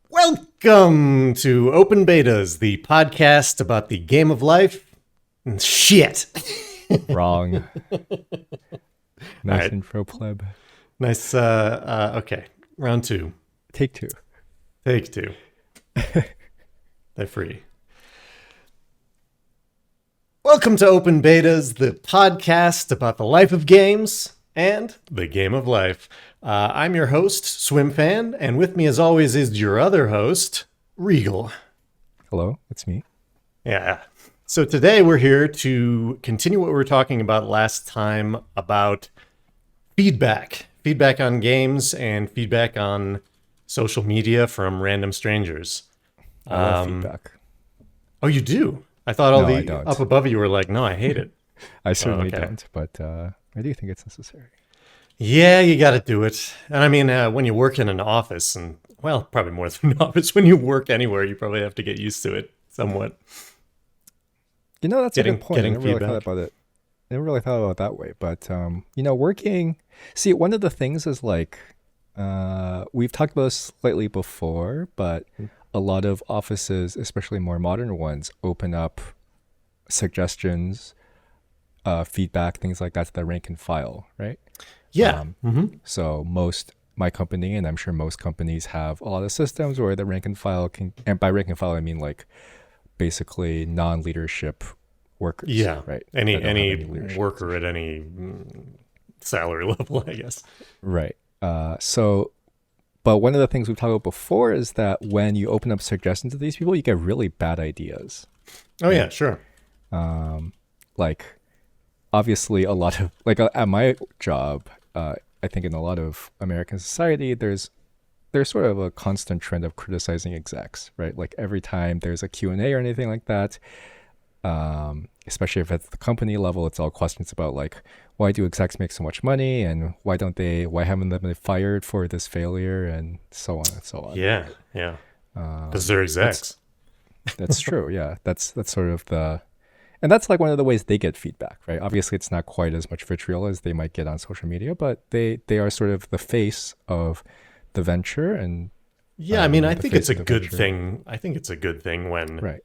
Welcome to Open Betas, the podcast about the game of life and shit. Wrong. Nice right. intro, pleb. Nice. Okay. Round two. Take two. Take two. They're free. Welcome to Open Betas, the podcast about the life of games and the game of life. I'm your host, SwimFan, and with me as always is your other host, Regal. Hello, it's me. Yeah. So today we're here to continue what we were talking about last time about feedback. Feedback on games and feedback on social media from random strangers. I love feedback. Oh, you do? I thought I don't. up above you were like, no, I hate it. I certainly okay. don't, but I do think it's necessary. Yeah, you got to do it. And I mean, when you work in an office, and well, probably more than an office, when you work anywhere, you probably have to get used to it somewhat. You know, that's a good point. I never really feedback. thought about it. I never really thought about it that way. But, working... See, one of the things is like, we've talked about this slightly before, but a lot of offices, especially more modern ones, open up suggestions, feedback, things like that to the rank and file, right? Yeah. So my company, and I'm sure most companies, have a lot of systems where the rank and file can, and by rank and file I mean like basically non-leadership workers. Yeah. Right. Any worker at any salary level, I guess. Right. But one of the things we've talked about before is that when you open up suggestions to these people, you get really bad ideas. Oh yeah, sure. Like obviously a lot of, like at my job, I think in a lot of American society, there's sort of a constant trend of criticizing execs, right? Like every time there's a Q&A or anything like that, especially if it's the company level, it's all questions about like, why do execs make so much money, and why haven't they been fired for this failure, and so on and so on. Yeah, yeah. Because they're execs. That's true. Yeah, that's sort of and that's like one of the ways they get feedback, right? Obviously, it's not quite as much vitriol as they might get on social media, but they are sort of the face of the venture. And yeah, I mean, I think it's a good thing. I think it's a good thing when right.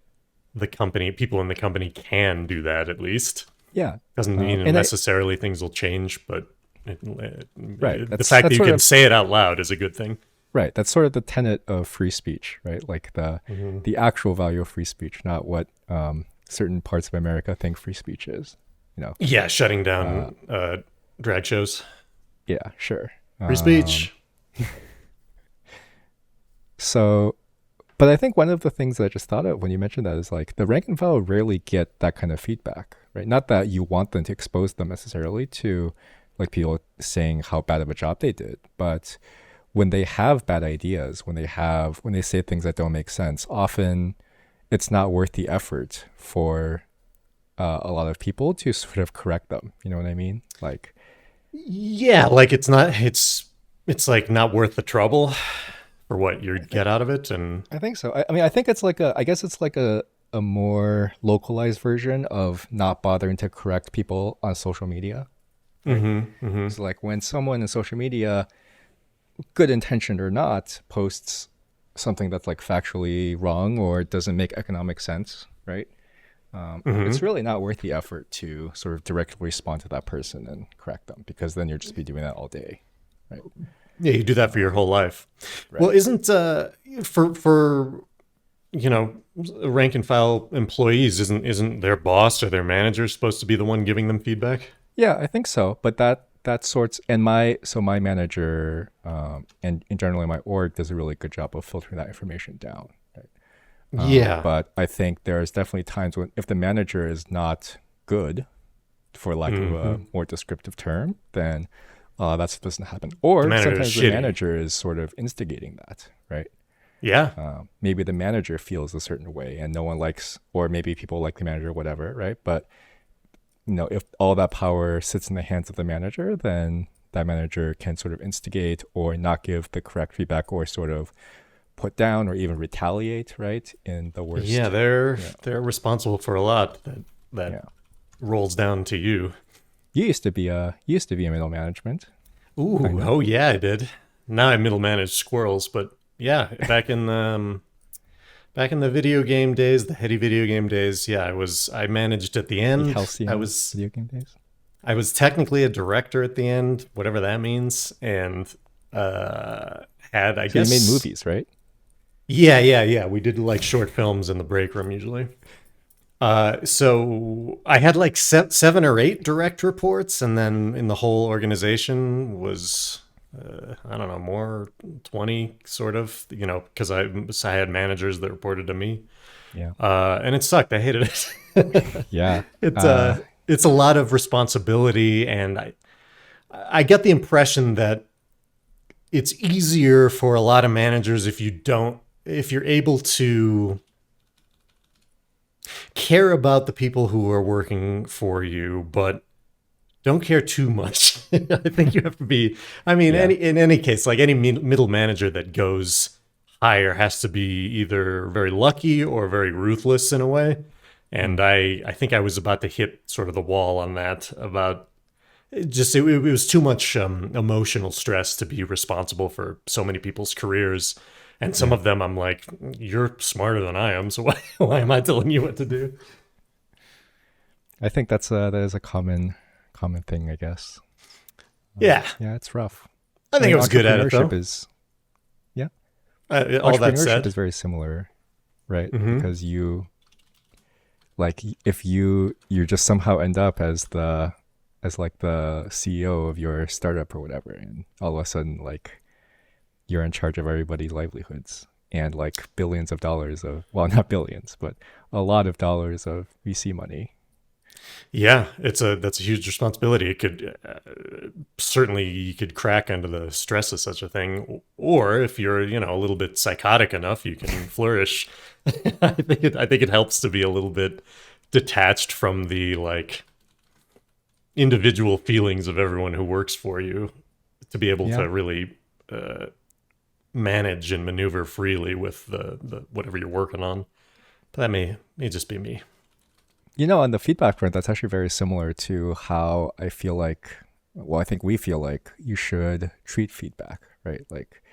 people in the company can do that at least. Yeah. Doesn't mean necessarily things will change, but right. The fact that you can say it out loud is a good thing. Right. That's sort of the tenet of free speech, right? Like the actual value of free speech, not what certain parts of America think free speech is, you know? Yeah, shutting down drag shows. Yeah, sure. Free speech. But I think one of the things that I just thought of when you mentioned that is like the rank and file rarely get that kind of feedback, right? Not that you want them to expose them necessarily to like people saying how bad of a job they did, but when they have bad ideas, when they say things that don't make sense, often it's not worth the effort for a lot of people to sort of correct them. You know what I mean? Like, yeah, like it's like not worth the trouble for what you get out of it. And I think so. I mean, I think it's like I guess it's like a more localized version of not bothering to correct people on social media. Right? It's like when someone in social media, good intentioned or not, posts something that's like factually wrong or doesn't make economic sense, right? It's really not worth the effort to sort of directly respond to that person and correct them, because then you'll just be doing that all day, right? Yeah, you do that for your whole life. Right. Well, isn't for rank and file employees, isn't their boss or their manager supposed to be the one giving them feedback? Yeah, I think so. But that sorts, and my manager and generally my org does a really good job of filtering that information down. Right? Yeah. But I think there's definitely times when if the manager is not good, for lack of a more descriptive term, then that doesn't happen. Or sometimes the manager is sort of instigating that, right? Yeah. Maybe the manager feels a certain way and no one likes, or maybe people like the manager, whatever, right? But if all that power sits in the hands of the manager, then that manager can sort of instigate or not give the correct feedback, or sort of put down or even retaliate, right? In the worst. Yeah, they're responsible for a lot that rolls down to you. You used to be in middle management. Ooh, oh yeah, I did. Now I middle manage squirrels, but Yeah, back in the video game days, the heady video game days. Yeah, I managed at the The end. halcyon video game days. I was technically a director at the end, whatever that means, and had, I So you made guess, movies, right? yeah. We did like short films in the break room usually. So I had like seven or eight direct reports, and then in the whole organization was, I don't know, more 20 sort of, because I had managers that reported to me, Yeah. and it sucked. I hated it. Yeah. It's it's a lot of responsibility, and I get the impression that it's easier for a lot of managers if you're able to care about the people who are working for you, but don't care too much. I think you have to be. I mean, Yeah. in any case, like any middle manager that goes higher has to be either very lucky or very ruthless in a way. And Mm. I think I was about to hit sort of the wall on that. About it was too much emotional stress to be responsible for so many people's careers. And some Yeah. of them, I'm like, you're smarter than I am, so why am I telling you what to do? I think that is a common thing, I guess. Yeah, Yeah, it's rough. I I think mean, I was good at it entrepreneurship though. is yeah. All that Entrepreneurship said, is very similar, right? hmm Because you like if you just somehow end up as like the CEO of your startup or whatever, and all of a sudden like you're in charge of everybody's livelihoods and like billions of dollars of, well, not billions, but a lot of dollars of VC money. yeah, that's a huge responsibility. It could certainly you could crack under the stress of such a thing, or if you're a little bit psychotic enough, you can flourish. I think it helps to be a little bit detached from the like individual feelings of everyone who works for you to be able Yeah. to really manage and maneuver freely with the whatever you're working on. But that may just be me. On the feedback front, that's actually very similar to how I feel like, well, I think we feel like you should treat feedback, right? Like,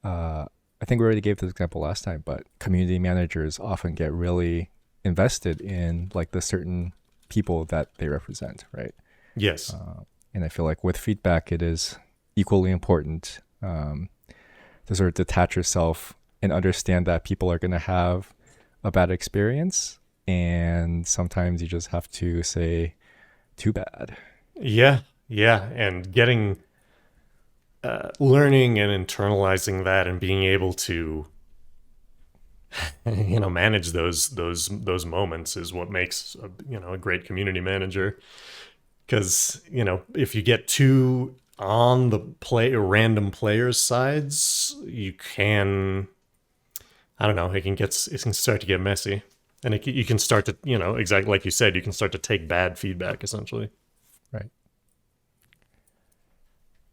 I think we already gave this example last time, but community managers often get really invested in like the certain people that they represent, right? Yes. And I feel like with feedback, it is equally important to sort of detach yourself and understand that people are going to have a bad experience. And sometimes you just have to say, too bad. Yeah. Yeah. And getting learning and internalizing that and being able to manage those moments is what makes a great community manager. Because if you get too on the random players sides, you can, I don't know, it can start to get messy. And you can start to, exactly like you said, you can start to take bad feedback essentially. Right.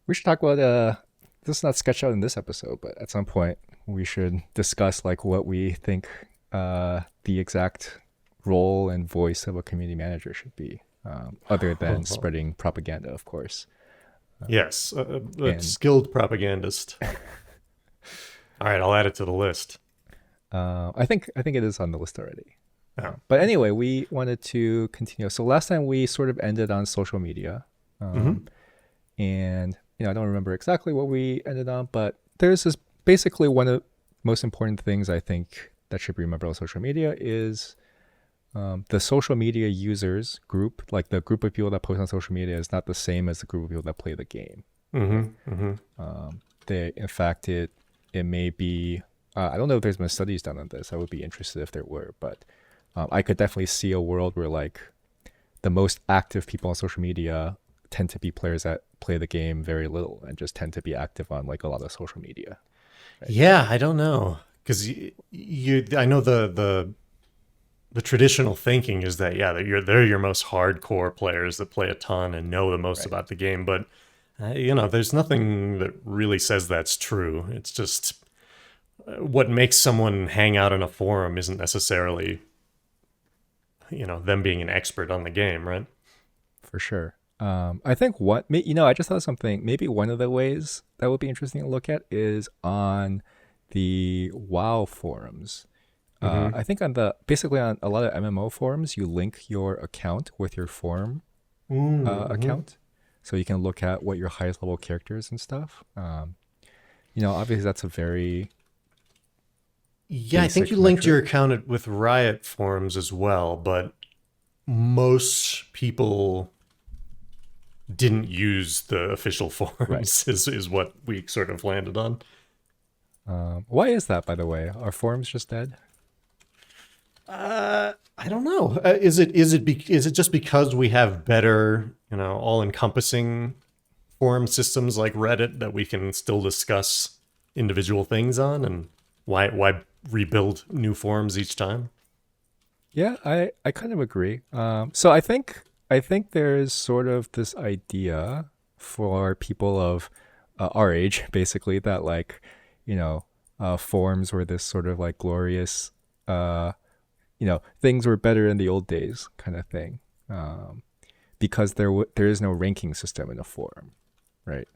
We should talk about this is not sketched out in this episode, but at some point we should discuss like what we think the exact role and voice of a community manager should be, other than spreading propaganda, of course. Yes, a And skilled propagandist. All right, I'll add it to the list. I think it is on the list already. Oh. But anyway, we wanted to continue. So last time we sort of ended on social media, and I don't remember exactly what we ended on, but there's this basically one of the most important things I think that should be remembered on social media is the social media users group, like the group of people that post on social media, is not the same as the group of people that play the game. In fact, it may be. I don't know if there's been studies done on this. I would be interested if there were, but I could definitely see a world where like the most active people on social media tend to be players that play the game very little and just tend to be active on like a lot of social media. Right? Yeah, I don't know because I know the traditional thinking is that that they're your most hardcore players that play a ton and know the most Right. about the game, but there's nothing that really says that's true. It's just what makes someone hang out in a forum isn't necessarily them being an expert on the game, right? For sure. I think I just thought of something. Maybe one of the ways that would be interesting to look at is on the WoW forums. Mm-hmm. I think basically on a lot of MMO forums, you link your account with your forum Mm-hmm. account, so you can look at what your highest level characters and stuff. Obviously that's a very Yeah, I think you basic linked your metric. account with Riot forums as well, but most people didn't use the official Right. forums is what we sort of landed on. Why is that, by the way? Are forums just dead? I don't know. Is it just because we have better, all encompassing forum systems like Reddit that we can still discuss individual things on, and why rebuild new forums each time? Yeah, I kind of agree. So I think there's sort of this idea for people of our age, basically, that like, you know, forums were this sort of like glorious, uh, things were better in the old days kind of thing, because there is no ranking system in a forum, right?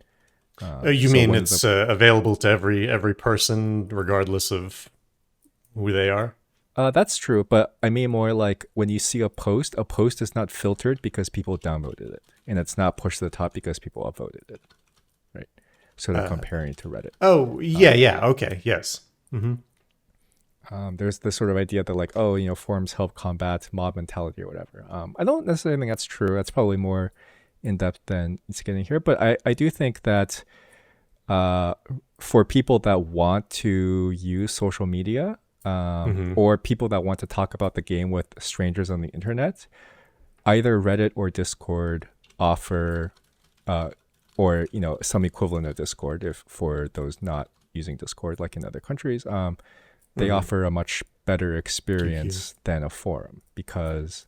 You So mean one of the it's available to every person regardless of who they are? That's true, but I mean more like when you see a post is not filtered because people downloaded it, and it's not pushed to the top because people upvoted it, right? Sort of Uh, comparing to Reddit. oh, yeah, yeah, okay, yes. Mm-hmm. There's this sort of idea that like, oh, forums help combat mob mentality or whatever. I don't necessarily think that's true. That's probably more in depth than it's getting here, but I do think that uh, for people that want to use social media, Mm-hmm. or people that want to talk about the game with strangers on the internet, either Reddit or Discord offer, uh, or some equivalent of Discord, if for those not using Discord like in other countries, they Mm-hmm. offer a much better GQ. experience than a forum because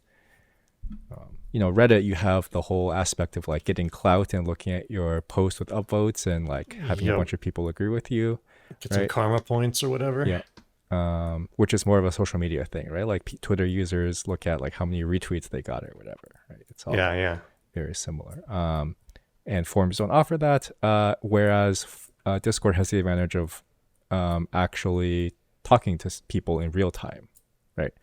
Reddit, you have the whole aspect of like getting clout and looking at your post with upvotes and like having a Yep. bunch of people agree with you, Get some right? karma points or whatever. Yeah. Which is more of a social media thing, right? Like Twitter users look at like how many retweets they got or whatever, right? It's all Yeah, yeah. very similar. And forums don't offer that, whereas Discord has the advantage of actually talking to people in real time, right?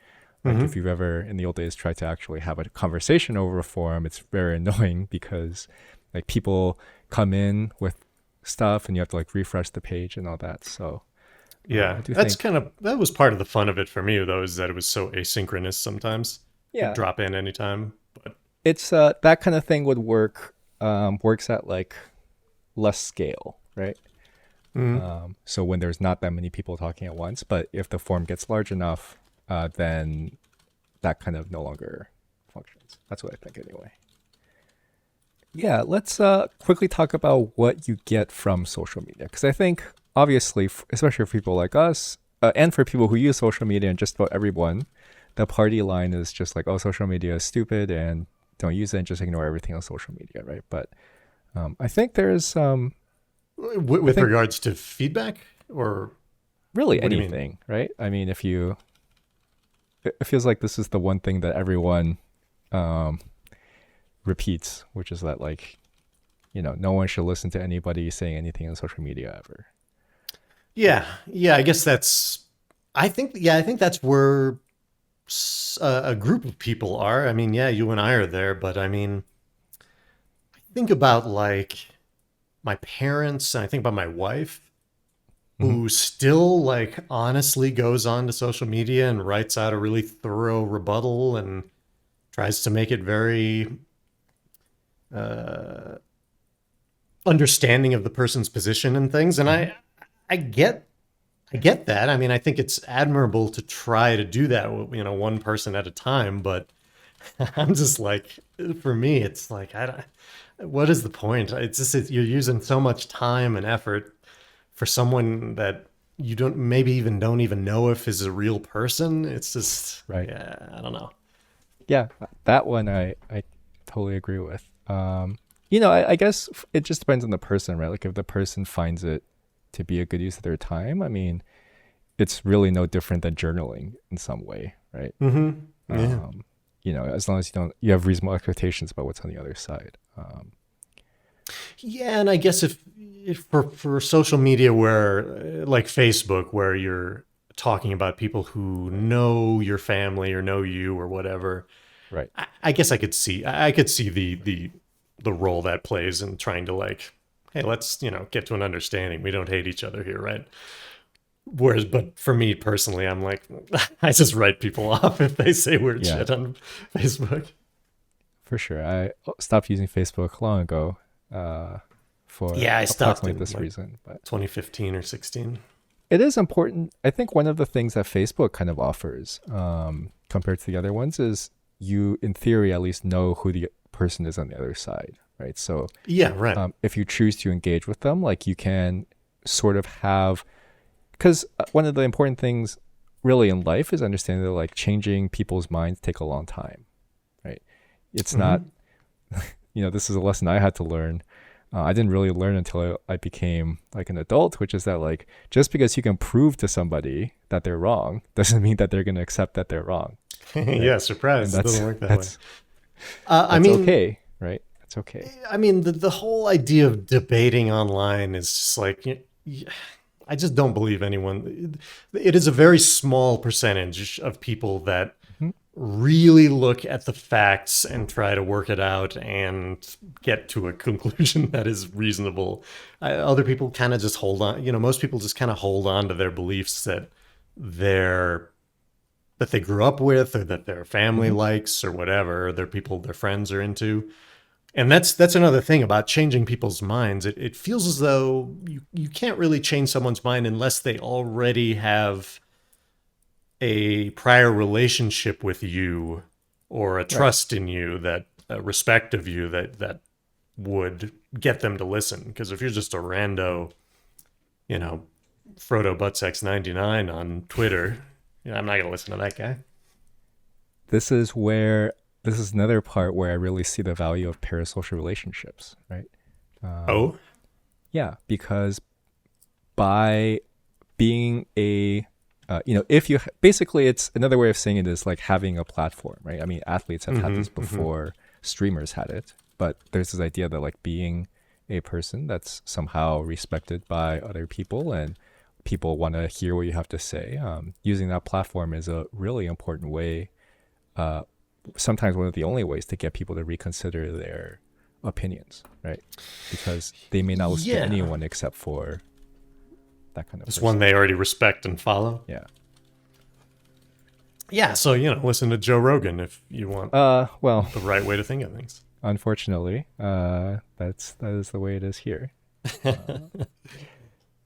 Like Mm-hmm. if you've ever in the old days tried to actually have a conversation over a forum, it's very annoying because like people come in with stuff and you have to like refresh the page and all that. So I Yeah, do think, that was part of the fun of it for me though, is that it was so asynchronous sometimes. You could yeah, drop in anytime. But it's that kind of thing would works at like less scale, right? mm, So when there's not that many people talking at once, but if the form gets large enough, then that kind of no longer functions. That's what I think anyway. Yeah, let's quickly talk about what you get from social media, because I think obviously, especially for people like us, and for people who use social media and just about everyone, the party line is just like, oh, social media is stupid and don't use it and just ignore everything on social media, right? But I think there's I with think regards to feedback, or really what do you mean? anything, right? I mean, if you it feels like this is the one thing that everyone um, repeats, which is that like no one should listen to anybody saying anything on social media ever. Yeah, yeah. I guess that's. I think that's where a group of people are. I mean, yeah, you and I are there, but I mean, think about like my parents, and I think about my wife, Hmm. who still like honestly goes on to social media and writes out a really thorough rebuttal and tries to make it very uh, understanding of the person's position and things. And Hmm. I get I get that. I mean, I think it's admirable to try to do that, one person at a time. But I'm just like, for me, it's like, I don't. What is the point? It's just you're using so much time and effort for someone that you don't even know if is a real person. It's just, Right. yeah, I don't know. Yeah, that one I totally agree with. I guess it just depends on the person, right? Like if the person finds it to be a good use of their time, I mean, it's really no different than journaling in some way, right? Mm-hmm. Yeah. Um, as long as you have reasonable expectations about what's on the other side. Yeah, and I guess if for social media where like Facebook, where you're talking about people who know your family or know you or whatever, Right. I guess I could see the role that plays in trying to like, hey, let's get to an understanding. We don't hate each other here, right? Whereas, but for me personally, I'm like, I just write people off if they say weird Yeah, shit on Facebook. for sure. I stopped using Facebook long ago for Yeah, I stopped approximately in this like reason. But 2015 or 16. it is important. I think one of the things that Facebook kind of offers compared to the other ones is you, in theory, at least know who the person is on the other side, right? So Yeah, right. if you choose to engage with them, like you can sort of have, because one of the important things really in life is understanding that like changing people's minds take a long time, right? It's not, this is a lesson I had to learn. I didn't really learn until I became like an adult, which is that like just because you can prove to somebody that they're wrong doesn't mean that they're going to accept that they're wrong. Right? Yeah, And surprise. It doesn't work that way. that's I that's mean, okay, right? That's okay. I mean, the whole idea of debating online is just like, I just don't believe anyone. It is a very small percentage of people that Mhm. really look at the facts and try to work it out and get to a conclusion that is reasonable. Other people kind of just hold on. Most people just kind of hold on to their beliefs they're that they grew up with or that their family Mhm. likes or whatever, or their friends are into. And that's another thing about changing people's minds. It feels as though you can't really change someone's mind unless they already have a prior relationship with you or a Right. trust in you, that a respect of you that would get them to listen. Because if you're just a rando, you know, Frodo Buttsex 99 on Twitter, I'm not gonna listen to that guy. This is another part where I really see the value of parasocial relationships, right? Oh, Yeah, because by being if you basically, it's another way of saying it is like having a platform, right? I mean, athletes have had this before streamers had it, but there's this idea that like being a person that's somehow respected by other people and people want to hear what you have to say. Using that platform is a really important way, sometimes one of the only ways to get people to reconsider their opinions, right? Because they may not listen to yeah. anyone except for that kind of It's one person. they already respect and follow. Yeah. Yeah, so listen to Joe Rogan if you want Well, the right way to think of things. unfortunately, that is the way it is here.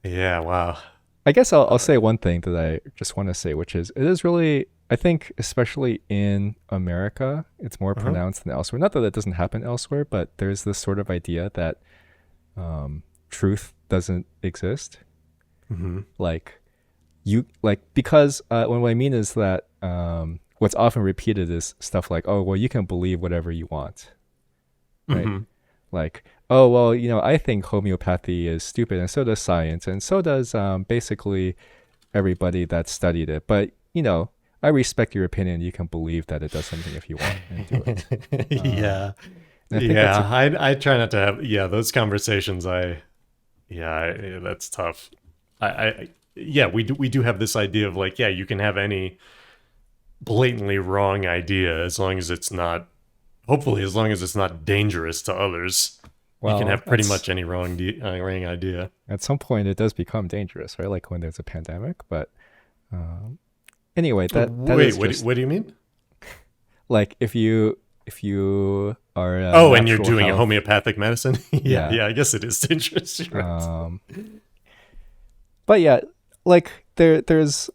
Yeah, wow. I guess I'll say one thing that I just want to say, which is it is really, I think, especially in America, it's more Uh-huh. pronounced than elsewhere. Not that it doesn't happen elsewhere, but there's this sort of idea that truth doesn't exist. Mm-hmm. Like because what I mean is that what's often repeated is stuff like, oh, well, you can believe whatever you want, right? Mm-hmm. Like, oh, well, I think homeopathy is stupid, and so does science, and so does basically everybody that studied it. But, I respect your opinion. You can believe that it does something if you want and do it. Yeah. And I think Yeah, I try not to have those conversations. That's tough. We do have this idea of like, you can have any blatantly wrong idea as long as it's not, hopefully as long as it's not dangerous to others. You can well, have pretty much any wrong idea. at some point it does become dangerous, right? Like when there's a pandemic. But anyway, that Wait, is just what do you mean? like if you are a Oh, and you're natural doing a health, homeopathic medicine? Yeah, yeah. I guess it is dangerous. You're right. But yeah, like there's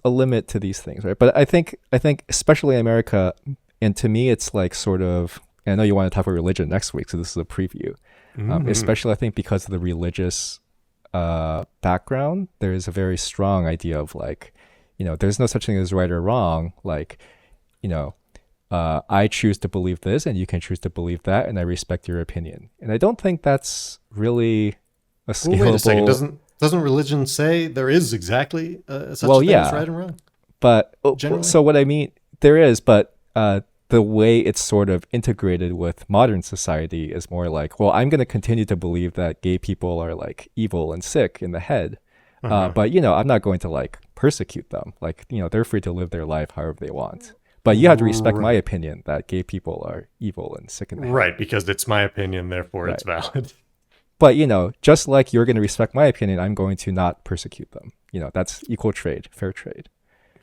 a limit to these things, right? But I think especially in America, and to me it's like sort of, and I know you want to talk about religion next week, so this is a preview. Especially I think because of the religious background, there's a very strong idea of like, there's no such thing as right or wrong. Like, I choose to believe this and you can choose to believe that, and I respect your opinion. And I don't think that's really a Well, wait a second. scalable. Doesn't religion say there is exactly such Well, a thing as yeah, right and wrong? but Generally. so what I mean, there is, but the way it's sort of integrated with modern society is more like, well, I'm going to continue to believe that gay people are like evil and sick in the head. But, I'm not going to like persecute them. Like, they're free to live their life however they want. But you have to respect my Right. opinion that gay people are evil and sick in the head. Right, because it's my opinion, therefore it's Right. valid. But, just like you're going to respect my opinion, I'm going to not persecute them. That's equal trade, fair trade.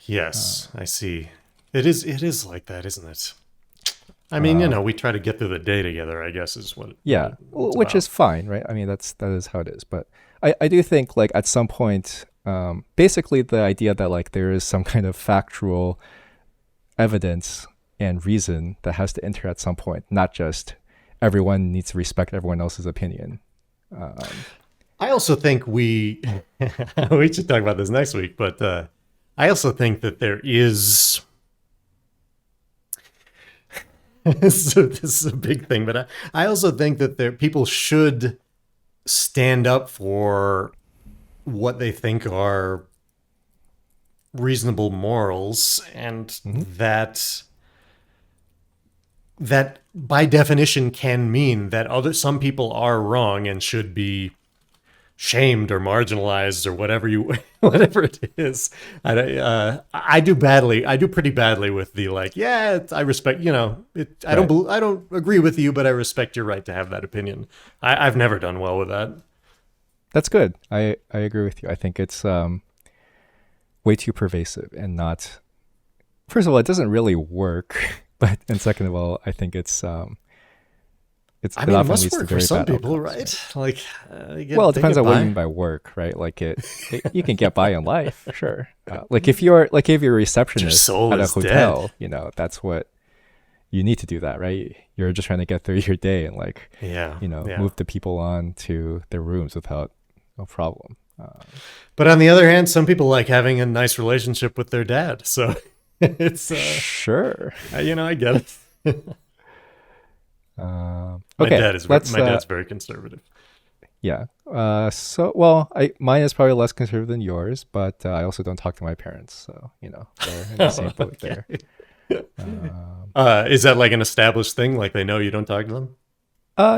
Yes, I see. It is like that, isn't it? I mean, Uh, we try to get through the day together, I guess is what yeah, it's which about. is fine, right? I mean, that is how it is. But I do think like at some point, basically the idea that like there is some kind of factual evidence and reason that has to enter at some point, not just everyone needs to respect everyone else's opinion. Um, I also think we we should talk about this next week, but I also think that there is so this is a big thing, but I also think that people should stand up for what they think are reasonable morals, and mhm. that by definition can mean that some people are wrong and should be shamed or marginalized or whatever whatever it is. I do badly. I do pretty badly with the like. Yeah, I respect. Right. I don't agree with you, but I respect your right to have that opinion. I've never done well with that. That's good. I agree with you. I think it's way too pervasive and not. First of all, it doesn't really work. But and second of all, I think I it mean, it often must leads to work for very some bad people, outcomes, right? right? Like, Well, it they depends get on what you by. mean by work, right? Like you can get by in life, sure. Like if you're a Your receptionist soul at a is dead. hotel, that's what you need to do that, right? You're just trying to get through your day and like, Yeah, yeah. move the people on to their rooms without no problem. But on the other hand, some people like having a nice relationship with their dad. So it's Sure. I get it. Okay, let's My dad's very conservative. yeah. So well, I mine is probably less conservative than yours, but I also don't talk to my parents, so they're in the same boat Okay. there. Um, Is that like an established thing? Like they know you don't talk to them?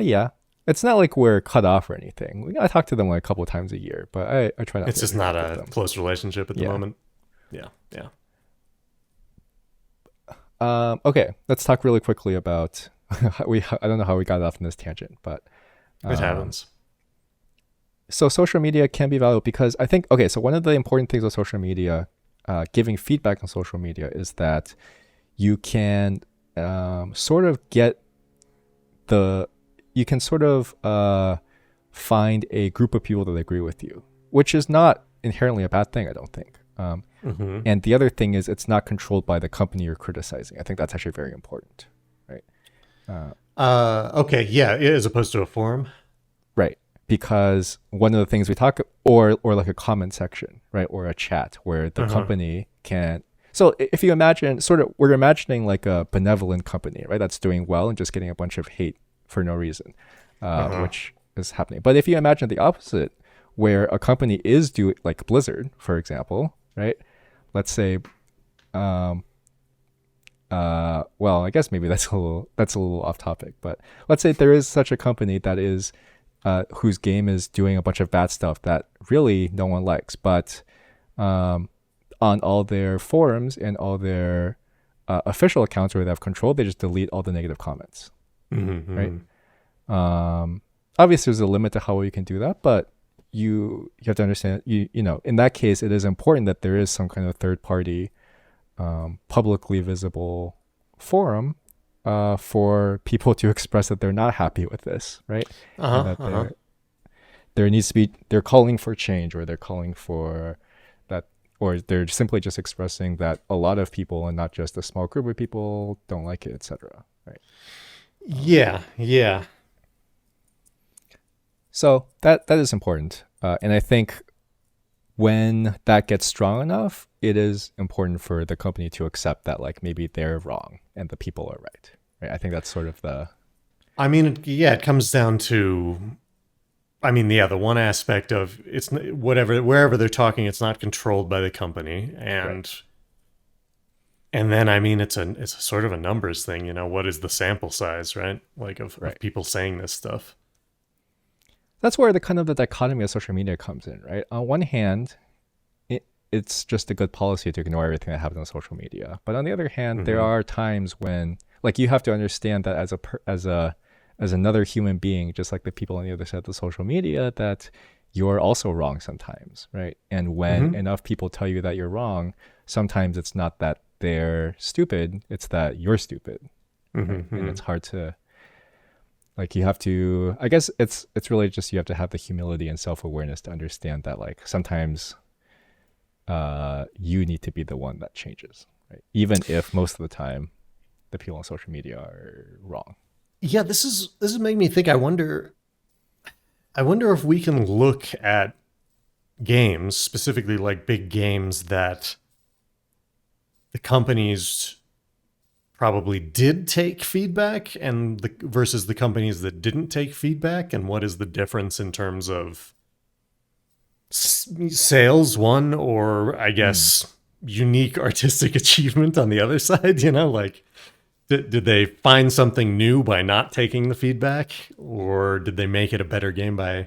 yeah. It's not like we're cut off or anything. I talk to them like a couple of times a year, but I try not It's to just not interact with a them. close relationship at the Yeah. moment. Yeah, yeah. Okay, let's talk really quickly about I don't know how we got off on this tangent, but It um, happens. so social media can be valuable because I think okay. So one of the important things with social media, giving feedback on social media, is that you can sort of get the you can sort of find a group of people that agree with you, which is not inherently a bad thing, I don't think. Hmm. And the other thing is it's not controlled by the company you're criticizing. I think that's actually very important, right? Uh, Okay, yeah, as opposed to a forum. right. Because one of the things we talk or like a comment section, right, or a chat where the Uh-huh. company can. So if you imagine, sort of, we're imagining like a benevolent company, right, that's doing well and just getting a bunch of hate for no reason, Uh-huh. which is happening. But if you imagine the opposite, where a company is doing, like Blizzard, for example, right? Let's say, um, well, I guess maybe that's a little off topic, but let's say there is such a company that is whose game is doing a bunch of bad stuff that really no one likes, but um, on all their forums and all their official accounts where they have control, they just delete all the negative comments, right? Hmm. Obviously, there's a limit to how well you can do that, but you have to understand in that case, it is important that there is some kind of third party, publicly visible forum for people to express that they're not happy with this, right? And Uh-huh. that Uh-huh. there needs to be they're calling for change, or they're calling for that, or they're simply just expressing that a lot of people and not just a small group of people don't like it, etc. Right? Um, Yeah, yeah. so that is important, and I think when that gets strong enough, it is important for the company to accept that like maybe they're wrong and the people are right. Right? I think that's sort of the I mean, yeah, it comes down to I mean, yeah, the one aspect of whatever wherever they're talking, it's not controlled by the company, right. and And then, I mean, it's a sort of a numbers thing, what is the sample size, right? Like of Right. people saying this stuff. That's where the kind of the dichotomy of social media comes in, right? On one hand, it's just a good policy to ignore everything that happens on social media. But on the other hand, there Hmm. are times when, like, you have to understand that as another human being, just like the people on the other side of the social media, that you're also wrong sometimes, right? And when Hmm. enough people tell you that you're wrong, sometimes it's not that they're stupid, it's that you're stupid, right? And Hmm. it's hard to, like, you have to, I guess it's really just, you have to have the humility and self-awareness to understand that, like, sometimes you need to be the one that changes, right? Even if most of the time the people on social media are wrong. Yeah, this is making me think. I wonder if we can look at games, specifically like big games that the companies probably did take feedback and versus the companies that didn't take feedback, and what is the difference in terms of sales one, or I Mm. guess unique artistic achievement on the other side, like did they find something new by not taking the feedback, or did they make it a better game by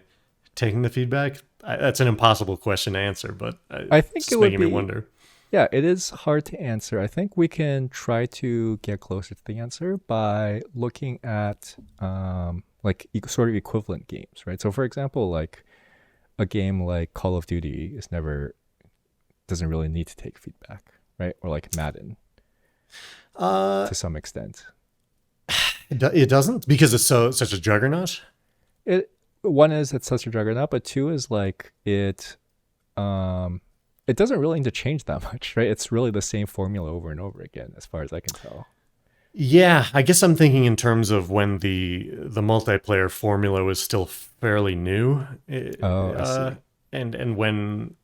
taking the feedback? That's an impossible question to answer, but I it's think it just would making me be, wonder. yeah, it is hard to answer. I think we can try to get closer to the answer by looking at like sort of equivalent games, right? So for example, like a game like Call of Duty is never doesn't really need to take feedback, right? Or like Madden Uh, to some extent. it doesn't, because it's such a juggernaut. It one is it's such a juggernaut, but two is like um it doesn't really need to change that much, right? It's really the same formula over and over again, as far as I can tell. Yeah, I guess I'm thinking in terms of when the multiplayer formula was still fairly new, Oh, I uh, see. and when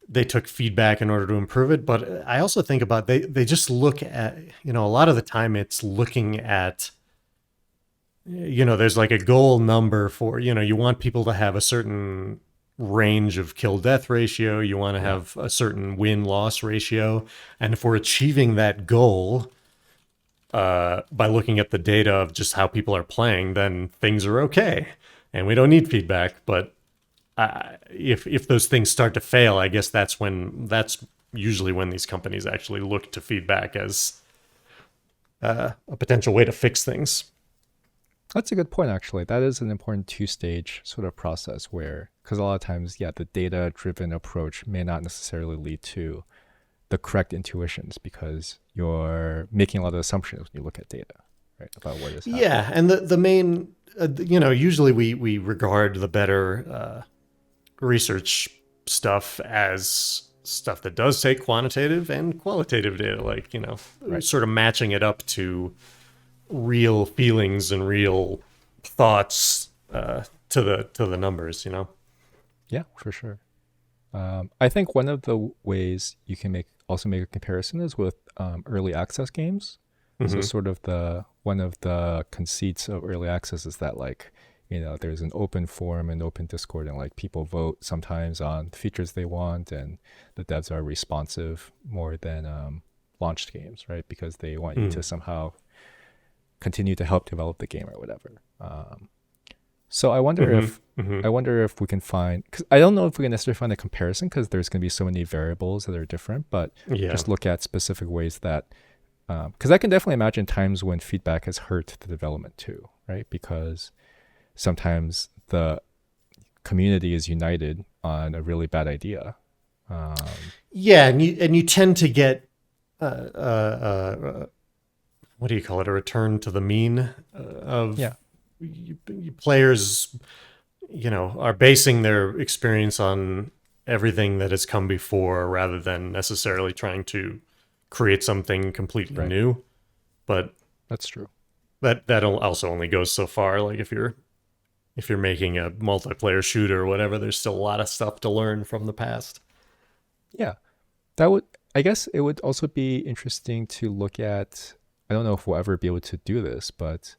they took feedback in order to improve it. But I also think about they just look at, a lot of the time it's looking at, there's like a goal number for, you want people to have a certain range of kill death ratio, you want to Yeah. have a certain win loss ratio, and if we're achieving that goal by looking at the data of just how people are playing, then things are okay, and we don't need feedback. But if those things start to fail, I guess that's usually when these companies actually look to feedback as a potential way to fix things. That's a good point, actually. That is an important two-stage sort of process where, because a lot of times, yeah, the data-driven approach may not necessarily lead to the correct intuitions because you're making a lot of assumptions when you look at data, right, about what is happening. Yeah, and the main, usually we regard the better research stuff as stuff that does take quantitative and qualitative data, like, Right. sort of matching it up to real feelings and real thoughts to the numbers. Yeah, for sure. I think one of the ways you can make a comparison is with early access games. So Hmm. sort of the one of the conceits of early access is that, like, there's an open forum and open Discord, and like people vote sometimes on features they want, and the devs are responsive more than launched games, right? Because they want you Mm. to somehow continue to help develop the game or whatever. So I wonder Hmm. if Hmm. we can find, because I don't know if we can necessarily find a comparison because there's going to be so many variables that are different, but Yeah. just look at specific ways that, because I can definitely imagine times when feedback has hurt the development too, right? Because sometimes the community is united on a really bad idea. Um, Yeah, and you tend to get what do you call it? A return to the mean of yeah, players. Are basing their experience on everything that has come before, rather than necessarily trying to create something completely right. new. But That's true. that also only goes so far. Like if you're making a multiplayer shooter or whatever, there's still a lot of stuff to learn from the past. Yeah, that would, I guess it would also be interesting to look at, I don't know if we'll ever be able to do this, but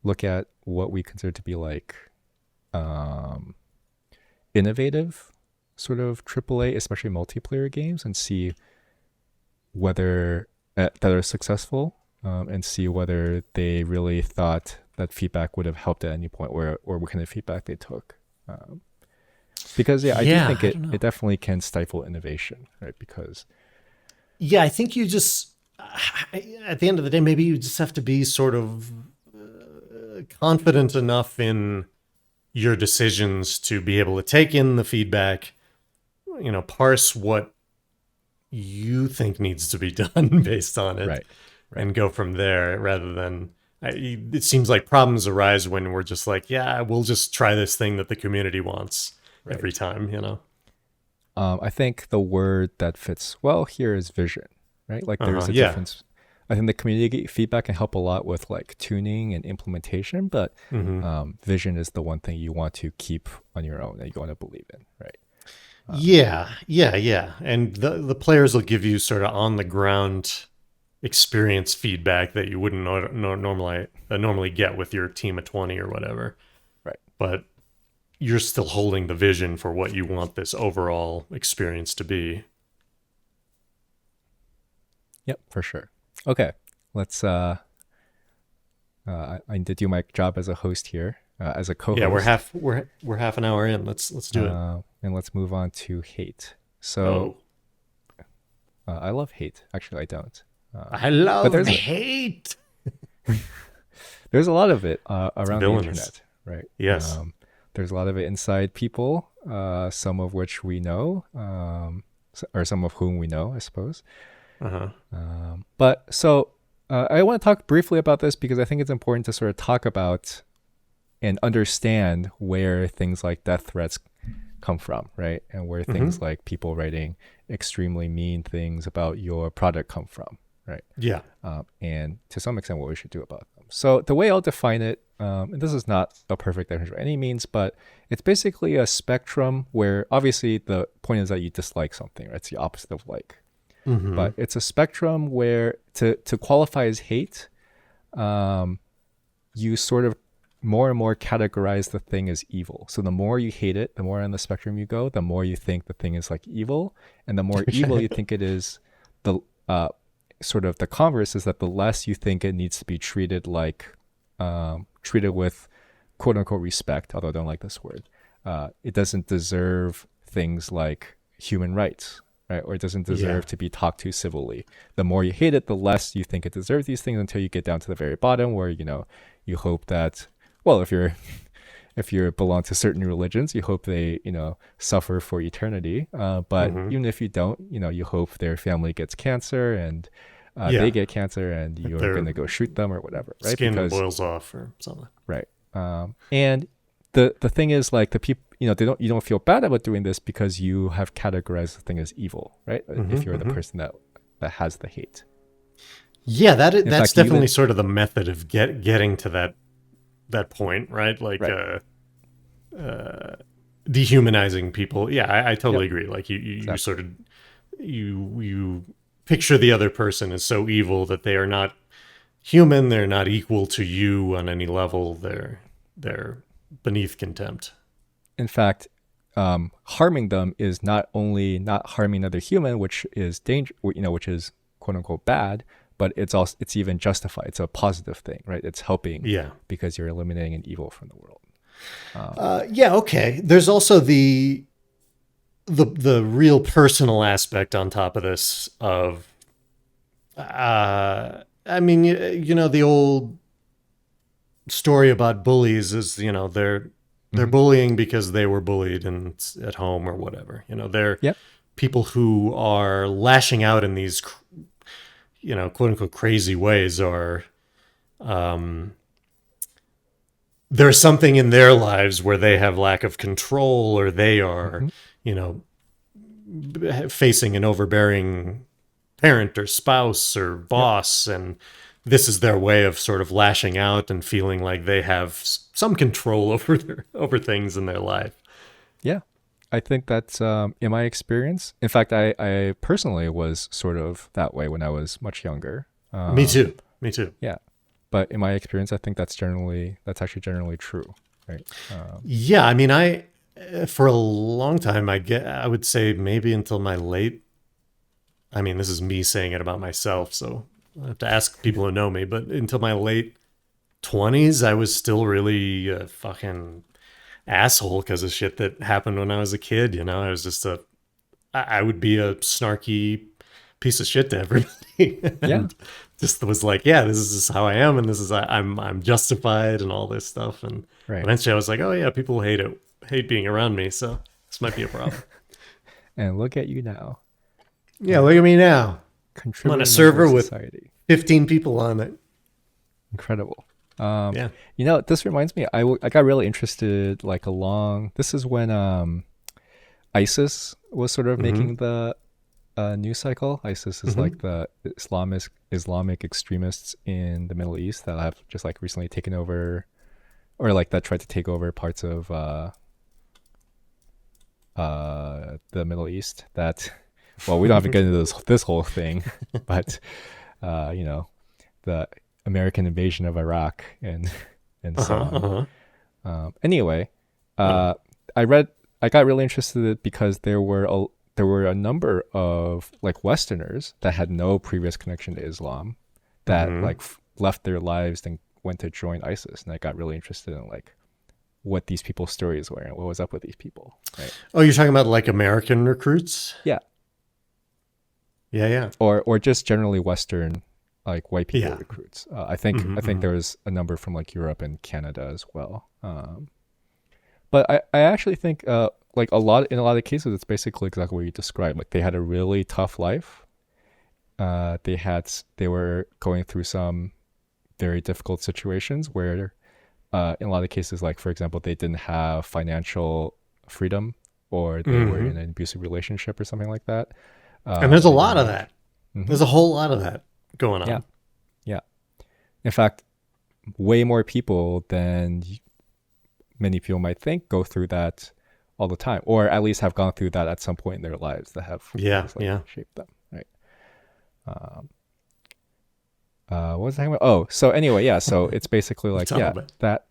look at what we consider to be like um, innovative sort of AAA, especially multiplayer games, and see whether that are successful, and see whether they really thought that feedback would have helped at any point, or what kind of feedback they took. Because I do Yeah, think I don't know. it definitely can stifle innovation, right? Because Yeah, I think you just, at the end of the day, maybe you just have to be sort of confident enough in your decisions to be able to take in the feedback, parse what you think needs to be done based on it, right, right, and go from there rather than. It seems like problems arise when we're just like, yeah, we'll just try this thing that the community wants right. every time. I think the word that fits well here is vision, right? Like there's a Yeah. difference. I think the community feedback can help a lot with like tuning and implementation, but Hmm. vision is the one thing you want to keep on your own and you want to believe in, right? Yeah. And the players will give you sort of on the ground experience feedback that you wouldn't normally get with your team of 20 or whatever. Right. But you're still holding the vision for what you want this overall experience to be. Yep, for sure. Okay, let's. I need to do my job as a host here, as a Yeah, we're co-host, half an hour in. Let's do it. and let's move on to hate. So Oh, I love hate. Actually, I don't. I But love hate. there's a lot of it It's around the villainous. internet, right? Yes. There's a lot of it inside people, some of which we know, or some of whom we know, I suppose. Uh-huh. But so I want to talk briefly about this because I think it's important to sort of talk about and understand where things like death threats come from, right? And where Mm-hmm. things like people writing extremely mean things about your product come from, right? Yeah. And to some extent, what we should do about them. So the way I'll define it, and this is not a perfect definition by any means, but it's basically a spectrum where obviously the point is that you dislike something, right? It's the opposite of like. Mm-hmm. But it's a spectrum where to qualify as hate, you sort of more and more categorize the thing as evil. So the more you hate it, the more on the spectrum you go, the more you think the thing is like evil, and the more evil you think it is, the sort of the converse is that the less you think it needs to be treated like treated with quote unquote respect. Although I don't like this word. It doesn't deserve things like human rights, right? Or it doesn't Yeah. deserve to be talked to civilly. The more you hate it, the less you think it deserves these things until you get down to the very bottom where, you hope that, well, if you belong to certain religions, you hope they, suffer for eternity. But Mm-hmm. even if you don't, you hope their family gets cancer and they Yeah. get cancer and Like you're going their to go shoot them or whatever, right? skin Because, boils off or something. right. And the thing is like the people, you don't feel bad about doing this because you have categorized the thing as evil, right? Mm-hmm. If you're the Mm-hmm. person that has the hate. Yeah, In that's fact, you definitely even, sort of the method of getting to that point, right? Like right. dehumanizing people. Yeah, I Yep. totally agree. Like you Exactly. sort of you picture the other person as so evil that they are not human. They're not equal to you on any level. They're beneath contempt. In fact, harming them is not only not harming another human, which is which is quote unquote bad, but it's even justified. It's a positive thing, right? It's helping Yeah. because you're eliminating an evil from the world. Yeah. Okay. There's also the real personal aspect on top of this of I mean, the old story about bullies is, they're Hmm. bullying because they were bullied and at home or whatever. They're Yep. people who are lashing out in these, quote unquote crazy ways, or there's something in their lives where they have lack of control, or they are, Hmm. you know, facing an overbearing parent or spouse or Yep. boss, and this is their way of sort of lashing out and feeling like they have some control over things in their life. Yeah. I think that's in my experience. In fact, I personally was sort of that way when I was much younger. Me too. Me too. Yeah. But in my experience, I think that's actually generally true, right? Yeah, I mean, I for a long time, I would say maybe until my late. I mean, this is me saying it about myself, so I have to ask people who know me, but until my late 20s, I was still really a fucking asshole because of shit that happened when I was a kid. I was just I would be a snarky piece of shit to everybody, Yeah. and just was like, yeah, this is just how I am, and this is I'm justified and all this stuff. And Right. eventually, I was like, oh yeah, people hate being around me, so this might be a problem. And look at you now, Yeah, look at me now. I'm on a contributing member server of with society. 15 people on it. Incredible. Yeah. This reminds me, I got really interested this is when ISIS was sort of Mm-hmm. making the news cycle. ISIS is Mm-hmm. like the Islamic extremists in the Middle East that have just like recently taken over, or like that tried to take over parts of the Middle East. That, well, we don't have to get into this whole thing, but the American invasion of Iraq and so Uh-huh. on. Uh-huh. Anyway, Oh. uh, I got really interested in it because there were a number of like Westerners that had no previous connection to Islam that Mm-hmm. like left their lives and went to join ISIS, and I got really interested in like what these people's stories were and what was up with these people, right? Oh, you're talking about like American recruits? Yeah, Yeah, yeah. or just generally Western like white people Yeah. recruits. Mm-hmm. I think Mm-hmm. there was a number from like Europe and Canada as well. But I actually think like in a lot of cases it's basically exactly what you described. Like they had a really tough life. They were going through some very difficult situations where in a lot of cases, like for example, they didn't have financial freedom, or they were Mm-hmm. in an abusive relationship or something like that. And there's a They lot didn't of have. that. Hmm. There's a whole lot of that going Yeah, on. yeah. In fact, way more people than many people might think go through that all the time, or at least have gone through that at some point in their lives that have Yeah, just like yeah. shaped them, right? Um, what was I talking about? Oh, so anyway, yeah. So it's basically You like, talk yeah, about. that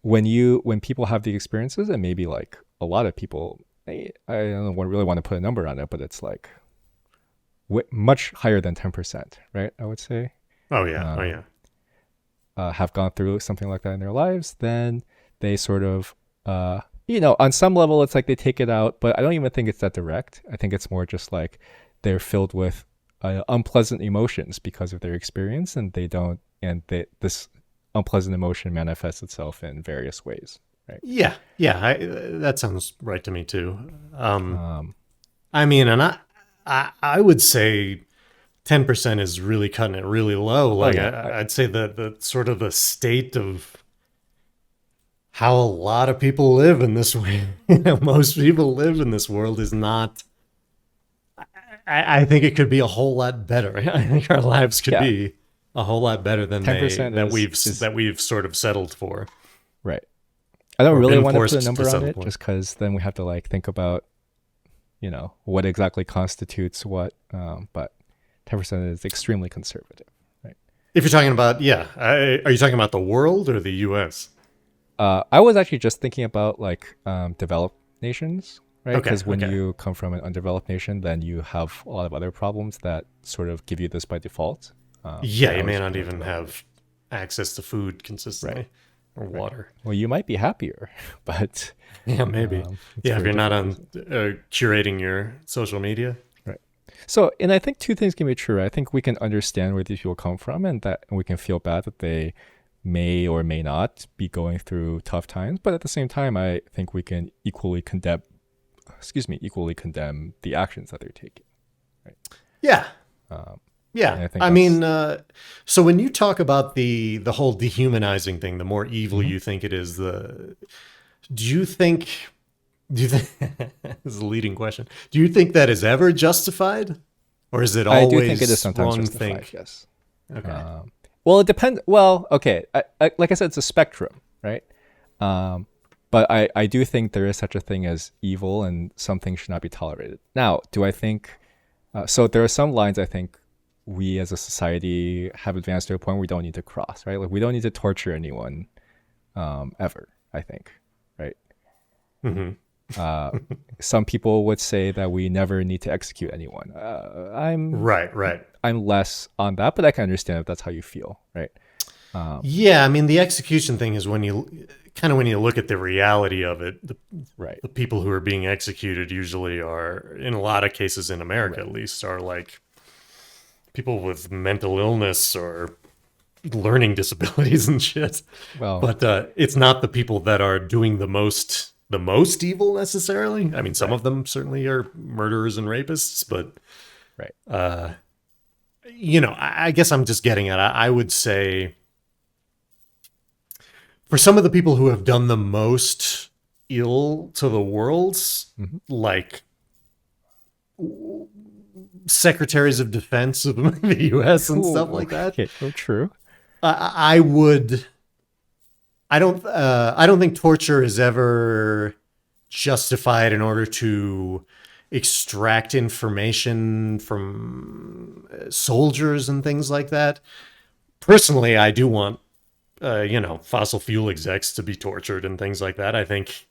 when people have the experiences, and maybe like a lot of people, I don't really want to put a number on it, but it's like much higher than 10%, right? I would say Oh yeah. Oh um, yeah. have gone through something like that in their lives, then they sort of, on some level, it's like they take it out, but I don't even think it's that direct. I think it's more just like they're filled with unpleasant emotions because of their experience, and this unpleasant emotion manifests itself in various ways, right? Yeah. Yeah. That sounds right to me too. Um, I mean, and I would say 10% is really cutting it really low. oh Like yeah, I'd say the sort of the state of how a lot of people live in this way, most people live in this world is not. I think it could be a whole lot better. I think our lives could yeah. be a whole lot better than 10% is that we've sort of settled for right. I don't or really been want to put a forced to number on settle it, for. just because then we have to like think about what exactly constitutes what. But 10% is extremely conservative, right? If you're talking about, yeah, are you talking about the world or the U.S.? I was actually just thinking about like developed nations, right? Okay, Because when okay. you come from an undeveloped nation, then you have a lot of other problems that sort of give you this by default. Yeah, I you was may just not pointing to even that, right? have access to food Right, consistently or right. water. Well, you might be happier, but Yeah, maybe. it's Yeah, if for you're not different on reasons. curating your social media. Right. So, and I think two things can be true. I think we can understand where these people come from, and we can feel bad that they may or may not be going through tough times. But at the same time, I think we can equally condemn the actions that they're taking. Right. Yeah, Um, yeah. and I think I that's. mean, so when you talk about the whole dehumanizing thing, the more evil Mhm. you think it is, do you think do you think this is a leading question? Do you think that is ever justified, or is it I do think it is always sometimes one justified. think? Yes. Okay. Well, it depends. Well, okay. Like I said, it's a spectrum, right? Um, but I do think there is such a thing as evil, and some things should not be tolerated. Now, do I think? So there are some lines I think we as a society have advanced to a point where we don't need to cross, right? Like we don't need to torture anyone ever. I think, right? Mm-hmm. Some people would say that we never need to execute anyone. Right, right. I'm less on that, but I can understand if that's how you feel, right? Yeah, I mean, the execution thing is when you look at the reality of it, Right, the people who are being executed usually are, in a lot of cases in America right. at least, are like people with mental illness or learning disabilities and shit. Well, But it's not the people that are doing the most evil necessarily. I mean, some right, of them certainly are murderers and rapists, but right. I guess I'm just getting at. I would say for some of the people who have done the most ill to the world, Hmm. like secretaries of defense of the U.S. and stuff Cool. like that, Okay. Oh, true. I would. I don't think torture is ever justified in order to extract information from soldiers and things like that. Personally, I do want fossil fuel execs to be tortured and things like that. I think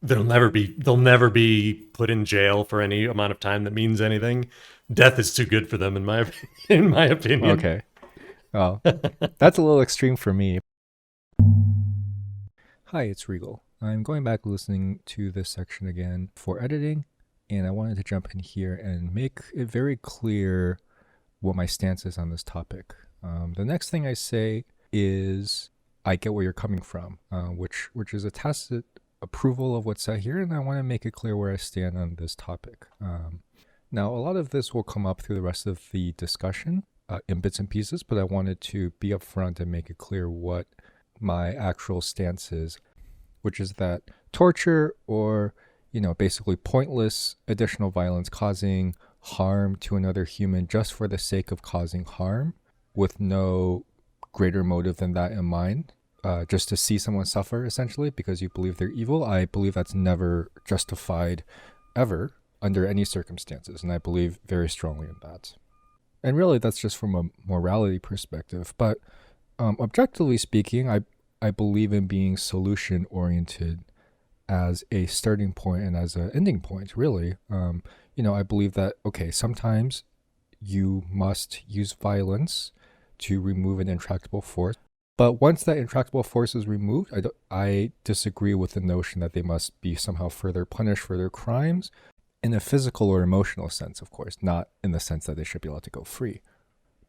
they'll never be put in jail for any amount of time that means anything. Death is too good for them in my opinion. Okay. Well, that's a little extreme for me. Hi, it's Regal. I'm going back listening to this section again for editing, and I wanted to jump in here and make it very clear what my stance is on this topic. The next thing I say is I get where you're coming from, which is a tacit approval of what's said here, and I want to make it clear where I stand on this topic. Now, a lot of this will come up through the rest of the discussion in bits and pieces, but I wanted to be upfront and make it clear what my actual stance is, which is that torture or, basically pointless additional violence causing harm to another human just for the sake of causing harm with no greater motive than that in mind, just to see someone suffer essentially because you believe they're evil, I believe that's never justified ever under any circumstances. And I believe very strongly in that. And really, that's just from a morality perspective. But objectively speaking, I believe in being solution oriented as a starting point and as an ending point, really. I believe that, okay, sometimes you must use violence to remove an intractable force. But once that intractable force is removed, I disagree with the notion that they must be somehow further punished for their crimes in a physical or emotional sense, of course, not in the sense that they should be allowed to go free,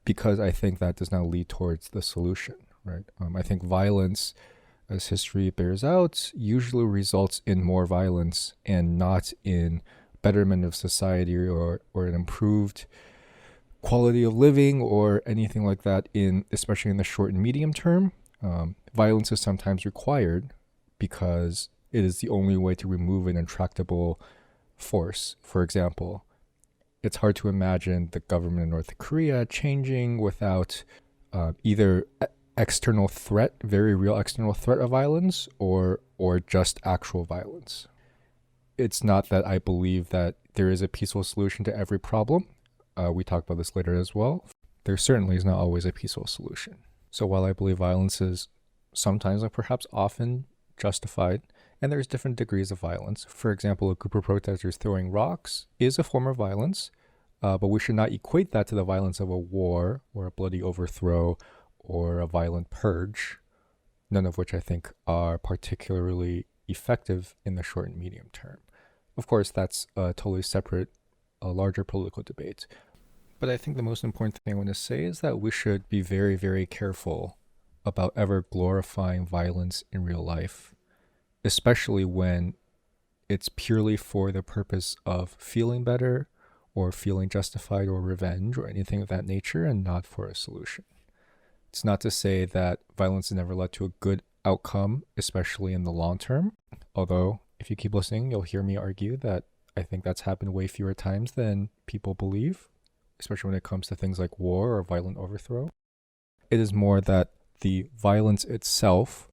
because I think that does not lead towards the solution, right? I think violence, as history bears out, usually results in more violence and not in betterment of society or an improved quality of living or anything like that, especially in the short and medium term. Violence is sometimes required because it is the only way to remove an intractable force. For example, it's hard to imagine the government in North Korea changing without either external threat, very real external threat of violence, or just actual violence. It's not that I believe that there is a peaceful solution to every problem. We talk about this later as well. There certainly is not always a peaceful solution. So while I believe violence is sometimes or perhaps often justified, and there's different degrees of violence. For example, a group of protesters throwing rocks is a form of violence, but we should not equate that to the violence of a war or a bloody overthrow or a violent purge, none of which I think are particularly effective in the short and medium term. Of course, that's a totally separate, a larger political debate. But I think the most important thing I want to say is that we should be very, very careful about ever glorifying violence in real life, especially when it's purely for the purpose of feeling better or feeling justified or revenge or anything of that nature, and not for a solution. It's not to say that violence has never led to a good outcome, especially in the long term. Although, if you keep listening, you'll hear me argue that I think that's happened way fewer times than people believe, especially when it comes to things like war or violent overthrow. It is more that the violence itself,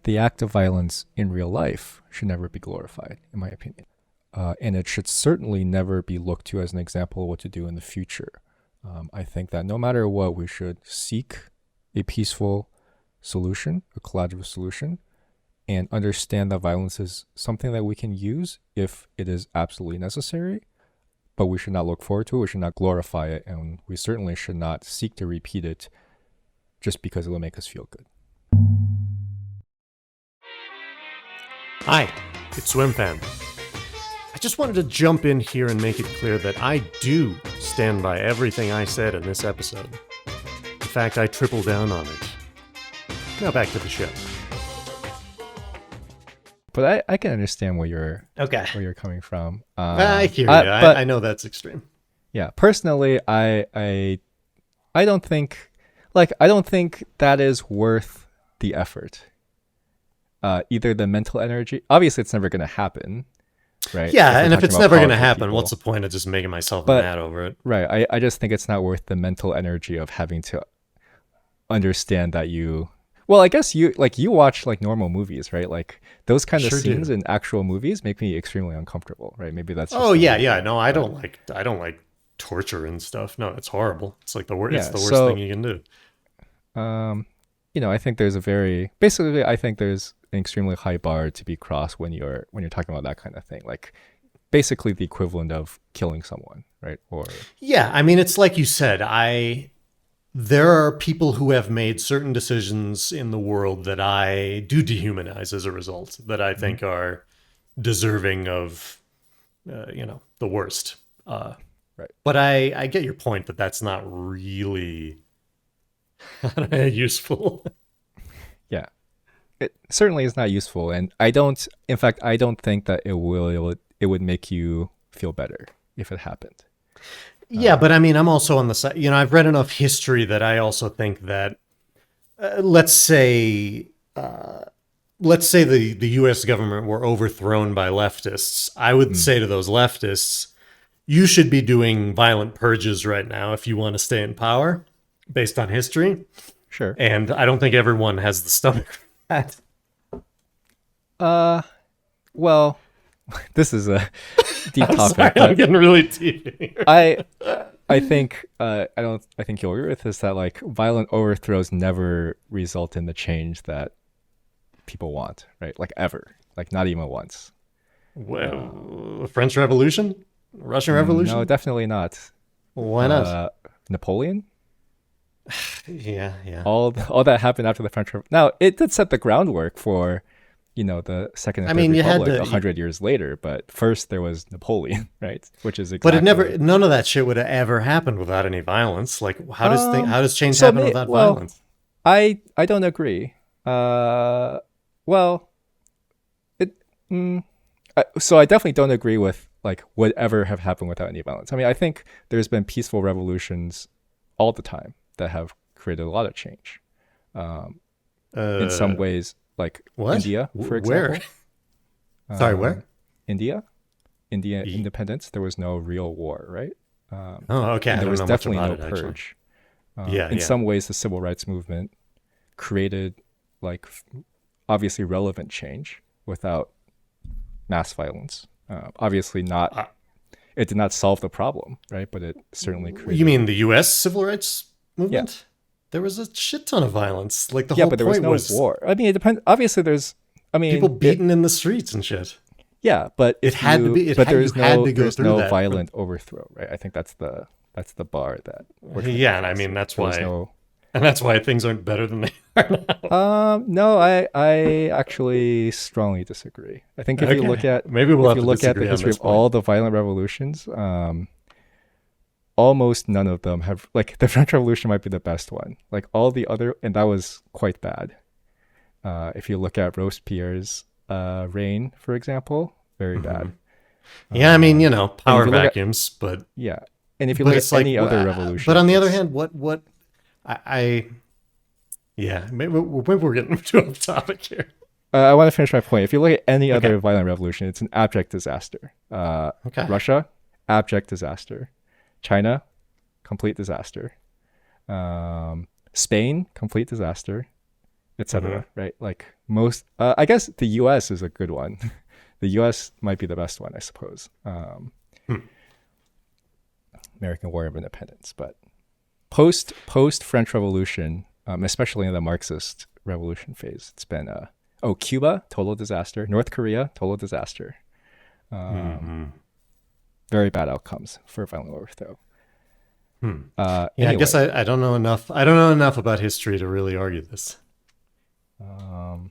the act of violence in real life, should never be glorified, in my opinion. And it should certainly never be looked to as an example of what to do in the future. I think that no matter what, we should seek a peaceful solution, a collaborative solution, and understand that violence is something that we can use if it is absolutely necessary, but we should not look forward to it, we should not glorify it, and we certainly should not seek to repeat it just because it will make us feel good. Hi, it's SwimFan. I just wanted to jump in here and make it clear that I do stand by everything I said in this episode. In fact, I triple down on it. Now back to the show. But I can understand where you're coming from. I hear you. I know that's extreme. Yeah, personally, I don't think that is worth the effort. Either the mental energy. Obviously, it's never going to happen, right? Yeah, and if it's never going to happen, what's the point of just making myself mad over it? Right. I just think it's not worth the mental energy of having to understand that you. Well, I guess you watch like normal movies, right? Like those kind of scenes in actual movies make me extremely uncomfortable, right? Maybe that's. Oh yeah. No, I don't like torture and stuff. No, it's horrible. It's like the worst. Yeah, it's the worst thing you can do. I think there's I think there's an extremely high bar to be crossed when you're talking about that kind of thing. Like basically the equivalent of killing someone, right? Or yeah, I mean, it's like you said. There are people who have made certain decisions in the world that I do dehumanize as a result, that I think are deserving of, the worst. Right. But I get your point that that's not really useful. Yeah, it certainly is not useful, and I don't think that it would make you feel better if it happened. Yeah, but I mean, I'm also on the side, I've read enough history that I also think that, let's say the U.S. government were overthrown by leftists. I would say to those leftists, you should be doing violent purges right now if you want to stay in power, based on history. Sure. And I don't think everyone has the stomach for that. Well, this is a deep topic. Sorry, I'm getting really deep here. I think I think you'll agree with this, that like violent overthrows never result in the change that people want, right? Like ever, like not even once. Well, French Revolution, Russian Revolution? No, definitely not. Why not? Napoleon. Yeah. All that happened after the French Revolution. Now it did set the groundwork for, the Second and Third Republic 100 years later, but first there was Napoleon, right? Which is exactly. But none of that shit would have ever happened without any violence. Like, how does change happen without violence? I don't agree. So I definitely don't agree with like whatever have happened without any violence. I mean, I think there's been peaceful revolutions all the time that have created a lot of change. In some ways, like what? India, for example. Where? Sorry, where? India independence. There was no real war, right? Okay. There was definitely no purge. In some ways, the civil rights movement created like obviously relevant change without mass violence. Obviously not. It did not solve the problem, right? But it certainly created. You mean the U.S. civil rights movement? Yeah. There was a shit ton of violence. Like the whole but there point was no war. I mean, it depends. Obviously, people beaten in the streets and shit. Yeah, but it had to be. There's no violent overthrow, right? I think that's the bar that. Yeah, and I mean that's why things aren't better than they are now. No, I actually strongly disagree. I think if you look at the history of all the violent revolutions, almost none of them have, like, the French Revolution might be the best one. Like all the other, and that was quite bad. If you look at Robespierre's reign, for example, very bad. Yeah, I mean, power vacuums, but yeah. And if you look at any other revolution, but on the other hand, maybe we're getting too off topic here. I want to finish my point. If you look at any other violent revolution, it's an abject disaster. Russia, abject disaster. China, complete disaster. Spain, complete disaster, etc. Right? Like most, I guess the U.S. is a good one. The U.S. might be the best one, I suppose. American War of Independence, but post French Revolution, especially in the Marxist revolution phase, it's been Oh, Cuba, total disaster. North Korea, total disaster. Hmm. Very bad outcomes for violent overthrow. Hmm. Yeah, I guess Anyway, I don't know enough. I don't know enough about history to really argue this. um,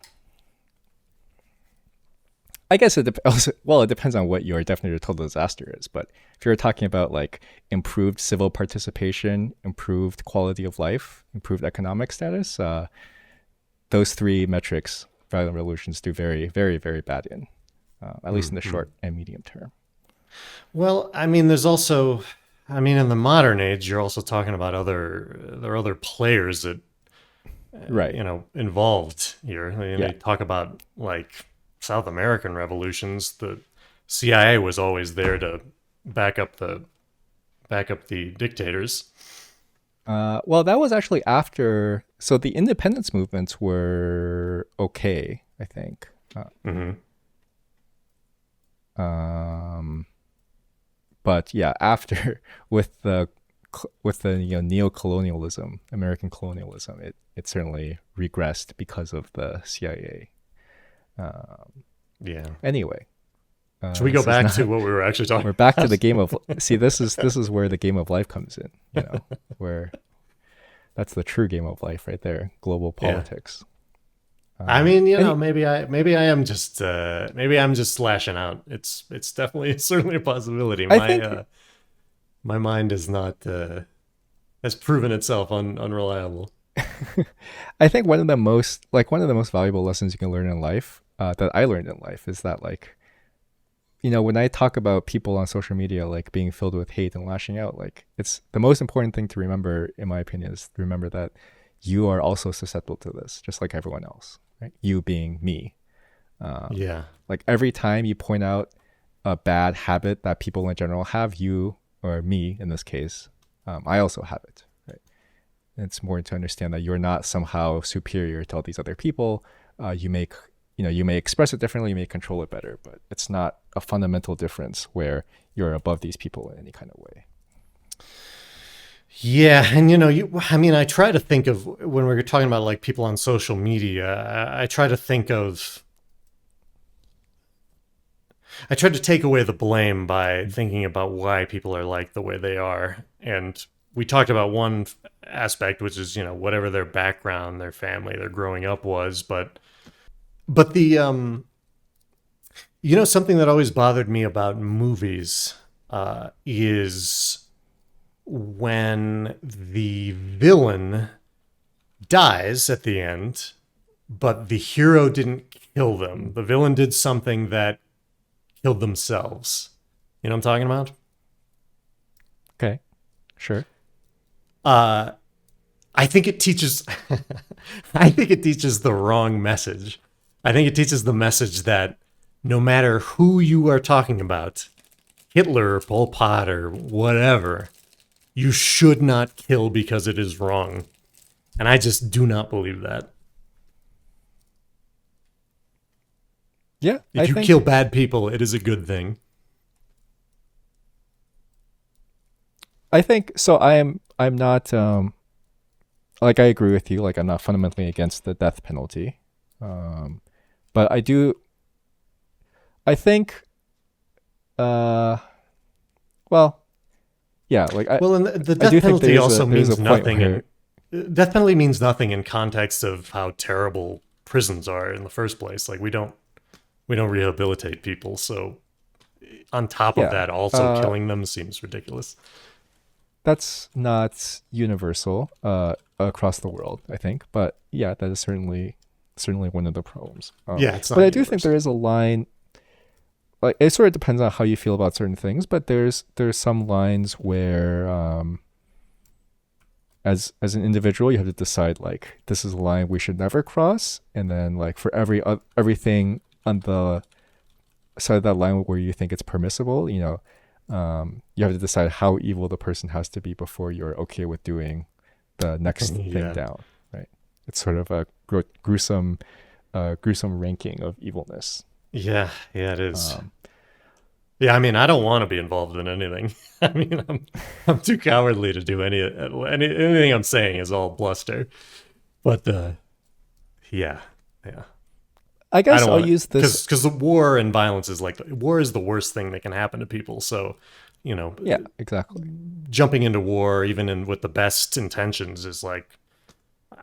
I guess also, well, it depends on what your definition of total disaster is. But if you're talking about like improved civil participation, improved quality of life, improved economic status, those three metrics, violent revolutions do very, very, very bad in, at least in the Hmm. short and medium term. Well, I mean, there's also, I mean, in the modern age, you're also talking about there are other players that Right. involved here. I mean, Yeah. they talk about like South American revolutions. The CIA was always there to back up the dictators. Well, that was actually after. So the independence movements were okay, I think. Hmm. Um, but yeah, after with the neo-colonialism, American colonialism, it certainly regressed because of the CIA. Yeah. Anyway, Should we go this is back to not. what we were actually talking We're back to about? the game of. See, this is where the game of life comes in. Where that's the true game of life right there. Global Yeah. politics. I mean, Any maybe I am just maybe I'm just slashing out. It's definitely it's certainly a possibility. I think My mind is not has proven itself unreliable. I think one of the most valuable lessons you can learn in life, that I learned in life, is that like, when I talk about people on social media like being filled with hate and lashing out, like it's the most important thing to remember, in my opinion, is to remember that you are also susceptible to this, just like everyone else, right? You being me. Yeah. Like every time you point out a bad habit that people in general have, you or me in this case, I also have it. Right? And it's important to understand that you're not somehow superior to all these other people. You may express it differently, you may control it better, but it's not a fundamental difference where you're above these people in any kind of way. Yeah, and I mean, I try to think of when we're talking about like people on social media. I try to think of I tried to take away the blame by thinking about why people are like the way they are. And we talked about one aspect, which is, whatever their background, their family, their growing up was. But something that always bothered me about movies is when the villain dies at the end, but the hero didn't kill them. The villain did something that killed themselves. You know what I'm talking about? Okay, sure. Uh, I think it teaches. I think it teaches the wrong message. I think it teaches the message that no matter who you are talking about, Hitler or Pol Pot or whatever, you should not kill because it is wrong. And I just do not believe that. Yeah, I If you kill think bad people, it is a good thing. I think so. I'm not like, I agree with you. Like, I'm not fundamentally against the death penalty, um, but I think uh well, yeah, like Well, and the I death do think penalty also there's a means point nothing, where. and death penalty means nothing in context of how terrible prisons are in the first place. Like we don't rehabilitate people, so on top of Yeah, that, also killing them seems ridiculous. that's not universal across the world, I think, but yeah, that is certainly one of the problems. Yeah, it's But not I do think there universal. is a line. Like, it sort of depends on how you feel about certain things, but there's some lines where, as an individual, you have to decide, like, this is a line we should never cross, and then like for everything on the side of that line where you think it's permissible, you have to decide how evil the person has to be before you're okay with doing the next thing Yeah, down, right? It's sort of a gruesome ranking of evilness. yeah, it is. Um, Yeah, I mean, I don't want to be involved in anything. I mean, I'm too cowardly to do anything I'm saying is all bluster. But yeah, yeah. I I guess don't I'll want to, use this. because the war and violence is like, war is the worst thing that can happen to people. So, you know, Yeah, exactly. jumping into war, even with the best intentions, is like,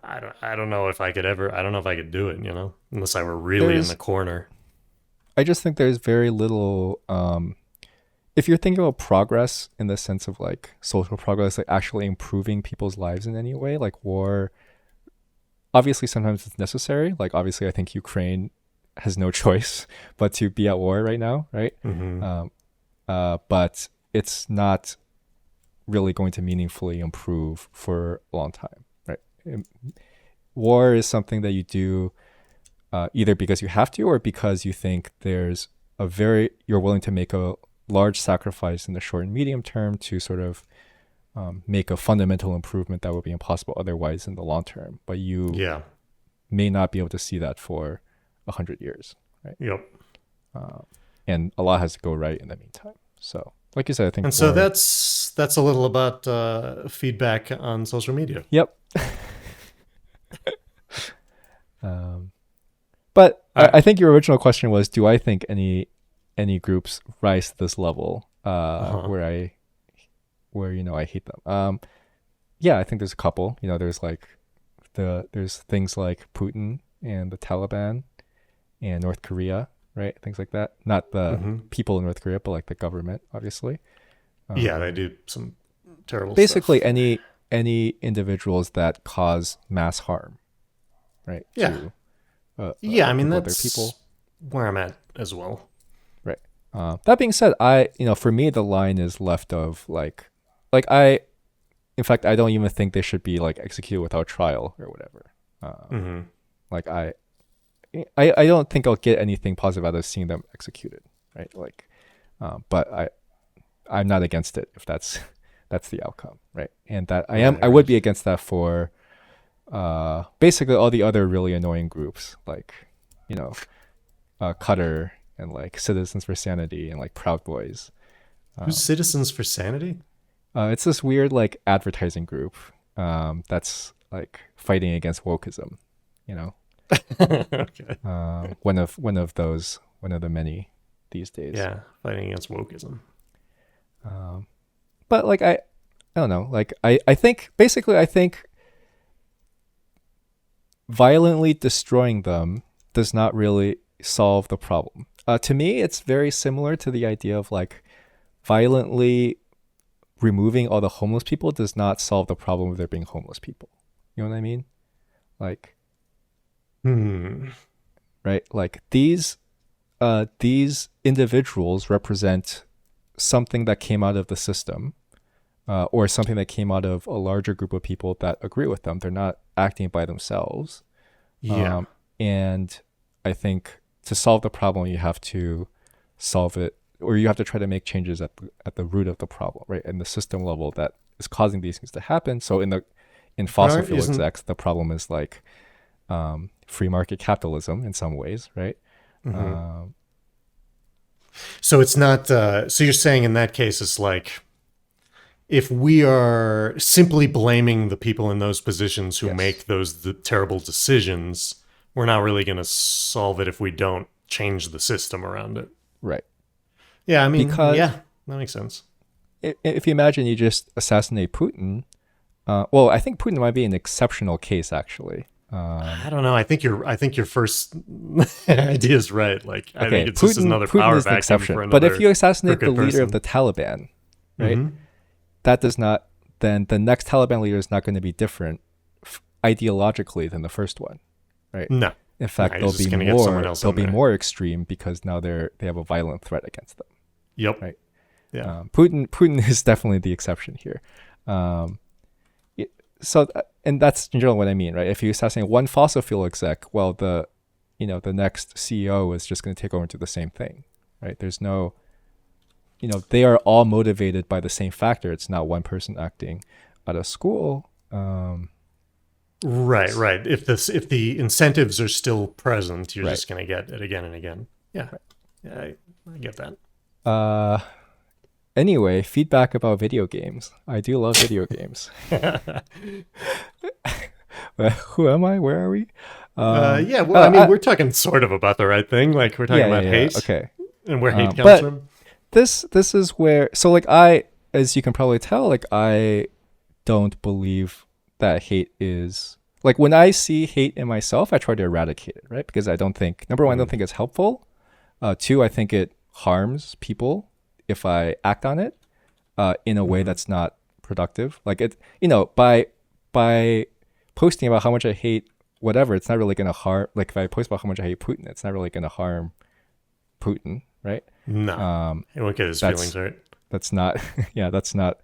I don't know if I could ever, I don't know if I could do it, you know, unless I were really in the There's, corner. I just think there's very little. If you're thinking about progress in the sense of like social progress, like actually improving people's lives in any way, like war, obviously sometimes it's necessary. Like obviously, I think Ukraine has no choice but to be at war right now, right? Mm-hmm. But it's not really going to meaningfully improve for a long time, right? War is something that you do either because you have to or because you think there's you're willing to make a large sacrifice in the short and medium term to sort of make a fundamental improvement that would be impossible otherwise in the long term. But you Yeah. may not be able to see that for 100 years, right? Yep. And a lot has to go right in the meantime. So, like you said, I think. And so that's a little about feedback on social media. Yep. But I think your original question was, do I think any groups rise to this level where I hate them? Yeah, I think there's a couple. There's like there's things like Putin and the Taliban and North Korea, right? Things like that. Not the people in North Korea, but like the government, obviously. Yeah, they do some terrible Basically, stuff. any individuals that cause mass harm, right? Yeah. To Yeah, I mean, group of other that's people, where I'm at as well. right? That being said, for me, the line is left of like in fact, I don't even think they should be like executed without trial or whatever. Like I don't think I'll get anything positive out of seeing them executed, right? Like, but I'm not against it if that's the outcome, right? And that I would be against that for basically all the other really annoying groups like Qatar and like Citizens for Sanity and like Proud Boys. Who's Citizens for Sanity? It's this weird like advertising group that's like fighting against wokeism, Okay. one of the many these days. Yeah, fighting against wokeism. But like I don't know, like I think basically I think violently destroying them does not really solve the problem. To me, it's very similar to the idea of like violently removing all the homeless people does not solve the problem of there being homeless people. You know what I mean? Like, right? Like these individuals represent something that came out of the system, or something that came out of a larger group of people that agree with them. They're not acting by themselves. Yeah. And I think to solve the problem, you have to solve it, or you have to try to make changes at the root of the problem, right? In the system level that is causing these things to happen. So in fossil fuel execs, the problem is like free market capitalism in some ways, right? So it's not. So you're saying in that case, it's like if we are simply blaming the people in those positions who make the terrible decisions, we're not really going to solve it if we don't change the system around it. Right. Yeah, I mean, because yeah, that makes sense. If you imagine you just assassinate Putin, well, I think Putin might be an exceptional case, actually. I don't know. I think your first idea is right. Like, I think it's just another Putin power is an vacuum exception. for another. But if you assassinate the leader person. of the Taliban, right, that does not. Then the next Taliban leader is not going to be different ideologically than the first one, right? No. In fact, No, they'll be more extreme because now they have a violent threat against them. Yep. Right. Yeah. Putin is definitely the exception here. So, and that's in general what I mean, right? If you assassinate one fossil fuel exec, well, the next CEO is just going to take over and do the same thing, right? There's no, they are all motivated by the same factor. It's not one person acting out of school. Right. If the incentives are still present, you're Right. just going to get it again and again. Yeah. Right. Yeah, I get that. Anyway, feedback about video games. I do love video games. Who am I? Where are we? Yeah, well, I mean, we're talking sort of about the right thing. Like, we're talking about hate okay. and where hate comes But from. this is where, so like I, as you can probably tell, like I don't believe that hate is like, when I see hate in myself, I try to eradicate it, right? Because I don't think, number one, I don't think it's helpful. Two, I think it harms people if I act on it in a way that's not productive. Like it, by posting about how much I hate whatever, it's not really going to harm. Like if I post about how much I hate Putin, it's not really going to harm Putin, right? No, he won't get his feelings hurt. That's not, yeah, that's not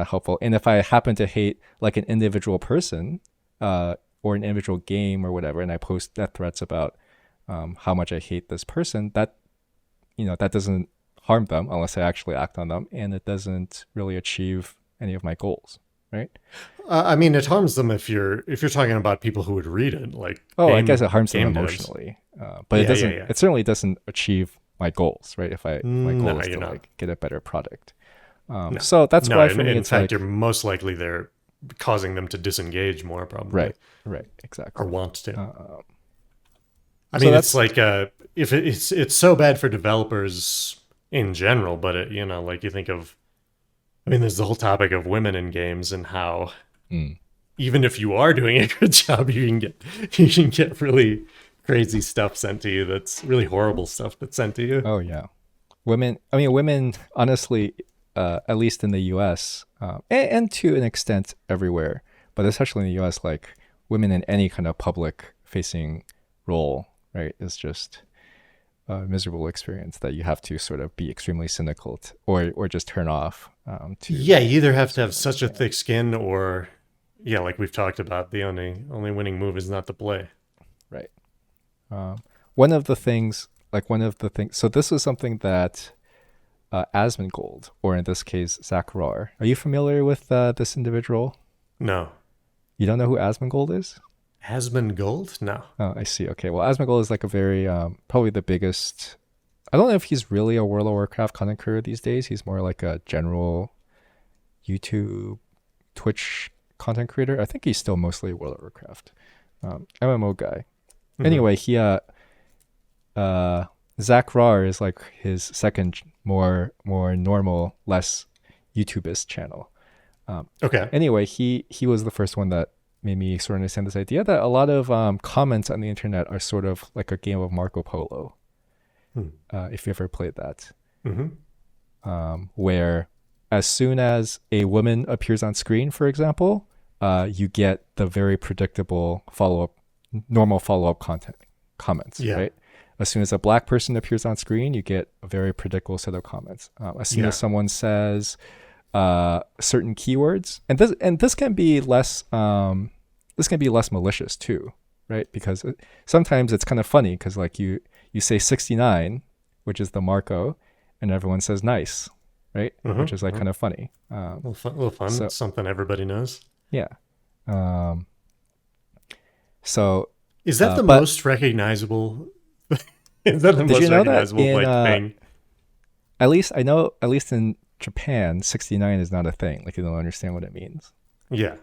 helpful. And if I happen to hate like an individual person or an individual game or whatever, and I post death threats about how much I hate this person, that that doesn't harm them unless I actually act on them, and it doesn't really achieve any of my goals, right? I mean, it harms them if you're talking about people who would read it. Like, I guess it harms them game devs. emotionally, but it doesn't. It certainly doesn't achieve my goals, right? If my goal is to like get a better product. So that's why for me, in it's fact, like, you're most likely they're causing them to disengage more, probably. Right, exactly. Or want to. I so mean, that's it's like if it's so bad for developers in general, but like you think of, I mean, there's the whole topic of women in games and how even if you are doing a good job, you can get really crazy stuff sent to you. That's really horrible stuff that's sent to you. Oh yeah, women, honestly, at least in the U.S. And to an extent everywhere, but especially in the U.S., like women in any kind of public-facing role, right, is just a miserable experience that you have to sort of be extremely cynical or just turn off. Yeah, you either have to have such a thick skin, or like we've talked about, the only winning move is not to play. Right. One of the things. So this is something that Asmongold, or in this case, Zach Rohr. Are you familiar with this individual? No. You don't know who Asmongold is? Asmongold? No. Oh, I see. Okay. Well, Asmongold is like a very, probably the biggest. I don't know if he's really a World of Warcraft content creator these days. He's more like a general YouTube, Twitch content creator. I think he's still mostly a World of Warcraft MMO guy. Mm-hmm. Anyway, he Zach Rohr is like his second more normal, less YouTubeist channel. Okay. Anyway, he was the first one that made me sort of understand this idea that a lot of comments on the internet are sort of like a game of Marco Polo. If you ever played that. Mm-hmm. Where as soon as a woman appears on screen, for example, you get the very predictable normal follow-up comments, right? As soon as a black person appears on screen, you get a very predictable set of comments. As soon as someone says certain keywords, and this can be less malicious too, right? Because sometimes it's kind of funny because like you say 69, which is the Marco, and everyone says nice, right? Mm-hmm, which is like kind of funny. A little fun. So, something everybody knows. Yeah. So is that the most recognizable? Is that the most recognizable thing? At least I know. At least in Japan, 69 is not a thing. Like you don't understand what it means. Yeah.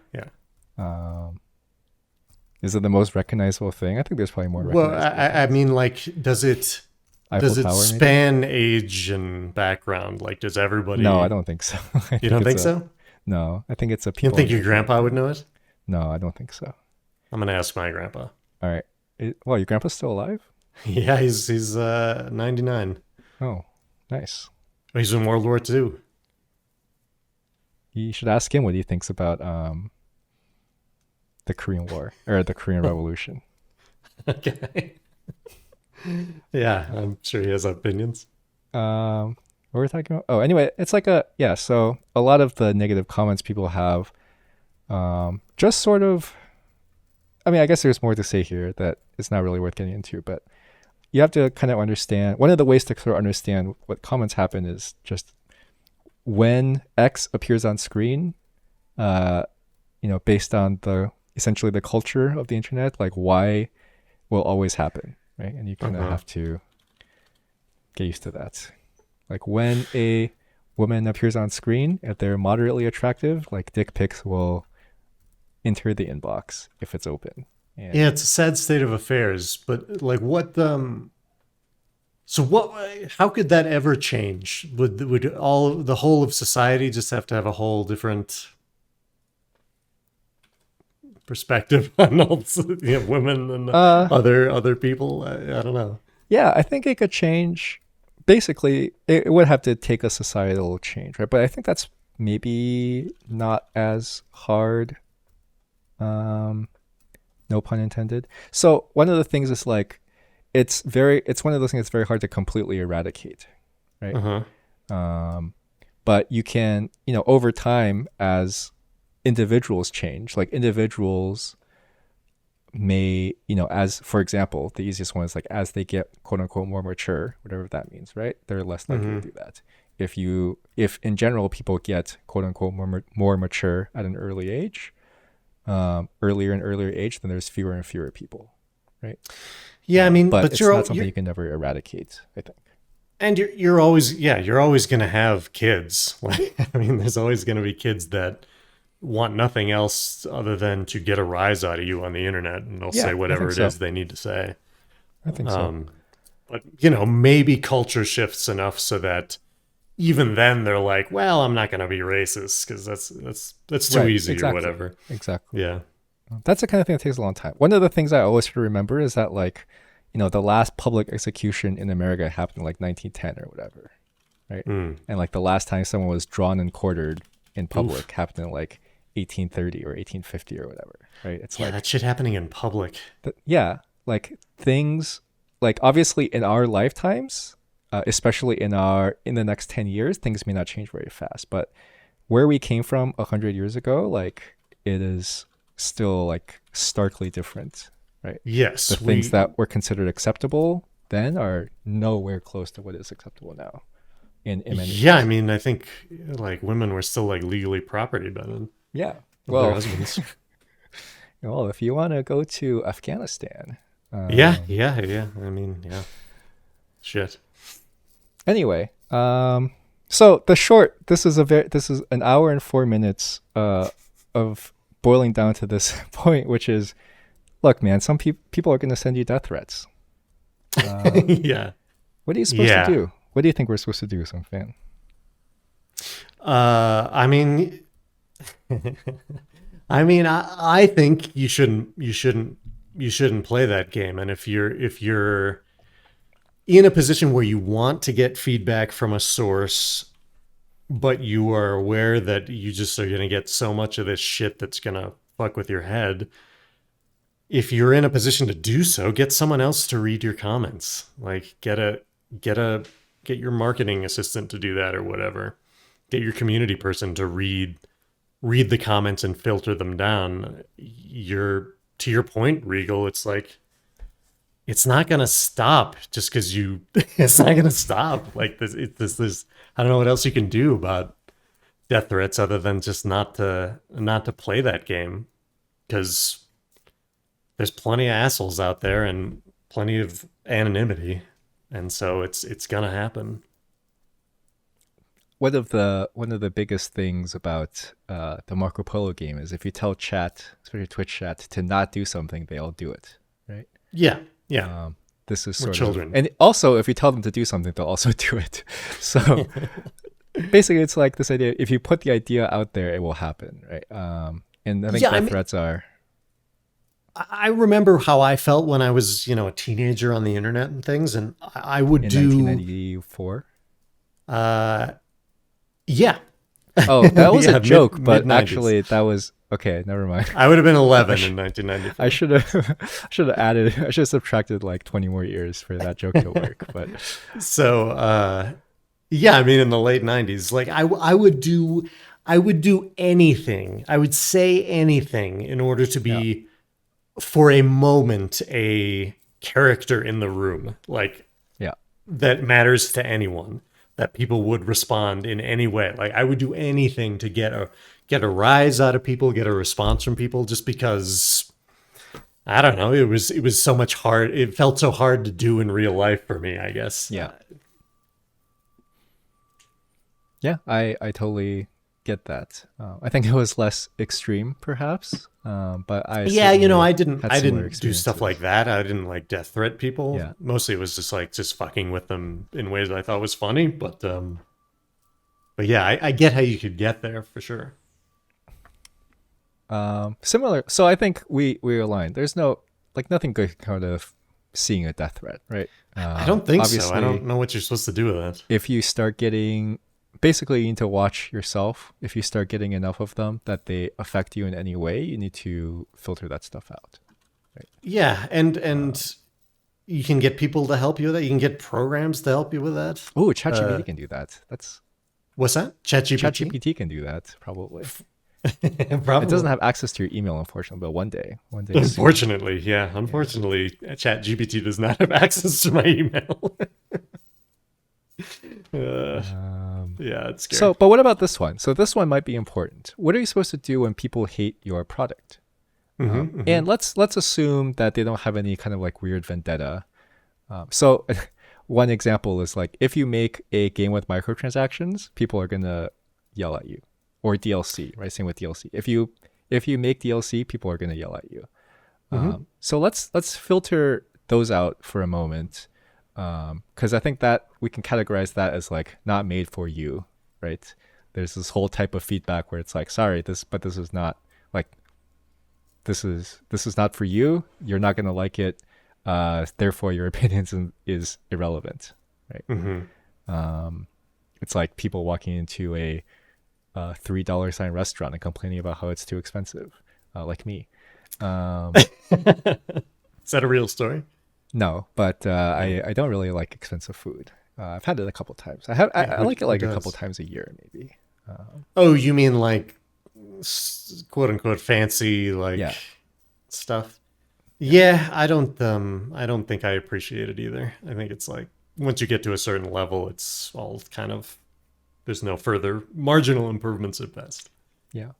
Is it the most recognizable thing? I think there's probably more. Well, I mean, like, does it span age and background? Like, does everybody? No, I don't think so. You don't think so? No, I think it's a people. You think your grandpa would know it? No, I don't think so. I'm gonna ask my grandpa. All right. Well, your grandpa's still alive? Yeah, he's 99. Oh, nice. He's in World War II. You should ask him what he thinks about the Korean War or the Korean Revolution. Okay. Yeah, I'm sure he has opinions. What were we talking about? Oh, anyway, it's like so a lot of the negative comments people have just sort of, I mean, I guess there's more to say here that it's not really worth getting into, but you have to kind of understand, one of the ways to sort of understand what comments happen is just when X appears on screen, based on essentially the culture of the internet, like Y will always happen, right? And you kind of have to get used to that. Like when a woman appears on screen, if they're moderately attractive, like dick pics will enter the inbox if it's open, Yeah, And it's a sad state of affairs, but like so what how could that ever change? Would all the whole of society just have to have a whole different perspective on all women and uh other people? I don't know. yeah, I think it could change. Basically, it would have to take a societal change, right? But I think that's maybe not as hard. Um, no pun intended. So one of the things is like it's one of those things that's very hard to completely eradicate, right? Uh-huh. Um, but you can, over time as individuals change, like individuals may, as for example, the easiest one is like as they get quote unquote more mature, whatever that means, right? They're less likely to Mm-hmm. do that. If in general people get quote unquote more mature at an early age, earlier and earlier age, then there's fewer and fewer people, right? Yeah, I mean, But but it's not you're something you can never eradicate, I think. and you're always you're always gonna have kids. Like I mean, there's always gonna be kids that want nothing else other than to get a rise out of you on the internet, and they'll Yeah, say I whatever think it so. is they need to say. I think so. Um, but maybe culture shifts enough so that even then they're like, well, I'm not gonna be racist because that's too Right, easy or exactly. whatever. Exactly. Yeah. That's the kind of thing that takes a long time. One of the things I always try to remember is that like, the last public execution in America happened in like 1910 or whatever, right? Mm. And like the last time someone was drawn and quartered in Oof. public happened in like 1830 or 1850 or whatever, right? It's Yeah, like, that shit happening in public. yeah, like things, like obviously in our lifetimes, especially in the next 10 years, things may not change very fast. But where we came from 100 years ago, like it is still like starkly different, right? The Yes, things that were considered acceptable then are nowhere close to what is acceptable now in many yeah, I ways. mean, I think like women were still like legally property by then Yeah. of their Well, husbands. well, if you want to go to Afghanistan, Yeah, yeah, yeah. I mean, yeah. Shit. anyway, so this is an hour and 4 minutes of boiling down to this point, which is, look, man, some people are going to send you death threats. Yeah. What are you supposed to Yeah. do? What do you think we're supposed to do, some fan? I mean, I think you shouldn't play that game. And if you're in a position where you want to get feedback from a source, but you are aware that you just are going to get so much of this shit that's going to fuck with your head, if you're in a position to do so, get someone else to read your comments. Like get a get your marketing assistant to do that or whatever. Get your community person to read the comments and filter them down. You're to your point, Regal, it's like it's not gonna stop just because you it's not gonna stop. Like this I don't know what else you can do about death threats other than just not to play that game. Because there's plenty of assholes out there and plenty of anonymity, and so it's gonna happen. One of the biggest things about the Marco Polo game is if you tell chat, especially Twitch chat, to not do something, they'll do it, right? Yeah, yeah. This is We're sort of, children. and also if you tell them to do something, they'll also do it. So basically, it's like this idea: if you put the idea out there, it will happen, right? And I think Yeah, I death mean, threats are I remember how I felt when I was, a teenager on the internet and things, and I would in do, 1994. uh, yeah, Oh, that was yeah, a joke, mid but nineties. actually, that was okay. Never mind. I would have been I 11 sh- in I 1994. should have I should have added. I should have subtracted like 20 more years for that joke to work. But So, yeah, I mean, in the late 90s, like I would do anything. I would say anything in order to yeah, be, for a moment, a character in the room, like yeah. that matters to anyone, that people would respond in any way. Like I would do anything to get a rise out of people, get a response from people, just because I don't know. It was so much hard. It felt so hard to do in real life for me, I guess. Yeah. Yeah, I totally get that. I think it was less extreme, perhaps, but I Yeah, you know, certainly I had similar didn't do stuff like experiences. that. I didn't like death threat people. Yeah. Mostly it was just like just fucking with them in ways that I thought was funny, but yeah, I get how you could get there for sure. Similar. So I think we aligned. There's no like nothing good kind of seeing a death threat, right? I don't think so. I don't Obviously, know what you're supposed to do with that. if you start getting basically you need to watch yourself. If you start getting enough of them that they affect you in any way, you need to filter that stuff out. Right. Yeah, and you can get people to help you with that. You can get programs to help you with that. Oh, ChatGPT can do that. That's What's that? ChatGPT? ChatGPT can do that probably. It doesn't Probably. have access to your email, unfortunately, but one day soon. Unfortunately, yeah. Unfortunately, ChatGPT does not have access to my email. uh, yeah, it's scary. So, but what about this one? So this one might be important. What are you supposed to do when people hate your product? And let's assume that they don't have any kind of like weird vendetta. So one example is like if you make a game with microtransactions, people are gonna yell at you, or DLC, right? Same with DLC. If you make DLC, people are gonna yell at you. So let's filter those out for a moment, because I think that we can categorize that as like not made for you, right? There's this whole type of feedback where it's like, sorry, this is not like this is not for you. You're not gonna like it. Therefore, your opinion is irrelevant, right? It's like people walking into a $3 sign restaurant and complaining about how it's too expensive, like me. Is that a real story? No, but I don't really like expensive food. I've had it a couple times. I like it Who like a couple does? times a year maybe. Oh, you mean like quote unquote fancy Yeah, stuff? Yeah, I don't think I appreciate it either. I think it's like once you get to a certain level, it's all kind of there's no further marginal improvements at best. yeah.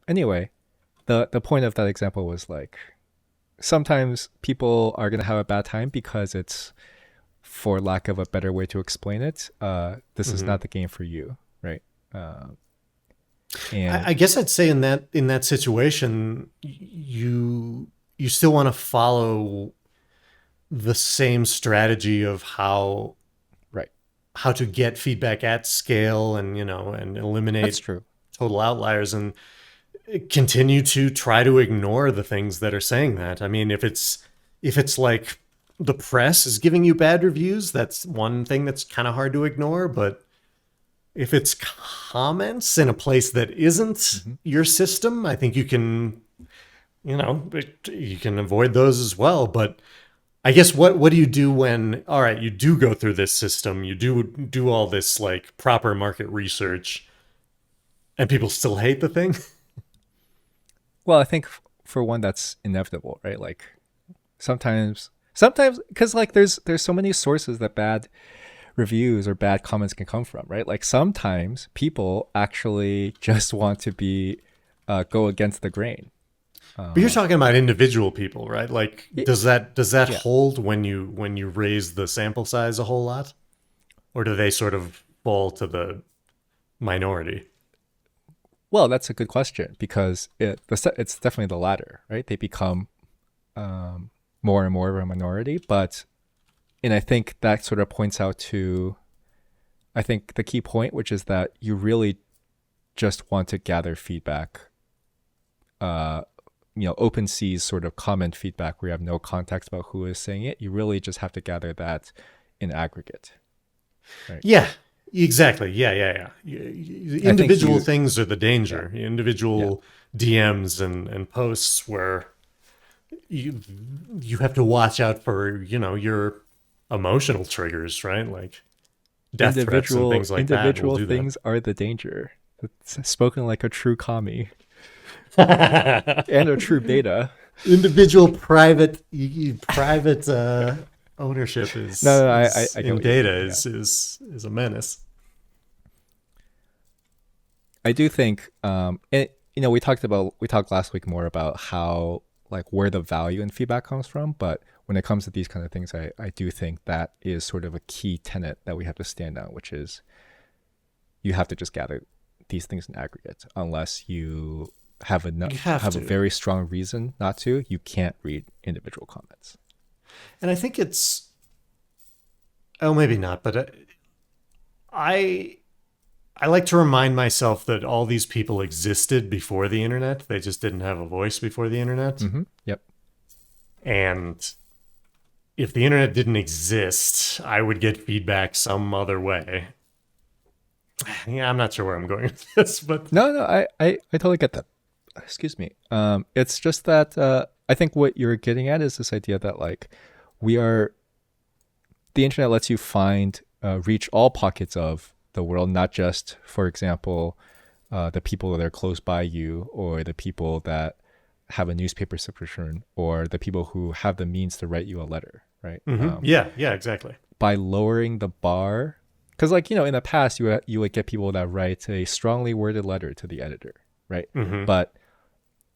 Anyway, the point of that example was like sometimes people are gonna have a bad time because it's, for lack of a better way to explain it, this is not the game for you, right? And I guess I'd say in that situation, you still want to follow the same strategy of right, how to get feedback at scale and and that's eliminate true. total outliers and continue to try to ignore the things that are saying that. I mean, if it's like the press is giving you bad reviews, that's one thing that's kind of hard to ignore, but if it's comments in a place that isn't your system, I think you can avoid those as well. But I guess what do you do when, all right, you do go through this system, you do all this like proper market research, and people still hate the thing? Well, I think for one that's inevitable, right? Like sometimes because like there's so many sources that bad reviews or bad comments can come from, right? Like sometimes people actually just want to be go against the grain. But you're talking about individual people, right? Like, Y- does that yeah. hold when you raise the sample size a whole lot, or do they sort of fall to the minority? Well, that's a good question because it's definitely the latter, right? They become more and more of a minority, and I think that sort of points out to, I think the key point, which is that you really just want to gather feedback. OpenSea's sort of comment feedback where you have no context about who is saying it. You really just have to gather that in aggregate, right? Yeah, exactly. I think Individual things are the yeah, danger. yeah. Individual DMs and posts where you you have to watch out for your emotional triggers, right? Like death threats and things like that will Individual do things are the danger. It's spoken like a true commie that. and a true beta. Individual private ownership No, is I get in what you data mean. Yeah. is a menace. I do think, and we talked last week more about how like where the value in feedback comes from, but when it comes to these kind of things, I do think that is sort of a key tenet that we have to stand on, which is you have to just gather these things in aggregate unless you have You have a to. very strong reason not to. You can't read individual comments. And I think it's, oh, maybe not, but I I like to remind myself that all these people existed before the internet. They just didn't have a voice before the internet. Yep. And if the internet didn't exist, I would get feedback some other way. Yeah, I'm not sure where I'm going with this, but No, I totally get that. Excuse me. It's just that I think what you're getting at is this idea that like we are the internet lets you find reach all pockets of the world, not just, for example, the people that are close by you, or the people that have a newspaper subscription, or the people who have the means to write you a letter, right? yeah, exactly. By lowering the bar, because like in the past you would get people that write a strongly worded letter to the editor, right? But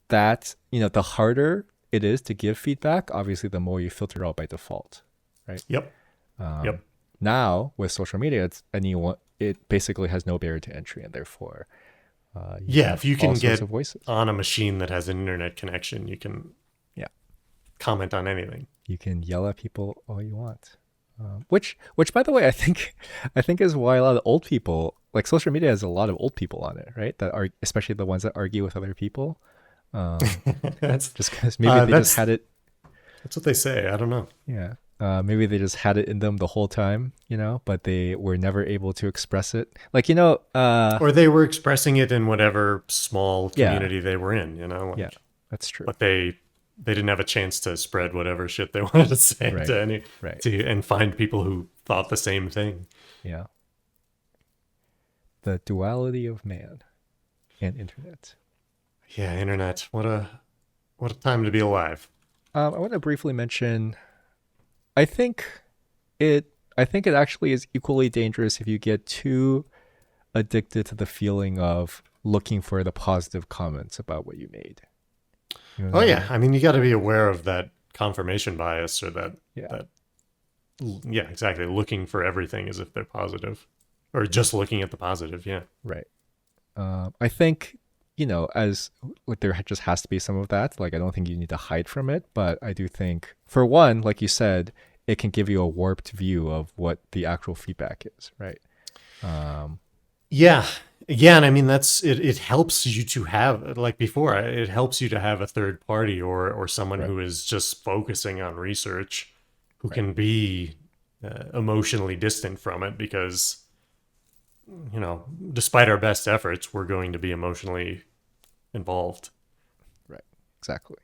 that the harder it is to give feedback, obviously the more you filter out by default, right? Yep. Now with social media, it basically has no barrier to entry, and therefore Yeah, if you can get of voices on a machine that has an internet connection, you can yeah comment on anything. you can yell at people all you want, which by the way I think is why a lot of old people, like, social media has a lot of old people on it, right? That are especially the ones that argue with other people. That's just because maybe they just had it. That's what they say. I don't know. Yeah. Maybe they just had it in them the whole time, but they were never able to express it. Like, Or they were expressing it in whatever small Yeah. community they were in, like, yeah, that's true. but they didn't have a chance to spread whatever shit they wanted to say Right, to any right. and find people who thought the same thing. Yeah. The duality of man and internet. Yeah, internet. What a time to be alive. I want to briefly mention, I think it actually is equally dangerous if you get too addicted to the feeling of looking for the positive comments about what you made. You know what Oh I yeah, mean? I mean, you got to be aware of that confirmation bias, or that Yeah. yeah, exactly, looking for everything as if they're positive, or just looking at the positive. Yeah. Right. I think, as like there just has to be some of that. Like, I don't think you need to hide from it, but I do think, for one, like you said, it can give you a warped view of what the actual feedback is, right? Yeah. Yeah, and I mean, that's it. It helps you to have, like before, it helps you to have a third party, or someone Right. who is just focusing on research, who Right. can be emotionally distant from it, because despite our best efforts, we're going to be emotionally involved. Right. Exactly.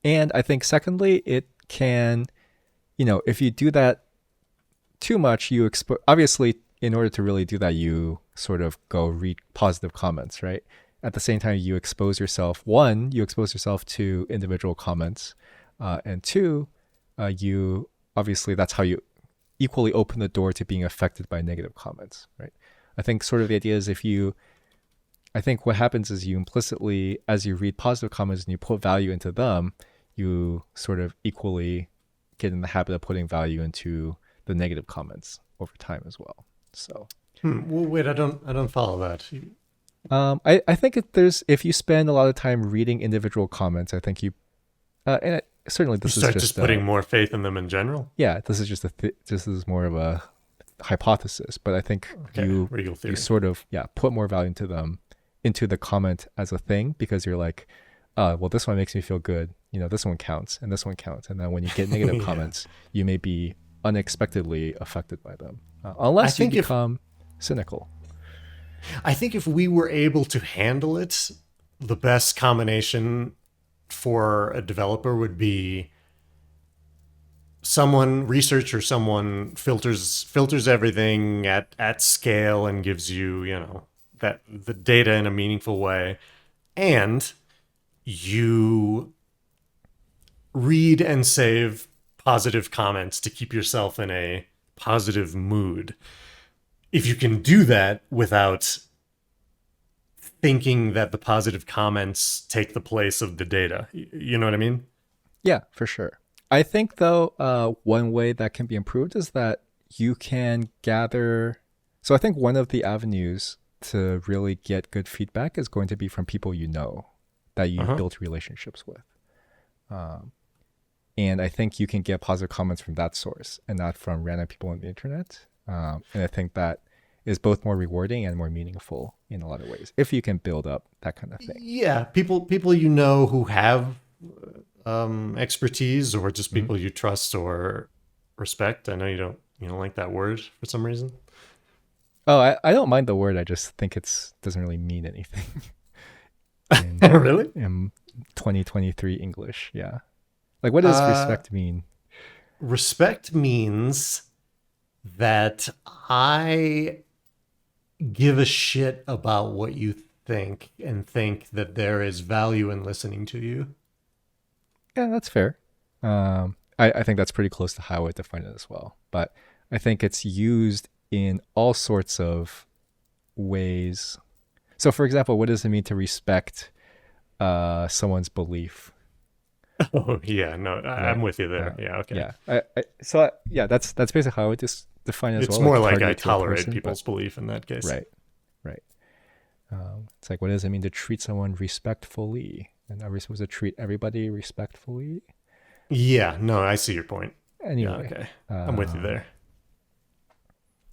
And I think secondly, it can, if you do that too much, you obviously, in order to really do that, you sort of go read positive comments, right? At the same time, you expose yourself. One, you expose yourself to individual comments, and two, you obviously, that's how you equally open the door to being affected by negative comments, right? I think sort of the idea is I think what happens is you implicitly, as you read positive comments and you put value into them, you sort of equally get in the habit of putting value into the negative comments over time as well. So, Well, wait, I don't follow that. I think if you spend a lot of time reading individual comments, I think certainly You this is start just just putting more faith in them in general. yeah, this is just this is more of a hypothesis, but I think Okay, regal theory. you sort of put more value into them, into the comment as a thing, because you're like, well, this one makes me feel good, this one counts and this one counts, and then when you get negative Yeah. comments, you may be unexpectedly affected by them, unless you think if- become cynical. I think if we were able to handle it, the best combination for a developer would be researcher, someone filters everything at scale and gives you, that the data in a meaningful way, and you read and save positive comments to keep yourself in a positive mood. If you can do that without thinking that the positive comments take the place of the data, you know what I mean? Yeah, for sure. I think though, one way that can be improved is that you can gather So I think one of the avenues to really get good feedback is going to be from people you know, that you build relationships with. And I think you can get positive comments from that source and not from random people on the internet. And I think that is both more rewarding and more meaningful in a lot of ways, if you can build up that kind of thing. Yeah, people you know who have expertise, or just people you trust or respect. I know you don't like that word for some reason. Oh, I don't mind the word. I just think doesn't really mean anything. Really? In 2023 English, yeah. Like, what does respect mean? Respect means that I give a shit about what you think and think that there is value in listening to you. Yeah, that's fair. I think that's pretty close to how I would define it as well. But I think it's used in all sorts of ways. So, for example, what does it mean to respect someone's belief? Oh yeah, no, I'm with you there. Yeah, okay. Yeah, that's basically how I would just define it as It's well. more like I target to a tolerate person, people's belief in that case. Right. It's like, what does it mean to treat someone respectfully? And are we supposed to treat everybody respectfully? Yeah, no, I see your point. Anyway, yeah, okay, I'm with you there.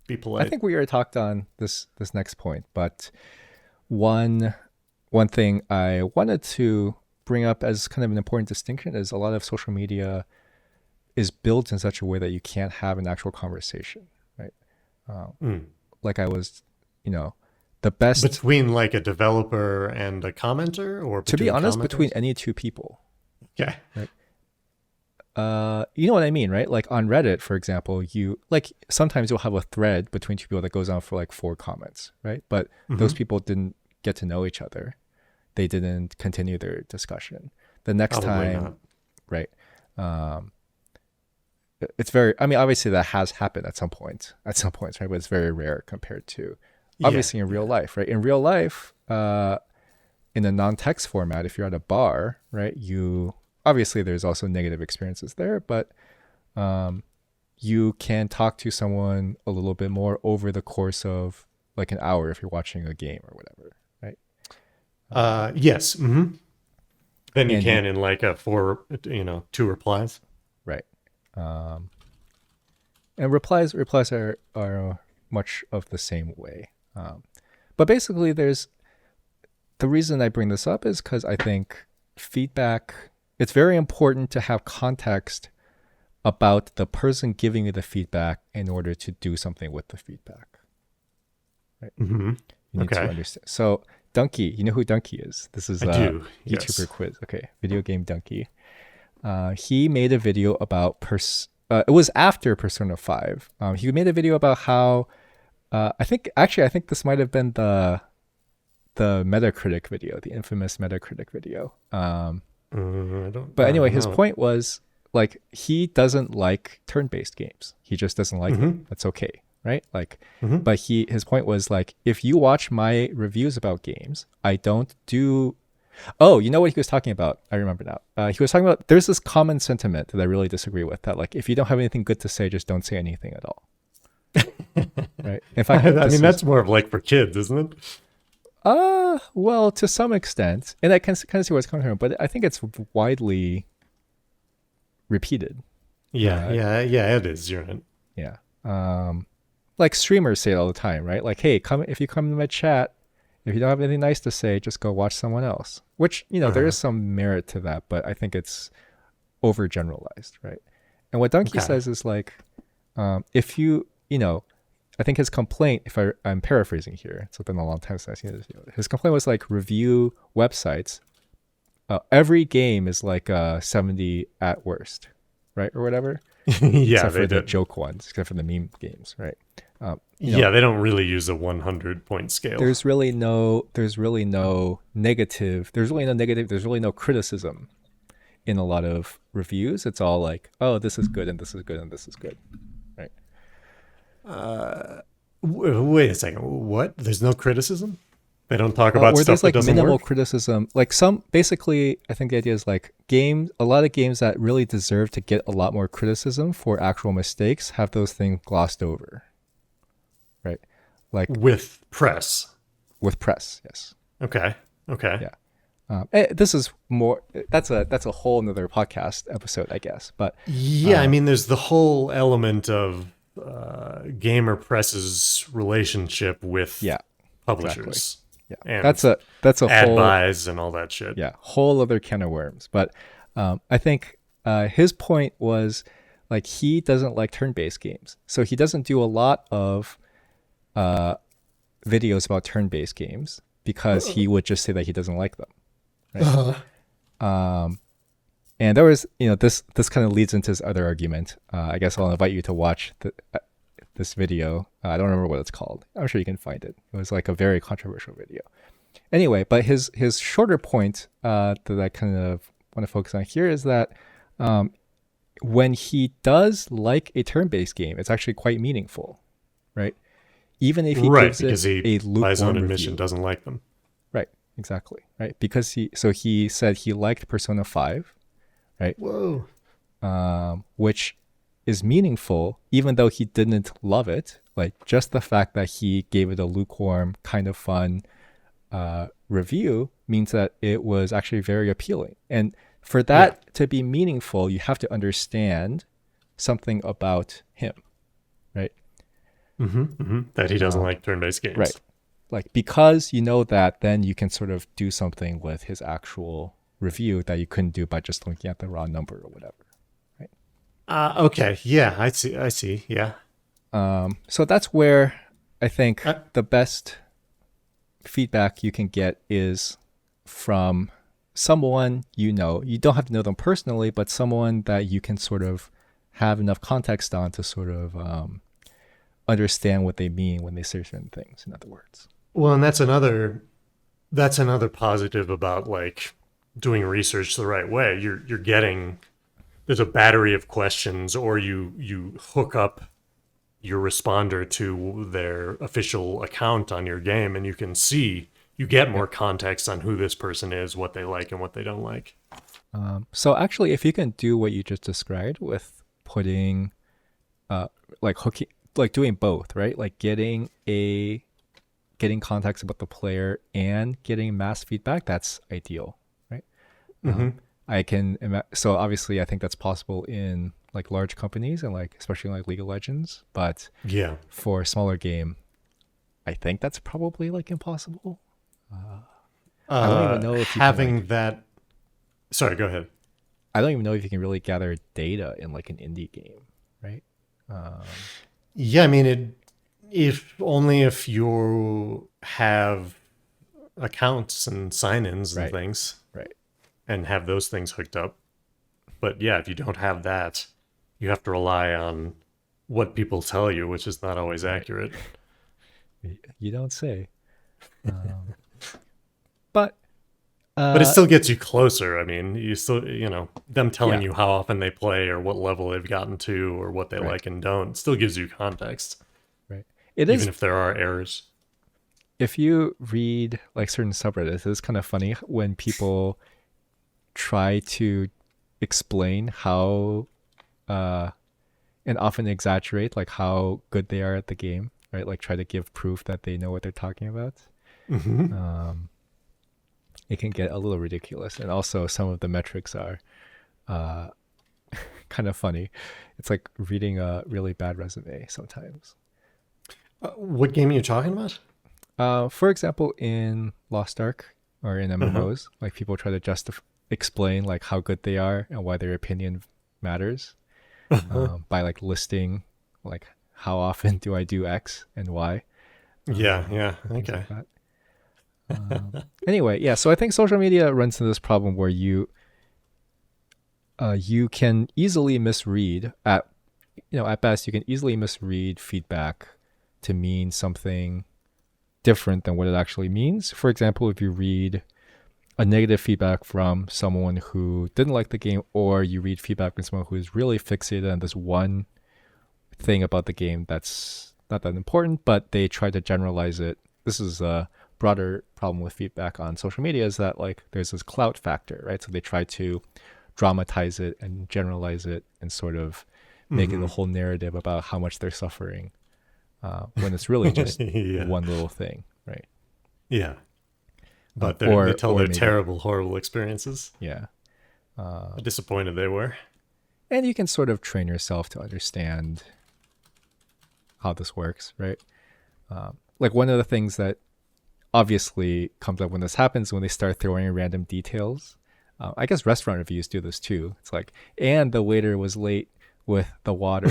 Be polite. I think we already talked on this next point, but one thing I wanted to bring up as kind of an important distinction is a lot of social media is built in such a way that you can't have an actual conversation, right? Like I was, the best between like a developer and a commenter, or to be honest, between any two people. Okay. Right. You know what I mean, right? Like on Reddit, for example, sometimes you'll have a thread between two people that goes on for like 4 comments, right? But those people didn't get to know each other. They didn't continue their discussion. The next time, not. Right? It's very. I mean, obviously that has happened at some points, right? But it's very rare compared to obviously in real life, right? In real life, in a non-text format, if you're at a bar, right, obviously there's also negative experiences there, but you can talk to someone a little bit more over the course of like an hour if you're watching a game or whatever, right? Yes. Mm-hmm. Then you can in like a 2 replies. Right. And replies are much of the same way. But basically the reason I bring this up is because I think feedback, it's very important to have context about the person giving you the feedback in order to do something with the feedback. Right? Mm-hmm. You need to understand. So Dunkey, you know who Dunkey is? This is YouTuber yes. Quiz. Okay, video game Dunkey. He made a video about it was after Persona 5. He made a video about how I think this might have been the Metacritic video, the infamous Metacritic video. But anyway, his point was like he doesn't like turn-based games. He just doesn't like them. That's okay, right? Like, but his point was like, if you watch my reviews about games, I don't do. Oh, you know what he was talking about? I remember now. He was talking about there's this common sentiment that I really disagree with. That like, if you don't have anything good to say, just don't say anything at all. Right? In fact, I mean that's more of like for kids, isn't it? Well, to some extent, and I can kind of see where it's coming from, but I think it's widely repeated. Yeah, it is. You're right. Yeah. Like streamers say it all the time, right? Like, hey, if you come to my chat, if you don't have anything nice to say, just go watch someone else. Which, there is some merit to that, but I think it's overgeneralized, right? And what Dunkey says is like, if you, I think his complaint, if I'm paraphrasing here, it's been a long time since I've seen this video. His complaint was like review websites. Every game is like 70 at worst, right, or whatever. Except for the joke ones, except for the meme games, right? They don't really use a 100-point scale. There's really no negative. There's really no criticism in a lot of reviews. It's all like, oh, this is good and this is good and this is good, right? Wait a second. What? There's no criticism? They don't talk about stuff there's like that doesn't minimal work? criticism. Like basically, I think the idea is like a lot of games that really deserve to get a lot more criticism for actual mistakes have those things glossed over, right? like with press. with press. Yes. Okay. Okay. Yeah. This is more. That's a whole nother podcast episode, I guess. But Yeah, I mean, there's the whole element of gamer press's relationship with yeah, exactly. publishers Yeah, and that's a ad whole buys and all that shit. yeah whole other can of worms. But I think his point was like he doesn't like turn-based games, so he doesn't do a lot of videos about turn-based games because he would just say that he doesn't like them. Right? And there was, this kind of leads into his other argument. I guess I'll invite you to watch this video. I don't remember what it's called. I'm sure you can find it. It was like a very controversial video. Anyway, but his shorter point that I kind of want to focus on here is that when he does like a turn-based game, it's actually quite meaningful, right? Even if he Right, gives because it he, a by his own lukewarm admission, review. doesn't like them. Right, exactly, right? Because he said he liked Persona 5, right? Whoa. Which is meaningful, even though he didn't love it. Like just the fact that he gave it a lukewarm, kind of fun review means that it was actually very appealing. And for that to be meaningful, you have to understand something about him, right? That he doesn't like turn-based games. Right. Like because you know that, then you can sort of do something with his actual review that you couldn't do by just looking at the raw number or whatever. Okay. Yeah, I see. Yeah. So that's where I think the best feedback you can get is from someone you know. You don't have to know them personally, but someone that you can sort of have enough context on to sort of understand what they mean when they say certain things, in other words. Well, and that's another positive about like doing research the right way. You're getting, there's a battery of questions, or you hook up your responder to their official account on your game, and you can see, you get more context on who this person is, what they like and what they don't like. So actually, if you can do what you just described with putting like hooking, like doing both, right? Like getting context about the player and getting mass feedback, that's ideal, right? So obviously I think that's possible in like large companies and like especially like League of Legends, but Yeah. for a smaller game, I think that's probably like impossible. I don't even know if you having that. Sorry, go ahead. I don't even know if you can really gather data in like an indie game, right? Yeah, I mean, if you have accounts and sign-ins and Right. things, Right. and have those things hooked up. But yeah, if you don't have that, you have to rely on what people tell you, which is not always accurate. You don't say. But But it still gets you closer. I mean, you still, them telling Yeah. you how often they play or what level they've gotten to or what they like and don't, still gives you context, right. It even is, if there are errors. if you read like certain subreddits, it's kind of funny when people try to explain how and often exaggerate like how good they are at the game, right? Like try to give proof that they know what they're talking about. It can get a little ridiculous, and also some of the metrics are kind of funny. It's like reading a really bad resume sometimes. What game are you talking about? For example, in Lost Ark or in MMOs, like people try to explain like how good they are and why their opinion matters by like listing like how often do I do X and Y. Yeah. Okay. Like anyway, yeah. So I think social media runs into this problem where you can easily misread at best you can easily misread feedback to mean something different than what it actually means. For example, if you read a negative feedback from someone who didn't like the game, or you read feedback from someone who is really fixated on this one thing about the game that's not that important, but they try to generalize it. This is a broader problem with feedback on social media, is that like there's this clout factor, right? So they try to dramatize it and generalize it and sort of make it a whole narrative about how much they're suffering. when it's really just Yeah. one little thing, right? Yeah. But they tell Or their maybe, terrible, horrible experiences. yeah. How disappointed they were. And you can sort of train yourself to understand how this works, right? Like one of the things that obviously comes up when this happens when they start throwing in random details. I guess restaurant reviews do this too. It's like, and the waiter was late with the water,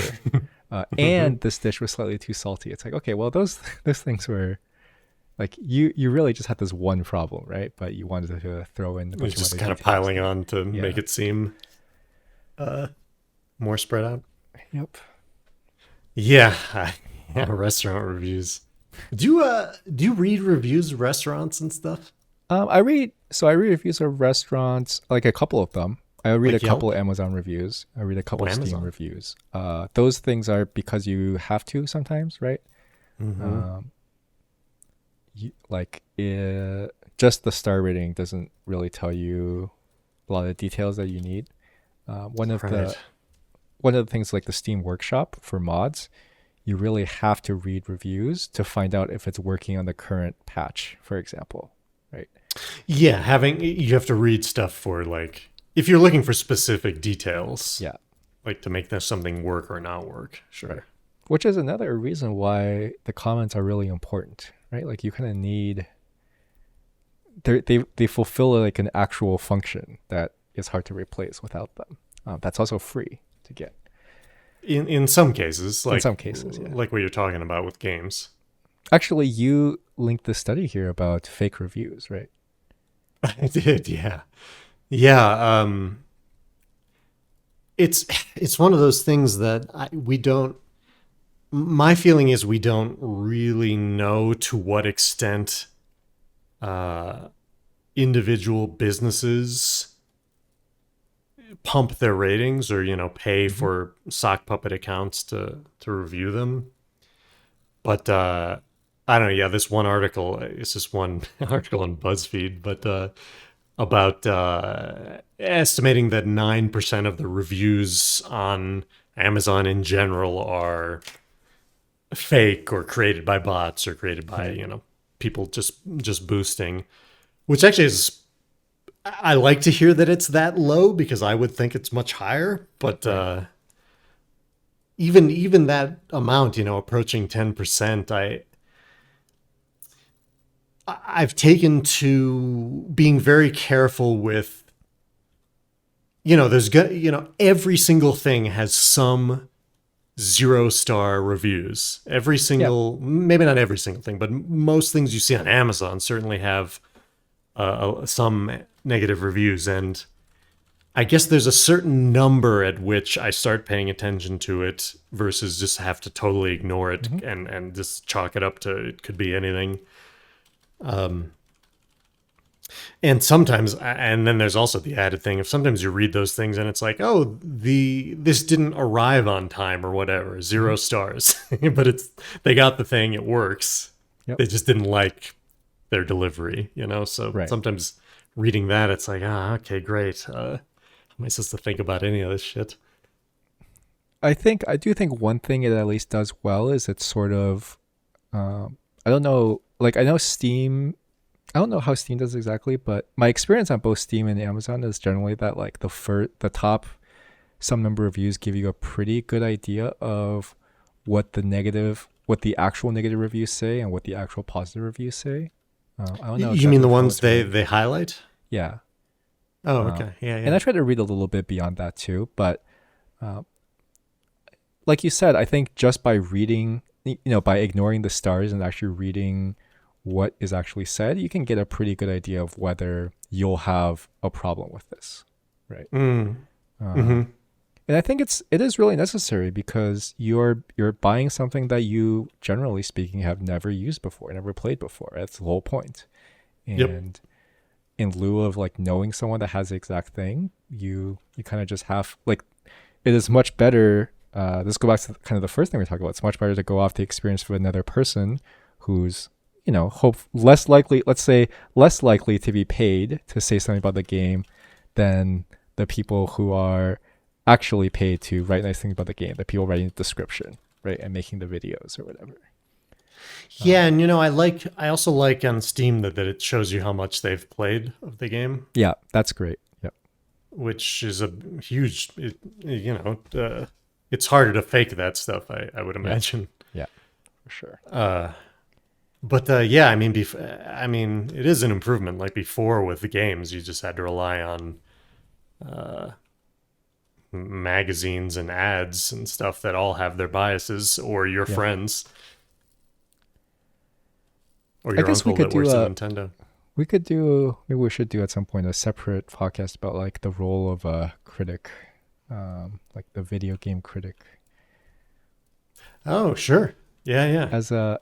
and this dish was slightly too salty. It's like, okay, well those things were like you really just had this one problem, right? But you wanted to throw in a bunch It's just of kind other of details. piling on to Yeah. make it seem more spread out. Yep. Yeah, yeah, restaurant reviews. Do you read reviews of restaurants and stuff? I read reviews of restaurants, like a couple of them. I read a Like couple Yelp? of Amazon reviews. I read a Oh, couple of Steam Amazon. reviews. Those things are because you have to sometimes, right? Mm-hmm. Um, just the star rating doesn't really tell you a lot of the details that you need. One of Right. the things like the Steam Workshop for mods, you really have to read reviews to find out if it's working on the current patch, for example, right? Yeah, you have to read stuff for like if you're looking for specific details, Yeah. like to make something work or not work. Sure. Right. Which is another reason why the comments are really important, right? Like you kind of need they fulfill like an actual function that is hard to replace without them. That's also free to get In some cases, in some cases. Yeah. like what you're talking about with games. Actually, you linked the study here about fake reviews, right? I did, yeah. Yeah, it's one of those things that we don't my feeling is we don't really know to what extent individual businesses pump their ratings or pay Mm-hmm. for sock puppet accounts to review them. But I don't know. Yeah, this one article. It's just one article on BuzzFeed, but about estimating that 9% of the reviews on Amazon in general are fake or created by bots or created by Right. people just boosting, which actually is. I like to hear that it's that low because I would think it's much higher, but Right. even that amount, approaching 10%, I've taken to being very careful with, there's every single thing has some 0-star reviews. Every Yeah. single, maybe not every single thing, but most things you see on Amazon certainly have some negative reviews. And I guess there's a certain number at which I start paying attention to it versus just have to totally ignore it Mm-hmm. and just chalk it up to it could be anything. And sometimes, and then there's also the added thing of sometimes you read those things and it's like, oh, this didn't arrive on time or whatever, Mm-hmm. 0 stars, but they got the thing, it works. Yep. They just didn't like their delivery, So Right. sometimes reading that, it's like, okay, great. How am I supposed to think about any of this shit? I do think one thing it at least does well is it's sort of I don't know, like I know Steam, I don't know how Steam does exactly, but my experience on both Steam and Amazon is generally that like the top some number of views give you a pretty good idea of what the actual negative reviews say and what the actual positive reviews say. I don't know You mean exactly the how ones it's they ranked. they highlight? Yeah. Oh, Um, okay. Yeah, and yeah. I try to read a little bit beyond that too, but uh, like you said, I think just by reading, by ignoring the stars and actually reading what is actually said, you can get a pretty good idea of whether you'll have a problem with this, right? Mm. Um, Mm-hmm. and I think it is really necessary because you're buying something that you, generally speaking, have never used before, never played before. That's the whole point. Yep. And in lieu of like knowing someone that has the exact thing, you kind of just have like it is much better. Let's go back to kind of the first thing we talked about. It's much better to go off the experience of another person who's, hope less likely, let's say, less likely to be paid to say something about the game than the people who are actually paid to write nice things about the game. The people writing the description, right, and making the videos or whatever. Yeah, and I also like on Steam that it shows you how much they've played of the game, Yeah, that's great. Yep. which is a huge, it's harder to fake that stuff, I would Yeah. imagine. Yeah, for sure. But yeah, I mean, it is an improvement. Like before with the games, you just had to rely on magazines and ads and stuff that all have their biases, or your Yeah. friends, or I your guess we uncle could that works at do Nintendo. maybe we should do at some point a separate podcast about like the role of a critic, like the video game critic. Oh, sure. Yeah, yeah. As a,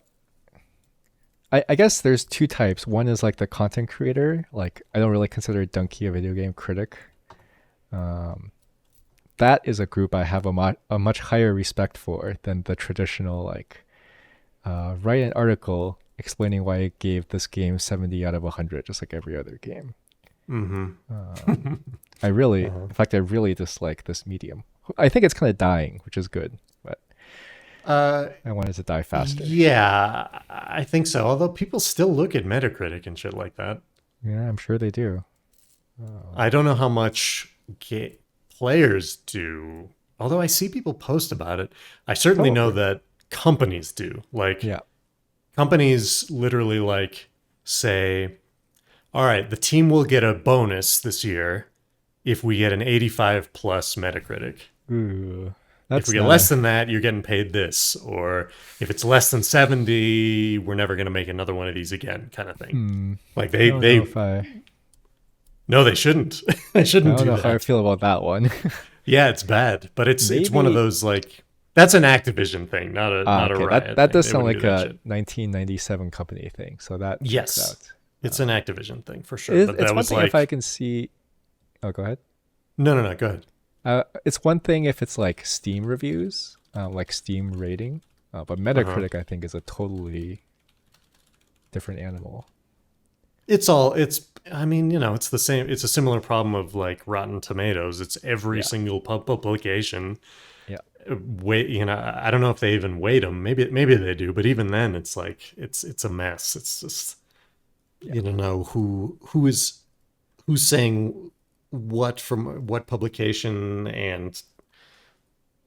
I guess there's two types. One is like the content creator. Like I don't really consider Donkey a video game critic. That is a group I have a much higher respect for than the traditional like write an article explaining why I gave this game 70 out of 100, just like every other game. Mm-hmm. I really, in fact, I really dislike this medium. I think it's kind of dying, which is good, but I want it to die faster. Yeah, I think so. Although people still look at Metacritic and shit like that. Yeah, I'm sure they do. I don't know how much players do. Although I see people post about it. I certainly know that companies do. Like, Yeah. companies literally like say, all right, the team will get a bonus this year if we get an 85 plus Metacritic. Ooh, If we get less than that, you're getting paid this. Or if it's less than 70, we're never going to make another one of these again, kind of thing. Like I don't know if I no, they shouldn't. They I shouldn't don't do know how I that. feel about that one. Yeah, it's bad, but it's one of Maybe- those like that's an Activision thing, not a not a okay, Riot. that thing. does They sound wouldn't like do that a shit. 1997 company thing. So that checks Yes, out. it's an Activision thing for sure. It's But that one was thing like if I can see. Oh, go ahead. no. Go ahead. It's one thing if it's like Steam reviews, like Steam rating, but Uh-huh. Metacritic I think is a totally different animal. It's I mean, it's the same. It's a similar problem of like Rotten Tomatoes. It's every Yeah. single publication. Yeah. Wait, I don't know if they even weight them. Maybe they do, but even then, it's like it's a mess. It's just you don't know who's saying what from what publication and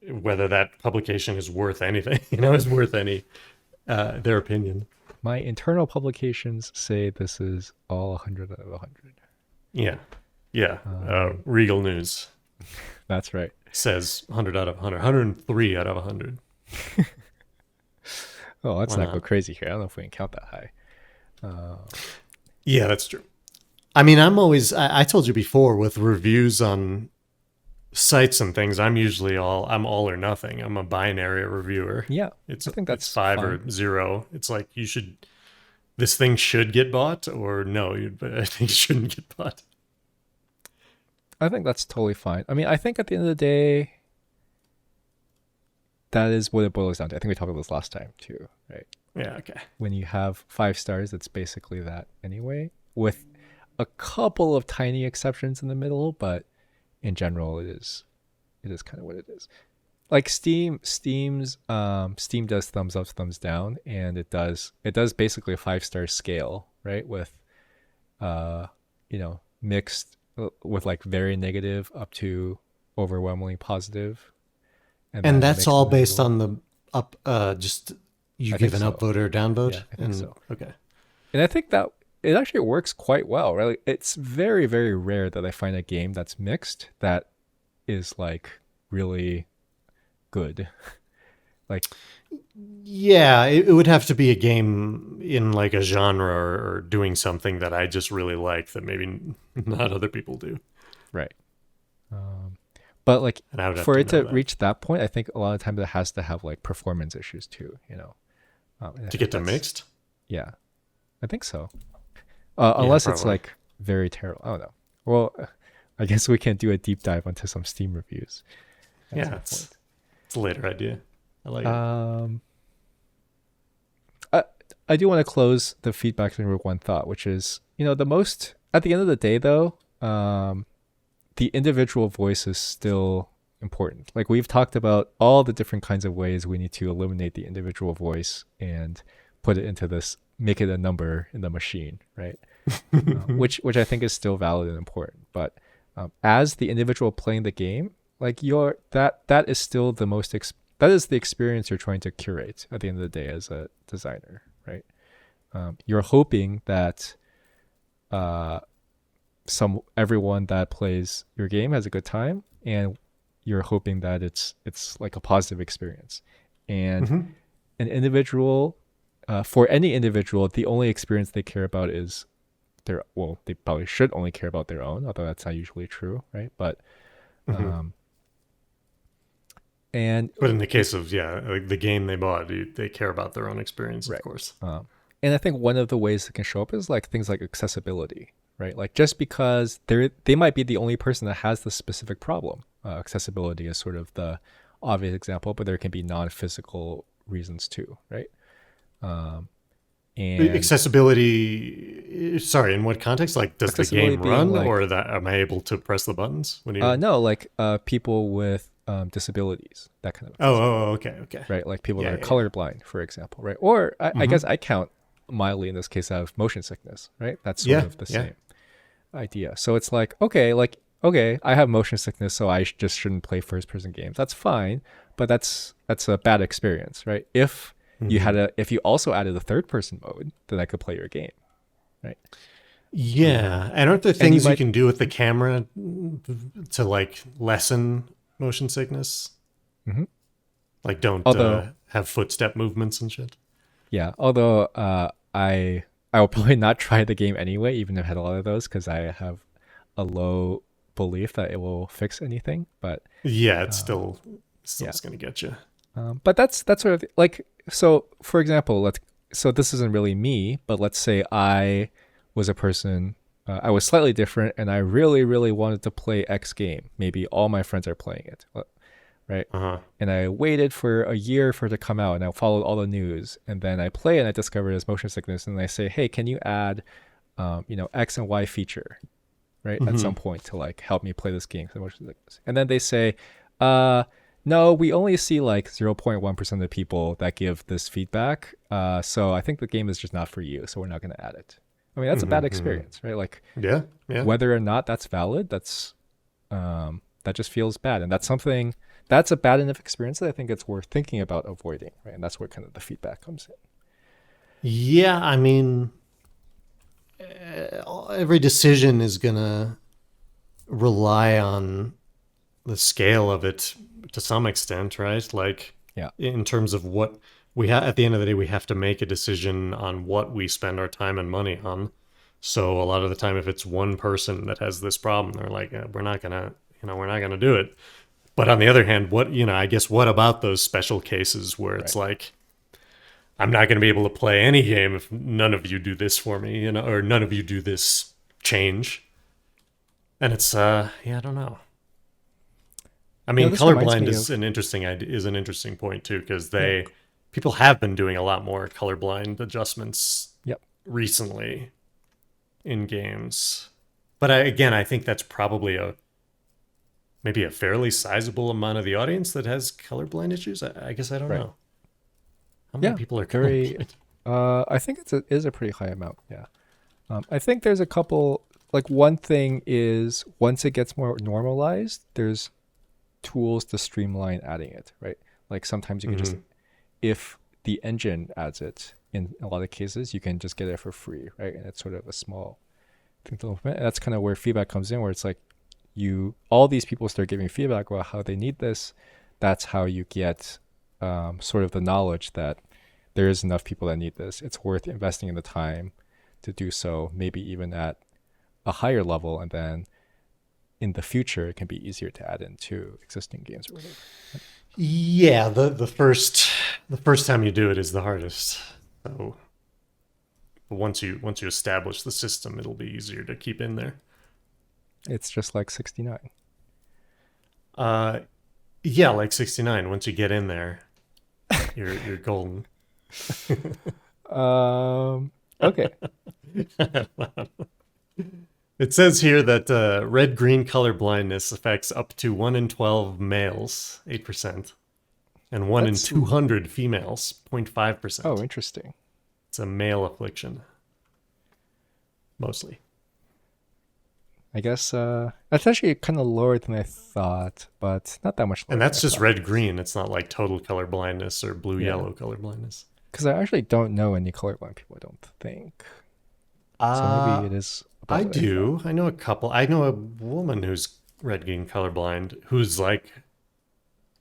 whether that publication is worth anything. Is worth any their opinion. My internal publications say this is all 100 out of 100. Yeah, yeah. Regal News That's right. says 100 out of 100, 103 out of 100. Oh, let's Why not go not? crazy here. I don't know if we can count that high. Yeah, that's true. I mean, I told you before with reviews on sites and things, I'm all or nothing. I'm a binary reviewer. Yeah, It's I think that's it's 5 fine. or 0. It's like this thing should get bought or no, I think it shouldn't get bought. I think that's totally fine. I mean, I think at the end of the day, that is what it boils down to. I think we talked about this last time too, right? Yeah, okay. When you have 5 stars, it's basically that anyway, with a couple of tiny exceptions in the middle, but in general, it is kind of what it is. Like Steam does thumbs up, thumbs down, and it does basically a 5-star scale, right? With mixed with like very negative up to overwhelmingly positive. And then that's mixed all in the based middle. on the up just you I give think an so. upvote or downvote? Yeah, I think so. Okay. And I think that it actually works quite well, right? Like, it's very, very rare that I find a game that's mixed that is like really good. Like, Yeah, it would have to be a game in like a genre or doing something that I just really like that maybe not other people do. right. But like And I would have for to it to know that. reach that point, I think a lot of times it has to have like performance issues too, and I To think get to that's- mixed? Yeah, I think so. Unless it's probably. like very terrible. I don't know. Well, I guess we can do a deep dive onto some Steam reviews. at Yeah, some it's a later idea. I like point. it. I do want to close the feedback thing with one thought, which is, the most, at the end of the day, though, the individual voice is still important. Like we've talked about all the different kinds of ways we need to eliminate the individual voice and put it into this, make it a number in the machine, right? Which I think is still valid and important. But as the individual playing the game, like that is still the most that is the experience you're trying to curate at the end of the day as a designer, right? You're hoping that everyone that plays your game has a good time, and you're hoping that it's like a positive experience. And an individual, for any individual, the only experience they care about is they probably should only care about their own, although that's not usually true, right? But but in the case of like the game they bought, they care about their own experience, right. Of course. And I think one of the ways it can show up is like things like accessibility, right? Like just because they might be the only person that has this specific problem. Accessibility is sort of the obvious example, but there can be non-physical reasons too, right? And accessibility, sorry, in what context? Like, does the game run, like, or that am I able to press the buttons? When you no, like people with disabilities, that kind of okay, right? Like people that are colorblind, for example, right? Or I guess I count mildly in this case of motion sickness, right? That's sort of the same idea. So it's like, okay, I have motion sickness, so I just shouldn't play first-person games. That's fine, but that's a bad experience, right? If you also added a third-person mode, then I could play your game, right? Yeah, and aren't there things you can do with the camera to like lessen motion sickness? Like don't have footstep movements and shit. Yeah, although I will probably not try the game anyway, even if I had a lot of those, because I have a low belief that it will fix anything. But yeah, it's still going to get you. But that's sort of like, so for example, so this isn't really me, but let's say I was a person, I was slightly different, and I really, really wanted to play X game. Maybe all my friends are playing it, right? And I waited for a year for it to come out, and I followed all the news, and then I play and I discovered it's motion sickness, and I say, hey, can you add, X and Y feature, right, at some point to like help me play this game because motion sickness? And then they say, no, we only see like 0.1% of the people that give this feedback, so I think the game is just not for you, so we're not going to add it. I mean, that's a bad experience, right? Like, whether or not that's valid, that just feels bad, and that's a bad enough experience that I think it's worth thinking about avoiding, right? And that's where kind of the feedback comes in. Yeah, I mean, every decision is gonna rely on the scale of it to some extent, right? Like, in terms of what we have at the end of the day, we have to make a decision on what we spend our time and money on. So a lot of the time, if it's one person that has this problem, they're like, we're not gonna do it. But on the other hand, I guess what about those special cases where it's like, I'm not going to be able to play any game if none of you do this for me, or none of you do this change. And it's, I don't know. I mean, colorblind is an interesting point too, because people have been doing a lot more colorblind adjustments recently in games. But I think that's probably maybe a fairly sizable amount of the audience that has colorblind issues. I guess I don't know. How many people are colorblind? I think it is a pretty high amount. Yeah. I think there's a couple, like one thing is once it gets more normalized, there's tools to streamline adding it, right? Like sometimes you can just, if the engine adds it, in a lot of cases, you can just get it for free, right? And it's sort of a small thing to implement. And that's kind of where feedback comes in, where it's like, all these people start giving feedback about how they need this. That's how you get sort of the knowledge that there is enough people that need this. It's worth investing in the time to do so, maybe even at a higher level, and then in the future it can be easier to add into existing games or whatever. Yeah, the first time you do it is the hardest. So once you establish the system, it'll be easier to keep in there. It's just like 69. Yeah, like 69. Once you get in there, you're golden. Okay. It says here that red-green color blindness affects up to 1 in 12 males, 8%, and 1 in 200 females, 0.5%. Oh, interesting. It's a male affliction, mostly. I guess that's actually kind of lower than I thought, but not that much lower. And than that's I just thought. red-green. It's not like total color blindness or Yeah. blue-yellow color blindness. Because I actually don't know any colorblind people, I don't think. So maybe it is about I what do. thought. I know a couple. I know a woman who's red-green colorblind who's like,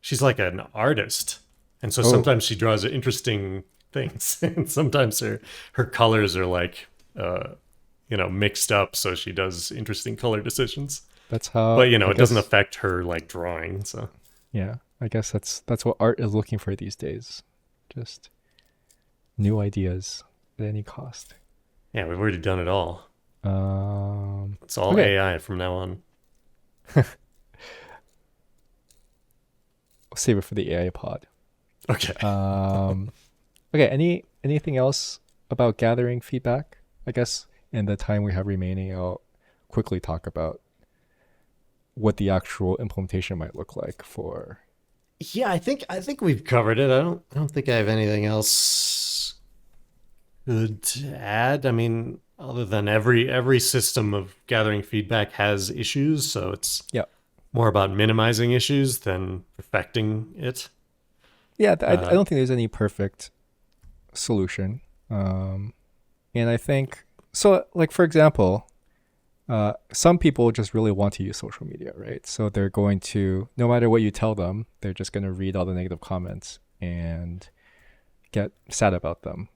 she's like an artist. And so Oh, sometimes she draws interesting things. And sometimes her colors are like, mixed up. So she does interesting color decisions. that's how. But, I it doesn't guess. affect her like drawing. So, Yeah, I guess that's what art is looking for these days. Just new ideas at any cost. yeah, we've already done it all. It's all Okay. AI from now on. I'll save it for the AI pod. Okay. Okay. Anything else about gathering feedback? I guess in the time we have remaining, I'll quickly talk about what the actual implementation might look like for. Yeah, I think we've covered it. I don't think I have anything else good to add. I mean, other than every system of gathering feedback has issues, so it's Yeah. more about minimizing issues than perfecting it. Yeah, I Uh, don't think there's any perfect solution. And I think so. Like for example, some people just really want to use social media, right? So they're going to, no matter what you tell them, they're just going to read all the negative comments and get sad about them.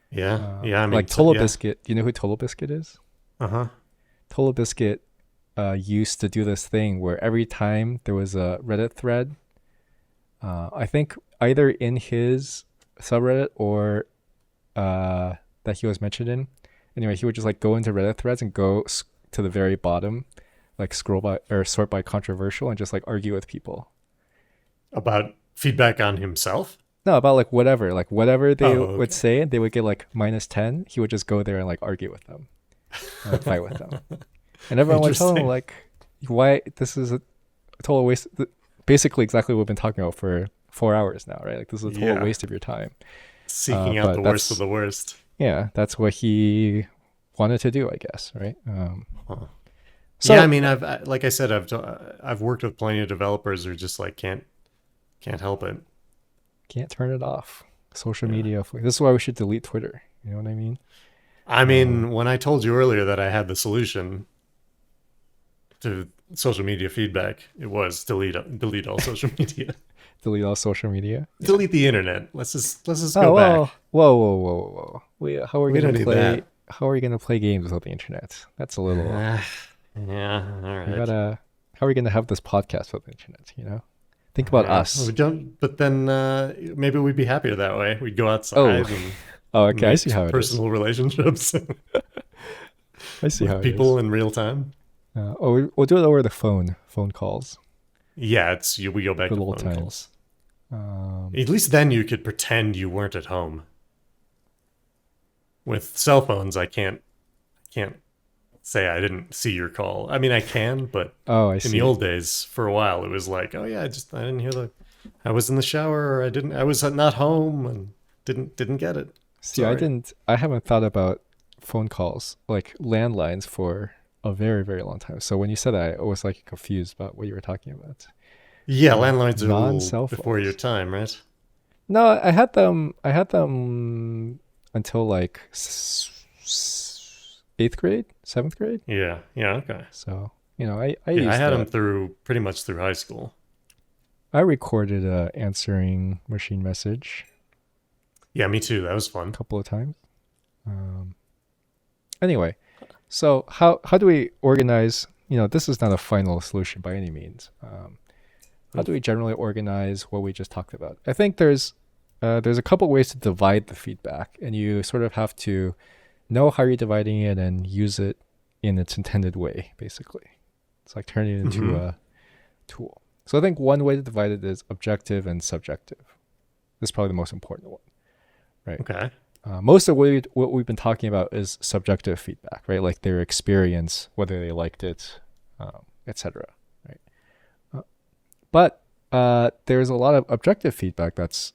yeah. I mean, Like Total yeah. Biscuit. Do you know who Total Biscuit is? Uh-huh. Total Biscuit used to do this thing where every time there was a Reddit thread, I think either in his subreddit or that he was mentioned in. Anyway, he would just like go into Reddit threads and go to the very bottom, like scroll by or sort by controversial and just like argue with people. About feedback on himself? No, about like whatever they Oh, would okay. say, they would get like -10. He would just go there and like argue with them, and, like fight with them, and everyone would tell him Interesting. like, why this is a total waste. Basically, exactly what we've been talking about for 4 hours now, right? Like this is a total Yeah. waste of your time. Seeking out the But worst of that's the worst. yeah, that's what he wanted to do, I guess, right? Huh. Yeah, I So mean, like I said, I've worked with plenty of developers who just like can't help it. can't turn it off. Social Yeah. media. This is why we should delete Twitter. You know what I mean? I Uh, mean, when I told you earlier that I had the solution to social media feedback, it was delete all social media. delete all social media. Yeah. Delete the internet. Let's just Oh go back. well. Whoa. How are we We gonna don't need play? that. How are we gonna play games without the internet? That's a little. Yeah, all We right. gotta. How are we gonna have this podcast without the internet? You know. Think about Yeah, we us. don't. But then maybe we'd be happier that way. We'd go Oh. outside and Oh. Okay. I make see how it is. personal relationships I see how with it is. people in real time. We'll do it over the phone. Phone calls. Yeah, we go back Good to old phone times. calls. At least then you could pretend you weren't at home. With cell phones, I can't say I didn't see your call. I mean, I can, but Oh, I in the see. old days, for a while, it was like, oh yeah, I didn't hear I was in the shower, or I was not home, and didn't get it. See, Sorry. I haven't thought about phone calls, like landlines, for a very, very long time. So when you said that, I was like confused about what you were talking about. Yeah, landlines are a little Non-cell before your phones. time, right? No, I had them. I had them until like eighth grade, seventh grade. Yeah, okay. So I Yeah, I used had them that. through pretty much through high school. I recorded a answering machine message Yeah, me too. That was a fun. couple of times. Um, anyway, so how do we organize? This is not a final solution by any means. How do we generally organize what we just talked about? I think there's a couple ways to divide the feedback, and you sort of have to know how you're dividing it and use it in its intended way. Basically, it's like turning it into Mm-hmm. a tool. So I think one way to divide it is objective and subjective. This is probably the most important one, right? Okay. Most of what we've been talking about is subjective feedback, right? Like their experience, whether they liked it, etc. Right? But there's a lot of objective feedback that's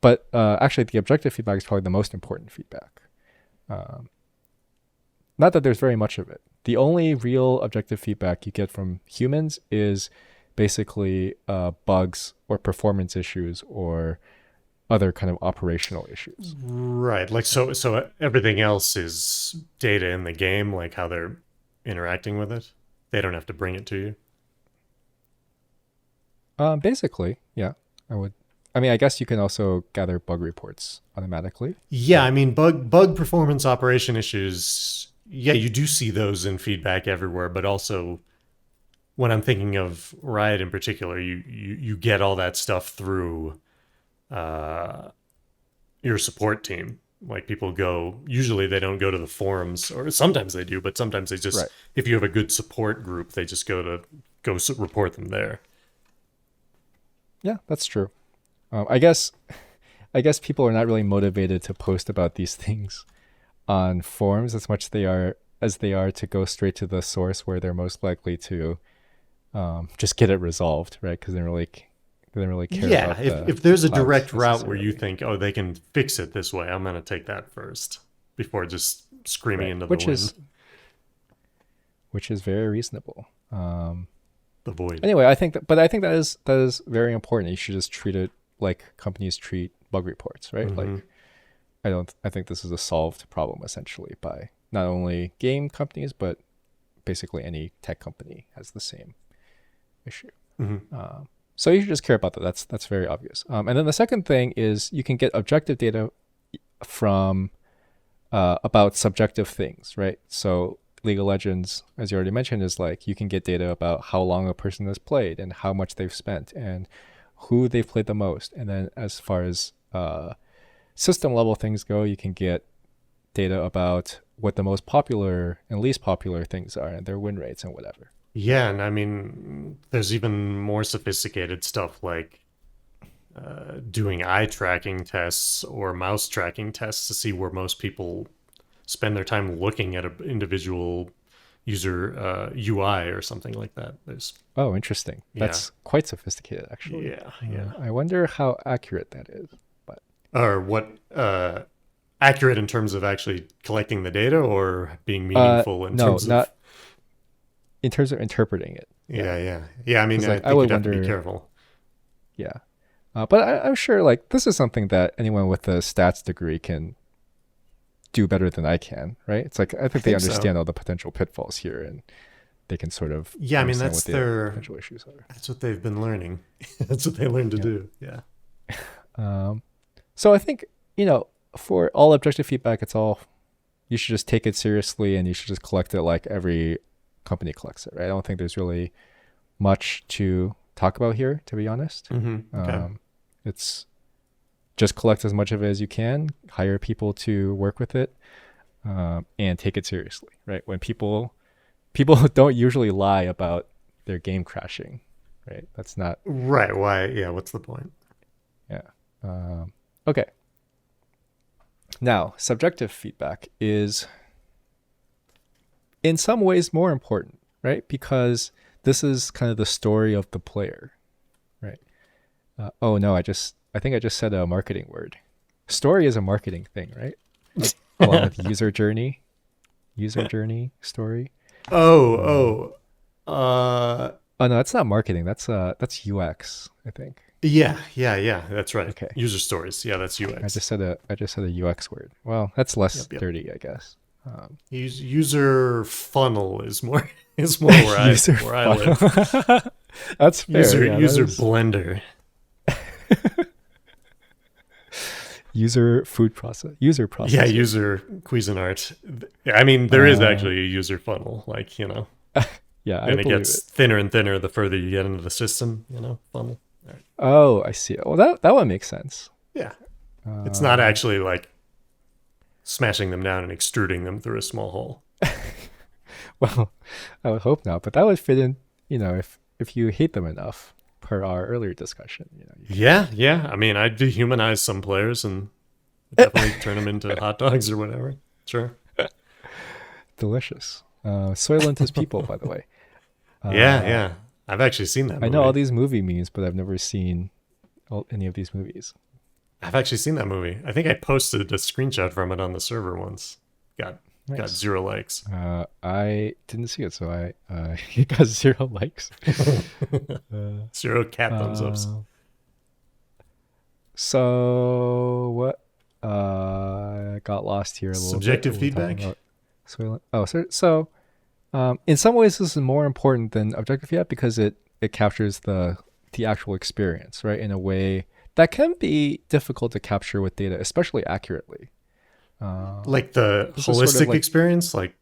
But actually, the objective feedback is probably the most important feedback. Um, Not that there's very much of it. The only real objective feedback you get from humans is basically bugs or performance issues or other kind of operational issues. Right. Like so everything else is data in the game, like how they're interacting with it. They don't have to bring it to you. Basically, yeah, I would. I mean, I guess you can also gather bug reports automatically. Yeah, I mean bug performance operation issues. Yeah, you do see those in feedback everywhere, but also when I'm thinking of Riot in particular, you get all that stuff through uh, your support team. Like people go, usually they don't go to the forums, or sometimes they do, but sometimes they just, Right. if you have a good support group, they just report them there. Yeah, that's true. I guess people are not really motivated to post about these things on forums as much as they are to go straight to the source where they're most likely to just get it resolved, right? Because they don't really care Yeah, about if there's a clout direct route where you necessarily. think, oh, they can fix it this way, I'm gonna take that first before just screaming Right, into the wind. which is very reasonable. The void. Anyway, I think that is very important. You should just treat it like companies treat bug reports, right? Mm-hmm. Like I think this is a solved problem essentially by not only game companies but basically any tech company has the same issue. Mm-hmm. So you should just care about that. That's very obvious. And then the second thing is you can get objective data from about subjective things, right? So League of Legends, as you already mentioned, is like you can get data about how long a person has played and how much they've spent and who they've played the most. And then as far as system level things go, you can get data about what the most popular and least popular things are and their win rates and whatever. Yeah, and I mean, there's even more sophisticated stuff like doing eye tracking tests or mouse tracking tests to see where most people spend their time looking at an individual user UI or something like that. There's Oh, interesting. yeah, That's quite sophisticated, actually. yeah. I wonder how accurate that is. But Or what accurate in terms of actually collecting the data or being meaningful in no, terms of not in terms of interpreting it. yeah. I mean, 'Cause, I like, I think would you'd have to be wonder. careful. Yeah, but I'm sure like this is something that anyone with a stats degree can do better than I can, right? It's like I I think they think so. understand all the potential pitfalls here, and they can sort of Yeah, I mean understand what the potential issues are. that's what they've been learning. That's what they learned to Yeah. do. Yeah. So I think for all objective feedback, it's all you should just take it seriously, and you should just collect it like every company collects it, right? I don't think there's really much to talk about here, to be honest. Okay. It's just collect as much of it as you can, hire people to work with it, and take it seriously, right? When people don't usually lie about their game crashing, right? That's not Right. Why? Yeah. What's the point? yeah. Okay. Now, subjective feedback is in some ways more important, right? Because this is kind of the story of the player, right? Oh no, I think I just said a marketing word. Story is a marketing thing, right? Along with user journey story. Um, Oh, oh no, that's not marketing. That's UX, I think. yeah. That's right. Okay, User stories. Yeah, that's I UX. just said a UX word. Well, that's less Yep. dirty, I guess. Um, User funnel is more is more where I user where I live. funnel. That's fair. Yeah, that User is blender. user food process. User Yeah, processor. user Cuisinart. I mean, there is Uh, actually a user funnel, like yeah, I and it believe gets it. thinner and thinner the further you get into the system. Funnel. All right. Oh, I see. Well, that one makes sense. Yeah, it's not Um, actually like smashing them down and extruding them through a small hole. well, I would hope not, but that would fit in. If you hate them enough, per our earlier discussion, you can. Yeah. I mean, I'd dehumanize some players and definitely turn them into hot dogs or whatever. Sure. Delicious. Soylent is people, by the way. Uh, Yeah. I've actually seen that I know all movie. these movie memes, but I've never seen any of these movies. I've actually seen that movie. I think I posted a screenshot from it on the server once. Got got Nice. 0 likes. I didn't see it, so I it got 0 likes. Uh, 0 cat thumbs ups. uh, so what? I got lost here a little bit. Subjective We were talking feedback. about Soylent. Oh, in some ways, this is more important than objective feedback because it captures the actual experience, right? In a way that can be difficult to capture with data, especially accurately. Like the This is sort of holistic like experience, like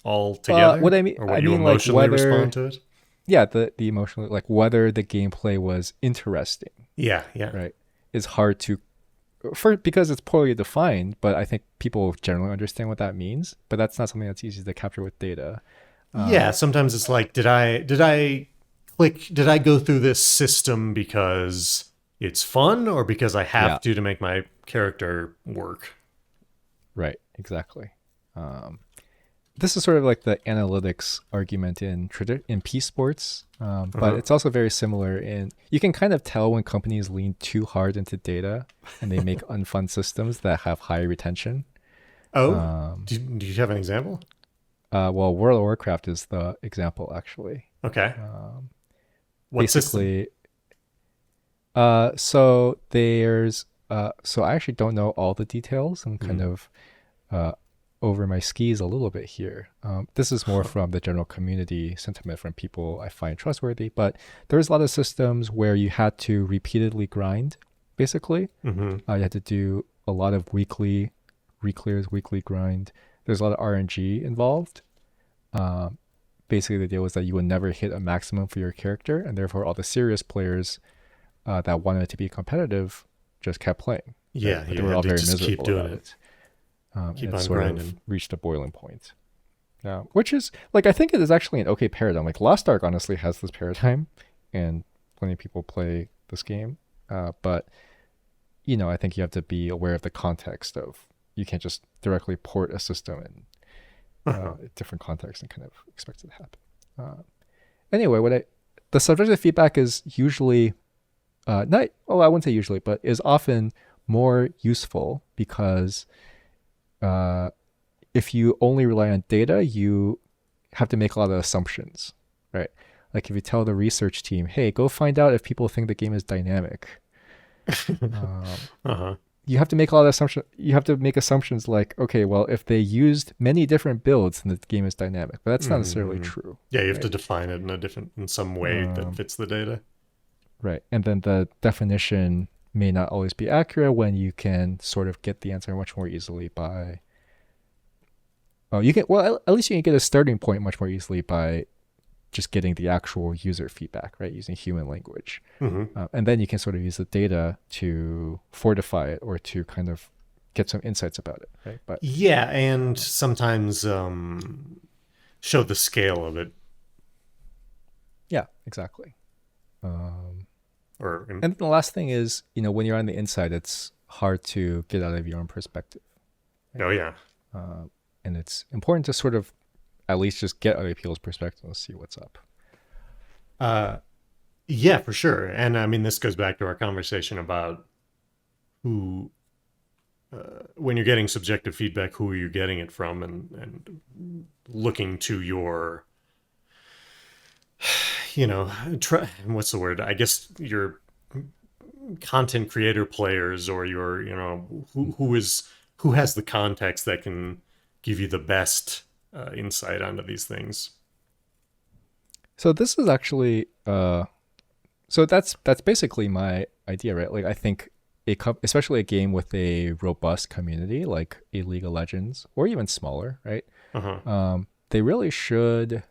all together, what I mean. or what I you mean, like emotionally whether respond to it. yeah, the emotional like whether the gameplay was interesting, Yeah, yeah. right? Is hard to for because it's poorly defined, but I think people generally understand what that means. But that's not something that's easy to capture with data. Yeah, Um, sometimes it's like, did I go through this system because it's fun or because I have yeah, to make my character work? right, exactly. Um, this is sort of like the analytics argument in P sports, but Uh-huh. it's also very similar in you can kind of tell when companies lean too hard into data and they make unfun systems that have high retention. Oh, Um, do you have an example? well, World of Warcraft is the example actually. Okay. Um, What system? basically, so there's so I actually don't know all the details. I'm kind Hmm. of uh, over my skis a little bit here. This is more Huh. from the general community sentiment from people I find trustworthy, but there's a lot of systems where you had to repeatedly grind, basically. Hmm. You had to do a lot of weekly reclears, weekly grind. There's a lot of RNG involved. Um, basically, the deal was that you would never hit a maximum for your character, and therefore all the serious players that wanted to be competitive just kept playing, right? Yeah, But they you were had all to very just keep miserable doing about it. it. And Keep it on sort of grinding. reached a boiling point. Which is like I think it is actually an okay paradigm. Like Lost Ark honestly has this paradigm, and plenty of people play this game. But I think you have to be aware of the context of you can't just directly port a system in Uh-huh. a different context and kind of expect it to happen. Uh, anyway, the subjective feedback is usually not I wouldn't say usually, but is often more useful because uh, if you only rely on data, you have to make a lot of assumptions, right? Like if you tell the research team, "Hey, go find out if people think the game is dynamic," um, Uh-huh. you have to make a lot of assumptions. You have to make assumptions like, okay, well, if they used many different builds, then the game is dynamic, but that's not necessarily Hmm. true, Yeah, you have to right? define it in some way that Um, fits the data. right, and then the definition may not always be accurate when you can sort of get the answer much more easily by you can well at least you can get a starting point much more easily by just getting the actual user feedback, right? Using human language. Hmm. And then you can sort of use the data to fortify it or to kind of get some insights about it, right? But Yeah, and sometimes show the scale of it, yeah, exactly. Um, or and the last thing is, when you're on the inside, it's hard to get out of your own perspective, right? oh yeah. And it's important to sort of at least just get other people's perspective and see what's up. Uh, yeah, for sure. And I mean, this goes back to our conversation about who, when you're getting subjective feedback, who are you getting it from, and looking to your, what's the word? I guess your content creator players, or your, who has the context that can give you the best insight onto these things. So this is actually so that's basically my idea, right? Like I think especially a game with a robust community like a League of Legends or even smaller, right? Uh huh. They really should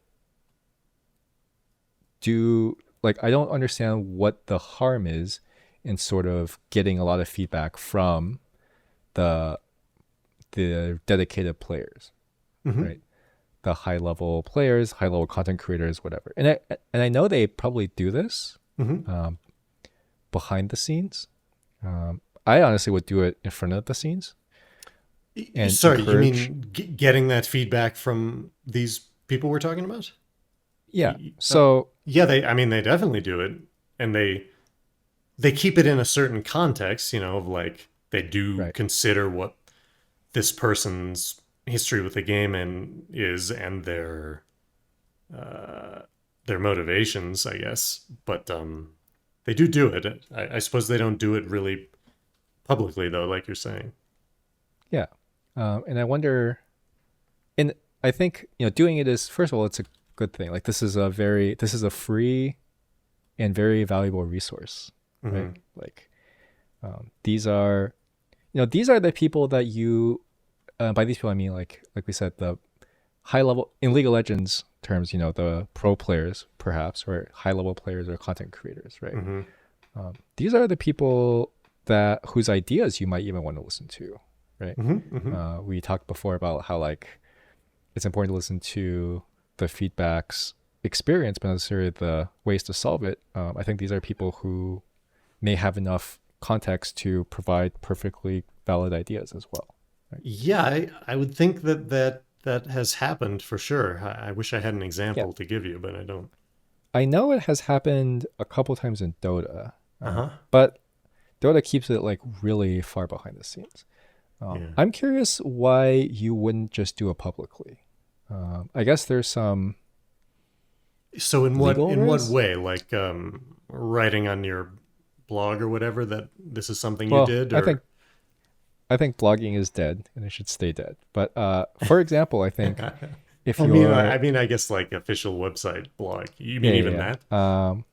do like I don't understand what the harm is in sort of getting a lot of feedback from the dedicated players, Hmm. right? The high level players, high level content creators, whatever. And I know they probably do this Hmm. um, behind the scenes. I honestly would do it in front of the scenes and Sorry, you encourage. mean getting that feedback from these people we're talking about? Yeah. Uh, So yeah, they. I mean, they definitely do it, and they they keep it in a certain context, of like they do Right. consider what this person's history with the game and their motivations, I guess. But they do it. I suppose they don't do it really publicly though, like you're saying. Yeah. And I wonder, and I think, doing it is, first of all, it's a good thing. Like this is a free and very valuable resource, right? Mm-hmm. Like, these are, these are the people that by these people, I mean, like we said, the high level in League of Legends terms, the pro players, perhaps, or high level players or content creators, right? Mm-hmm. These are the people that whose ideas you might even want to listen to, right? Mm-hmm. Mm-hmm. We talked before about how like it's important to listen to the feedback's experience, but not necessarily the ways to solve it. I think these are people who may have enough context to provide perfectly valid ideas as well. Right? Yeah, I would think that has happened for sure. I wish I had an Yeah, example to give you, but I don't. I know it has happened a couple times in Dota, Uh-huh. but Dota keeps it like really far behind the scenes. Yeah. I'm curious why you wouldn't just do it publicly. I guess there's some So legal in what risk. way? Like writing on your blog or whatever that this is something you Well, did, I or think I think blogging is dead and it should stay dead. But for example, I think if I you're mean I guess like official website blog. You yeah mean even yeah that?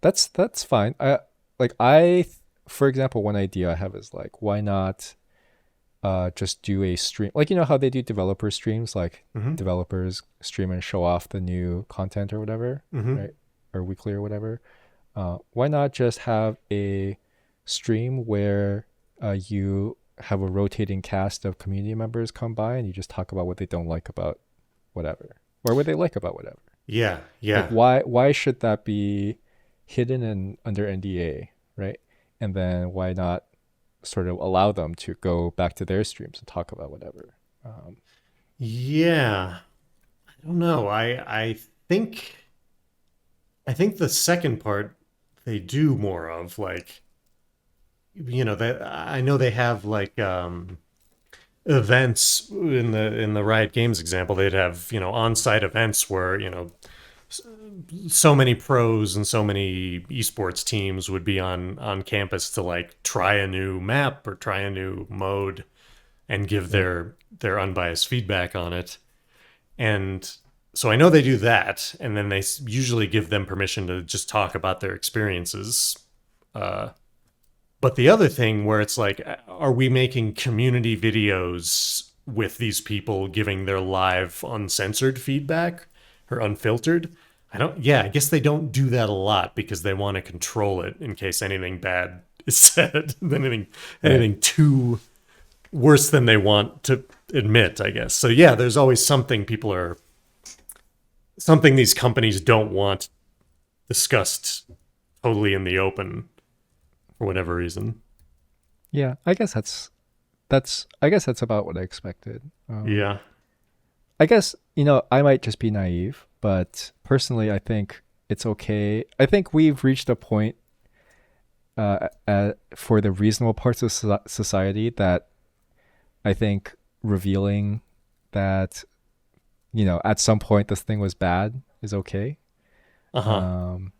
yeah, that's fine. For example, one idea I have is like why not just do a stream, like how they do developer streams, like Mm-hmm. developers stream and show off the new content or whatever, Mm-hmm. right? Or weekly or whatever. Why not just have a stream where you have a rotating cast of community members come by and you just talk about what they don't like about whatever or what they like about whatever. Yeah, Like yeah. why should that be hidden and under NDA, right? And then why not sort of allow them to go back to their streams and talk about whatever? Um, Yeah. I don't know. Think I think the second part they do more of like that I know they have like events in the Riot Games example. They'd have on-site events where so many pros and so many esports teams would be on campus to like try a new map or try a new mode and give right. their unbiased feedback on it. And so I know they do that, and then they usually give them permission to just talk about their experiences. Uh, but the other thing where it's like, are we making community videos with these people giving their live uncensored feedback or unfiltered? I don't, yeah, I guess they don't do that a lot because they want to control it in case anything bad is said, Right. anything too worse than they want to admit, I guess. So yeah, there's always something these companies don't want discussed totally in the open for whatever reason. Yeah, I guess that's about what I expected. Yeah. I guess, I might just be naive, but personally, I think it's okay. I think we've reached a point for the reasonable parts of society that I think revealing that, at some point this thing was bad is okay. Uh-huh. Um,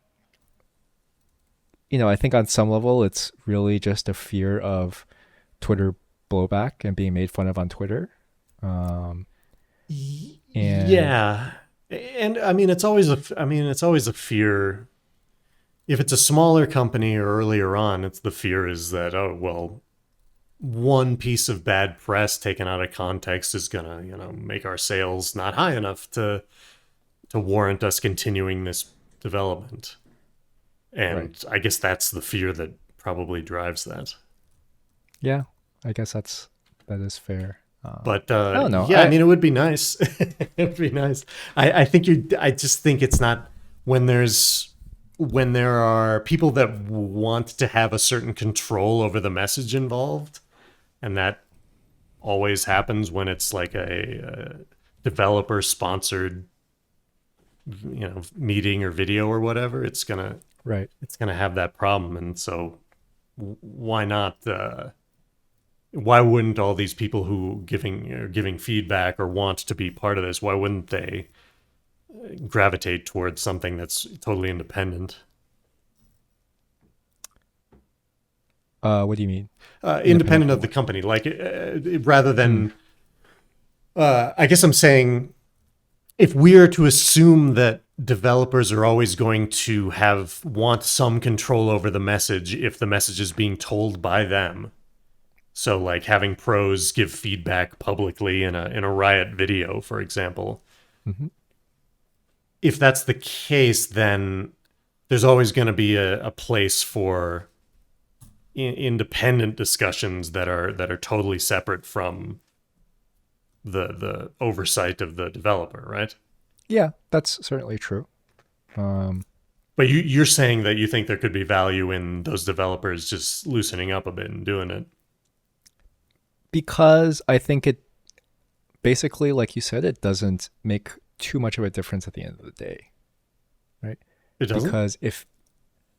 I think on some level it's really just a fear of Twitter blowback and being made fun of on Twitter. Um, and Yeah. And I mean it's always a fear if it's a smaller company or earlier on, it's the fear is that oh well one piece of bad press taken out of context is gonna make our sales not high enough to warrant us continuing this development. right. And I guess that's the fear that probably drives that. Yeah, I guess that is fair. But I don't know. yeah, I mean, it would be nice. It would be nice. I think you. I just think it's not when there are people that want to have a certain control over the message involved, and that always happens when it's like a developer sponsored meeting or video or whatever, Right. it's gonna have that problem. And so why not? Why wouldn't all these people who giving feedback or want to be part of this? Why wouldn't they gravitate towards something that's totally independent? What do you mean? Independent of the company, like rather than. I guess I'm saying, if we are to assume that developers are always going to want some control over the message if the message is being told by them. So like having pros give feedback publicly in a Riot video, for example. Mm-hmm. If that's the case, then there's always going to be a place for independent discussions that are totally separate from the oversight of the developer, right? Yeah, that's certainly true. But you're saying that you think there could be value in those developers just loosening up a bit and doing it. Because I think it basically, like you said, it doesn't make too much of a difference at the end of the day, right? It doesn't?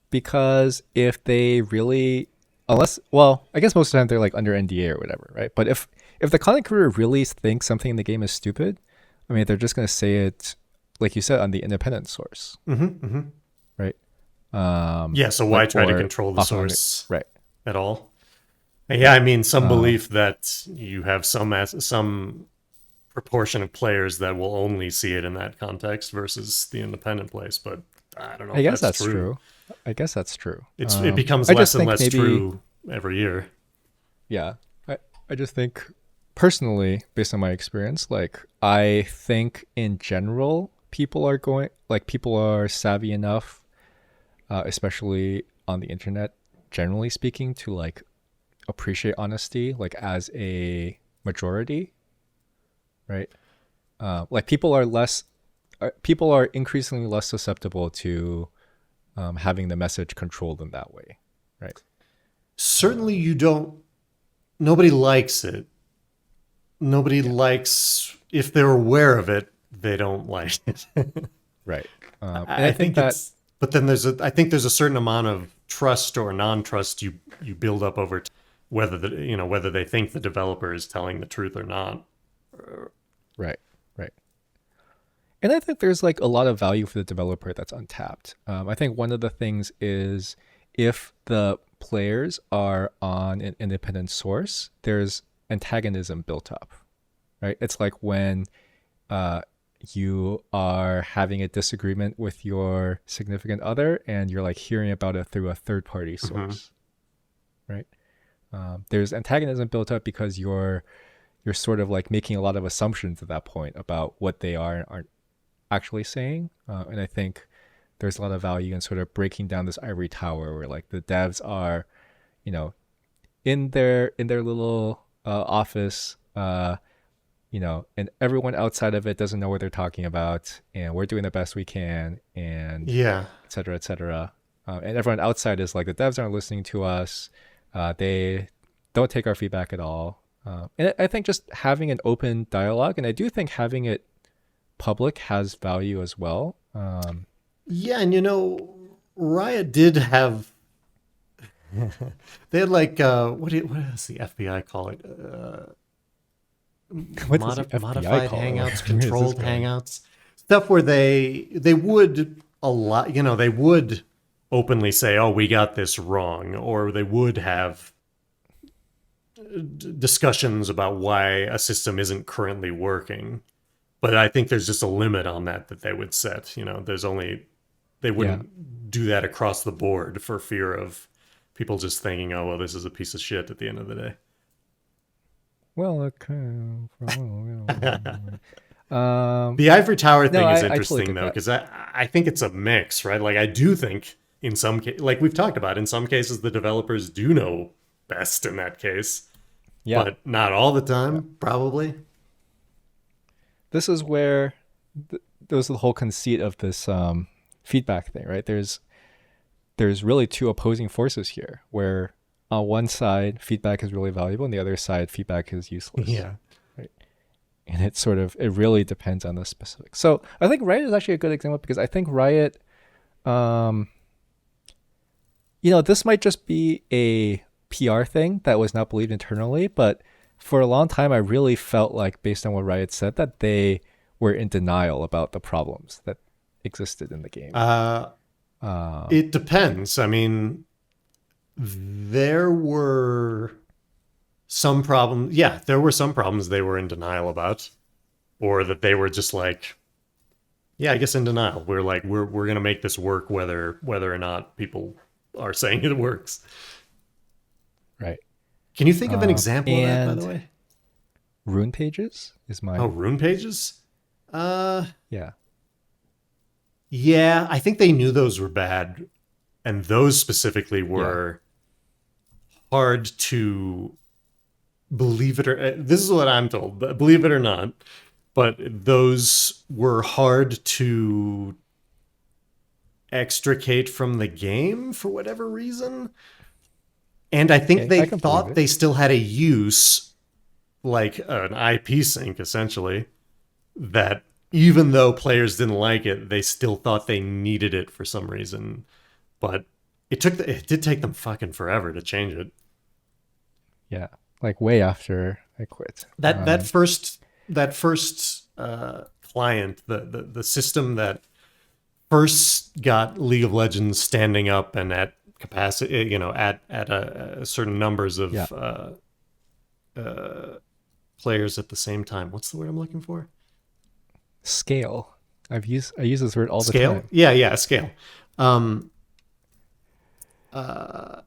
Because if they really, unless, well, I guess most of the time they're like under NDA or whatever, right? But if the content creator really thinks something in the game is stupid, I mean, they're just going to say it, like you said, on the independent source, right? Yeah, so why try to control the source right. at all? Yeah, I mean, some belief that you have some proportion of players that will only see it in that context versus the independent place, but I don't know. I guess that's true. I guess that's true. It becomes less and less true every year. Yeah, I just think personally, based on my experience, like I think in general, people are savvy enough, especially on the internet, generally speaking, to like appreciate honesty, like as a majority, right? Like people are increasingly less susceptible to having the message controlled in that way, right? Certainly, nobody likes it. Nobody likes, if they're aware of it, they don't like it. Right. And I think that, but then I think there's a certain amount of trust or non-trust you build up over whether whether they think the developer is telling the truth or not. Right. And I think there's like a lot of value for the developer that's untapped. I think one of the things is if the players are on an independent source, there's antagonism built up, right? It's like when you are having a disagreement with your significant other and you're like hearing about it through a third-party source, right? There's antagonism built up because you're sort of like making a lot of assumptions at that point about what they are and aren't actually saying. And I think there's a lot of value in sort of breaking down this ivory tower where like the devs are, in their little office, and everyone outside of it doesn't know what they're talking about, and we're doing the best we can, and yeah, et cetera, et cetera. And everyone outside is like, the devs aren't listening to us. They don't take our feedback at all. And I think just having an open dialogue, and I do think having it public has value as well. Yeah, and Riot did have. They had like what does the FBI call it? Modified hangouts, controlled hangouts, stuff where they would they would openly say, "Oh, we got this wrong," or they would have discussions about why a system isn't currently working. But I think there's just a limit on that they would set. They wouldn't do that across the board for fear of people just thinking, "Oh, well, this is a piece of shit" at the end of the day. Well, okay. The ivory tower thing is interesting though, because I think it's a mix, right? Like I do think in some cases, like we've talked about, in some cases the developers do know best in that case, but not all the time, probably. This is where there's the whole conceit of this feedback thing, right? There's really two opposing forces here, where on one side feedback is really valuable, and the other side feedback is useless. Yeah. Right. and it really depends on the specifics. So I think Riot is actually a good example, because I think Riot, this might just be a PR thing that was not believed internally, but for a long time I really felt like, based on what Riot said, that they were in denial about the problems that existed in the game. It depends. I mean, there were some problems. Yeah, there were some problems they were in denial about, or that they were just like, yeah, I guess in denial. We're like, we're gonna make this work whether or not people are saying it works. Right. Can you think of an example of that, by And the way? rune pages is mine. Oh, rune pages? Yeah. Yeah, I think they knew those were bad, and those specifically were hard to believe it or this is what I'm told, but believe it or not, but those were hard to extricate from the game for whatever reason. And I think they thought they still had a use, like an IP sync, essentially, that even though players didn't like it, they still thought they needed it for some reason. But it did take them fucking forever to change it. Yeah, like way after I quit. That first client, the system that first got League of Legends standing up and at capacity, at a certain numbers of players at the same time. What's the word I'm looking for? Scale. I use this word all the Scale? time. Yeah, scale. I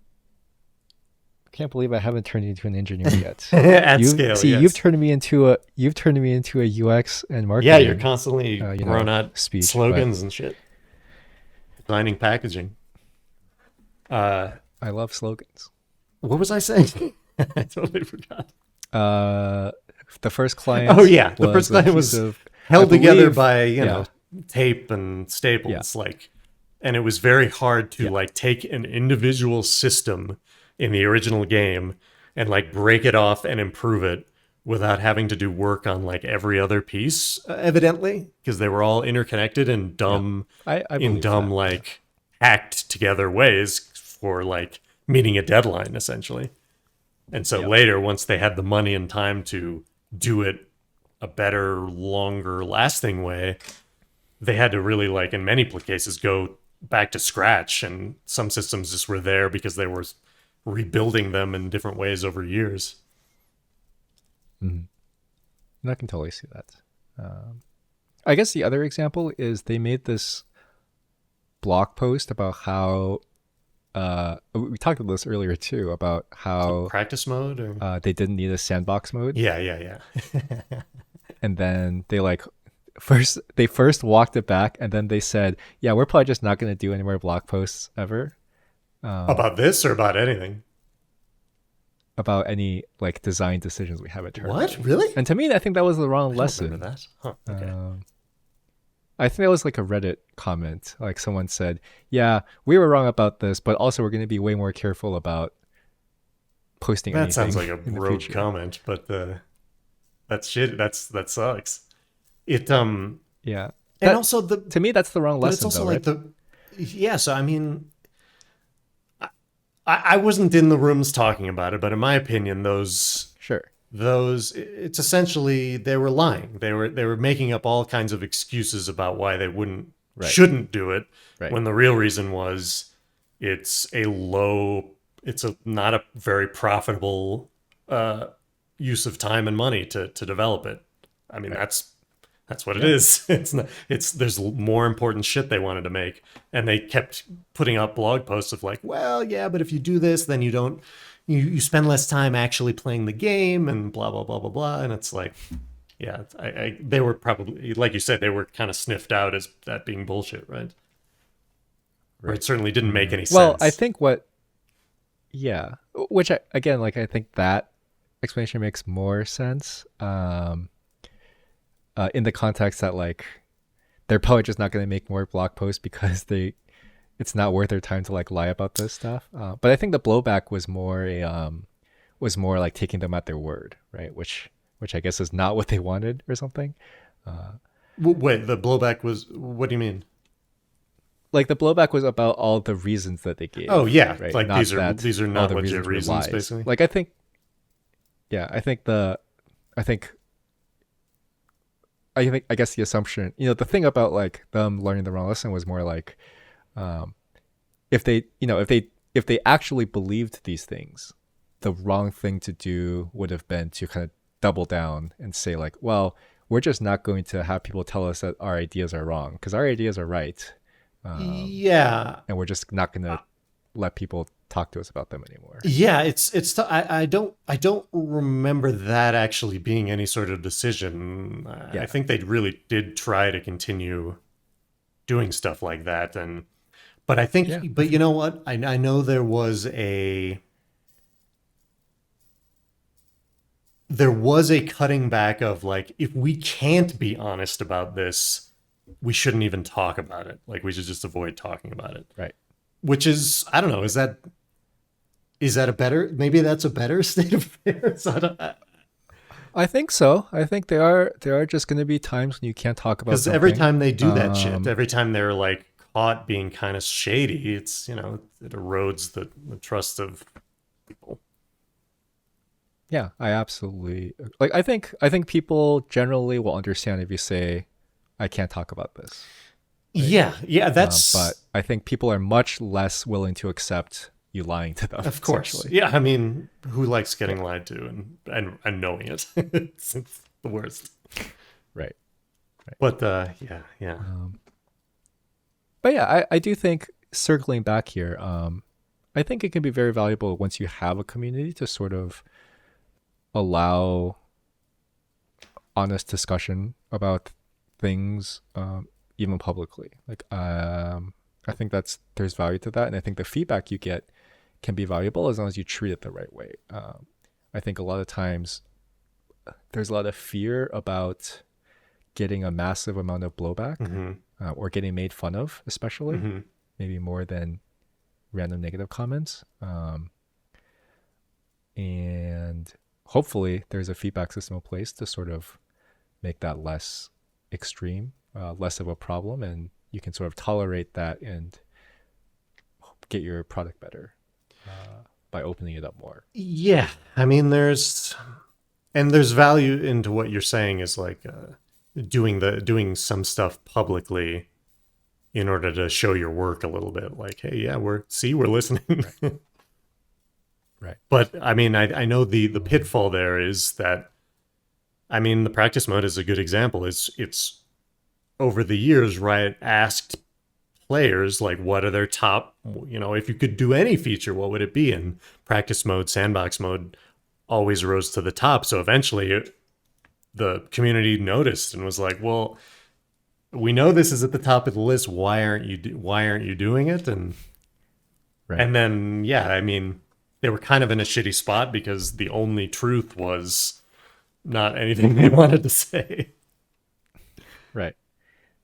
can't believe I haven't turned you into an engineer yet. At scale. See, yes. you've turned me into a UX and marketing. Yeah, you're constantly throwing out slogans and shit. Designing packaging. I love slogans. What was I saying? I totally forgot. The first client. Oh yeah, the first client was held together by tape and staples, and it was very hard to take an individual system in the original game and break it off and improve it without having to do work on every other piece, evidently, because they were all interconnected in dumb, hacked together ways for meeting a deadline, essentially. And so later, once they had the money and time to do it a better, longer lasting way, they had to really, in many cases, go back to scratch. And some systems just were there because they were rebuilding them in different ways over years. Mm-hmm. I can totally see that. I guess the other example is they made this blog post about how we talked about this earlier too, about how practice mode or they didn't need a sandbox mode. Yeah. And then they first walked it back, and then they said, yeah, we're probably just not going to do any more blog posts ever. About this or about anything? About any design decisions we have internally. What? Really? And to me, I think that was the wrong lesson. Remember that? Huh, okay. I think that was a Reddit comment. Someone said, yeah, we were wrong about this, but also we're going to be way more careful about posting anything. That sounds like a rogue comment, but that's shit. That sucks. It yeah. And also to me that's the wrong lesson. It's also right? So I mean, I wasn't in the rooms talking about it, but in my opinion, it's essentially they were lying. They were making up all kinds of excuses about why they shouldn't do it, when the real reason was it's not a very profitable use of time and money to develop it. I mean, that's what it is. There's more important shit they wanted to make, and they kept putting up blog posts of well, yeah, but if you do this, then you spend less time actually playing the game and blah blah blah blah blah. And it's they were probably, like you said, they were kind of sniffed out as that being bullshit, right? Or it certainly didn't make any sense. Well, I think which I think that explanation makes more sense. In the context that they're probably just not going to make more blog posts because it's not worth their time to lie about this stuff. But I think the blowback was more taking them at their word, right? Which which I guess is not what they wanted or something. Wait, the blowback was, what do you mean? Like the blowback was about all the reasons that they Oh gave, yeah, right? like Not that these are all not the legit reasons were reasons, lies. basically. Like I think, yeah, I think I guess the assumption, the thing about like them learning the wrong lesson was more like, um, if they, if they actually believed these things, the wrong thing to do would have been to kind of double down and say like, well, we're just not going to have people tell us that our ideas are wrong because our ideas are right, Yeah, and we're just not going to let people talk to us about them anymore. yeah. I don't remember that actually being any sort of decision. I Yeah, think they really did try to continue doing stuff like that, and but I yeah, think, but you know what? I know there was a cutting back of like, if we can't be honest about this, we shouldn't even talk about it. Like we should just avoid talking about it. right. Which is, I don't know, is that a better, maybe that's a better state of affairs? I don't, I think so. I think there are just going to be times when you can't talk about because every something. time they do that shit, every time they're like caught being kind of shady, it's, it erodes the trust of people. Yeah, I absolutely like. I think people generally will understand if you say, "I can't talk about this." Right? Yeah, yeah, But that's, I think people are much less willing to accept you lying to them. of course. Essentially, Yeah, I mean, who likes getting yeah, lied to and knowing it? It's the worst. right, right. But yeah, yeah. But yeah, I do think circling back here, I think it can be very valuable once you have a community to sort of allow honest discussion about things, even publicly. Like, I think there's value to that, and I think the feedback you get can be valuable as long as you treat it the right way. I think a lot of times there's a lot of fear about getting a massive amount of blowback, Mm-hmm. or getting made fun of, especially Mm-hmm. maybe more than random negative comments. And hopefully there's a feedback system in place to sort of make that less extreme, less of a problem, and you can sort of tolerate that and get your product better, by opening it up more. Yeah, I mean, there's value into what you're saying is like doing some stuff publicly in order to show your work a little bit. Like, hey, yeah, we're listening. Right. Right. But I mean, I know the pitfall there is that, I mean, the practice mode is a good example. It's over the years, Riot asked players like, what are their top, if you could do any feature, what would it be? And practice mode, sandbox mode always rose to the top. So eventually the community noticed and was like, well, we know this is at the top of the list. Why aren't you doing it? Right. And then, yeah, I mean, they were kind of in a shitty spot because the only truth was not anything they wanted to say. Right.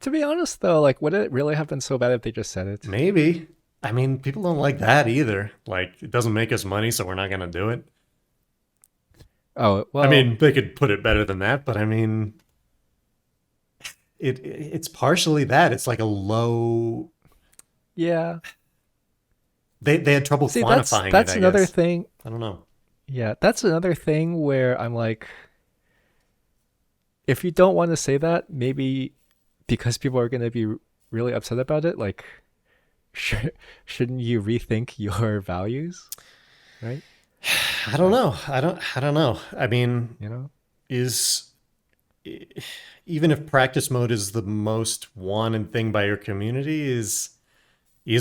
To be honest, though, like, would it really have been so bad if they just said it? Maybe. I mean, people don't like that either. Like, it doesn't make us money, so we're not going to do it. Oh, well. I mean, they could put it better than that, but I mean, it's partially that. It's like a low. Yeah. They had trouble See, quantifying that's it, I another guess. thing. I don't know. Yeah, that's another thing where I'm like, if you don't want to say that, maybe because people are going to be really upset about it, like, shouldn't you rethink your values? Right? I don't know. I don't know. I mean, You know? is even if practice mode is the most wanted thing by your community, is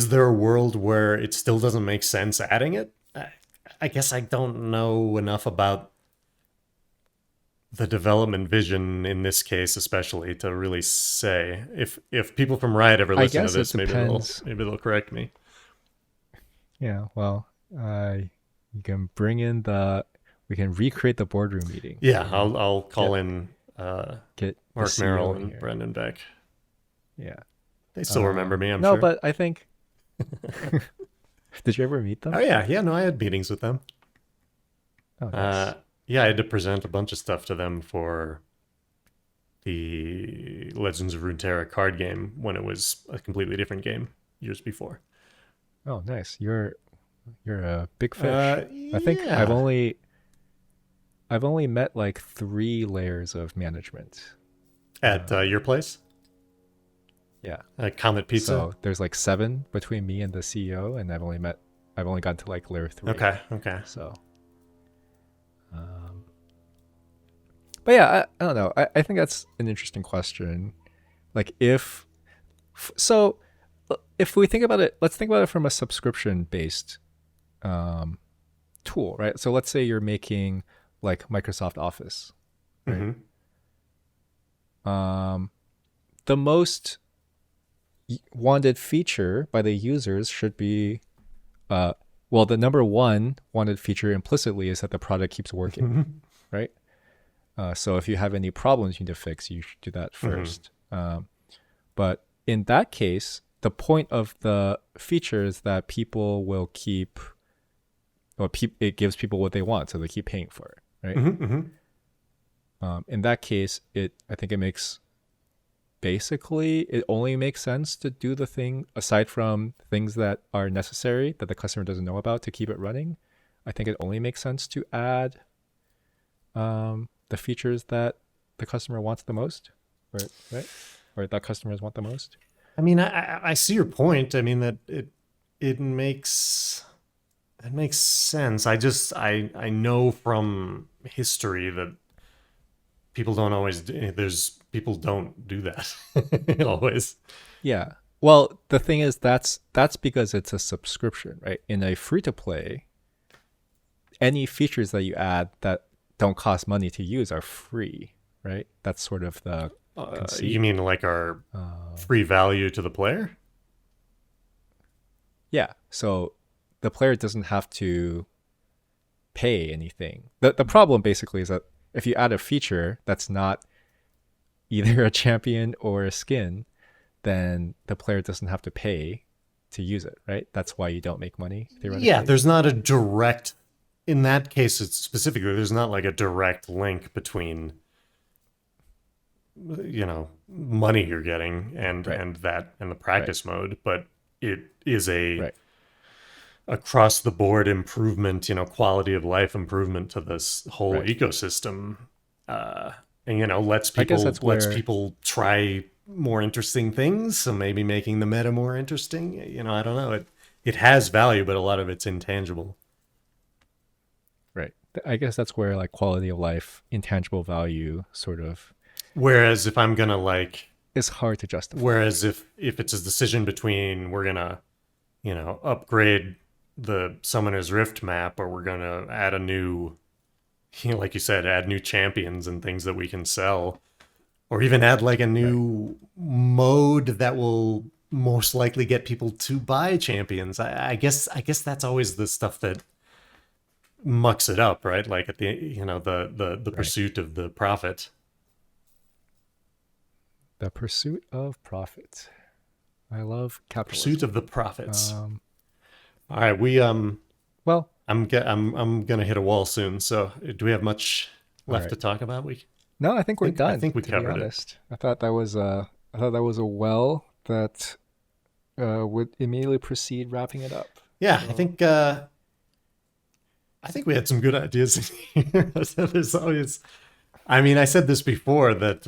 there a world where it still doesn't make sense adding it? I guess I don't know enough about the development vision in this case, especially to really say. If people from Riot ever I listen to guess this, it depends. maybe they'll correct me. Yeah, well, you can we can recreate the boardroom meeting. Yeah, I'll call in Get the Mark CEO Merrill in and here. Brendan Beck. Yeah. They still remember me, I'm no, sure. but I think. Did you ever meet them? Oh yeah, yeah. No, I had meetings with them. Oh, nice. Yeah, I had to present a bunch of stuff to them for the Legends of Runeterra card game when it was a completely different game years before. Oh, nice. You're a big fish. I think Yeah. I've only met like 3 layers of management. At your place? Yeah. Comet Pizza? So there's like 7 between me and the CEO, and I've only gotten to like layer 3. Okay, okay. So, um, but yeah, I don't know. I think that's an interesting question. Like so if we think about it, let's think about it from a subscription based um, tool, right? So let's say you're making like Microsoft Office, right? Mm-hmm. Um, the most wanted feature by the users should be, well, the number one wanted feature implicitly is that the product keeps working, Mm-hmm. right? So if you have any problems you need to fix, you should do that Mm-hmm. first. But in that case, the point of the feature is that people will keep, or it gives people what they want, so they keep paying for it, right? Mm-hmm. Mm-hmm. In that case, I think it only makes sense to do the thing aside from things that are necessary that the customer doesn't know about to keep it running. I think it only makes sense to add the features that the customer wants the most, right? Or that customers want the most. I mean, I see your point. I mean that it makes sense. I know from history that people don't always there's people don't do that always. Yeah. Well, the thing is that's because it's a subscription, right? In a free to play, any features that you add that don't cost money to use are free, right? That's sort of the conceit. You mean like our free value to the player? Yeah. So the player doesn't have to pay anything. The problem basically is that if you add a feature that's not either a champion or a skin, then the player doesn't have to pay to use it, right? That's why you don't make money, theoretically. Yeah, there's not a direct in that case it's specifically there's not like a direct link between money you're getting and Right. and the practice mode, but it is a Right. across the board improvement, quality of life improvement to this whole Right. ecosystem. And lets I guess people that's where try more interesting things, so maybe making the meta more interesting. I don't know. It has value, but a lot of it's intangible. right. I guess that's where like quality of life, intangible value sort of Whereas if I'm gonna is hard to justify. whereas if it's a decision between we're gonna, upgrade the Summoner's Rift map, or we're gonna add a new, like you said, add new champions and things that we can sell, or even add like a new mode that will most likely get people to buy champions. I guess that's always the stuff that mucks it up, right? Like at the the Right. pursuit of the profit. The pursuit of profit. I love capitalism. Pursuit of the profits. Um, All right, we well, I'm gonna hit a wall soon. So do we have much all left right. to talk about? No, I think we're I done. think we To be covered it. honest, I thought that was a well that would immediately proceed wrapping it up. Yeah, So, I think we had some good ideas in here. There's always, I mean, I said this before that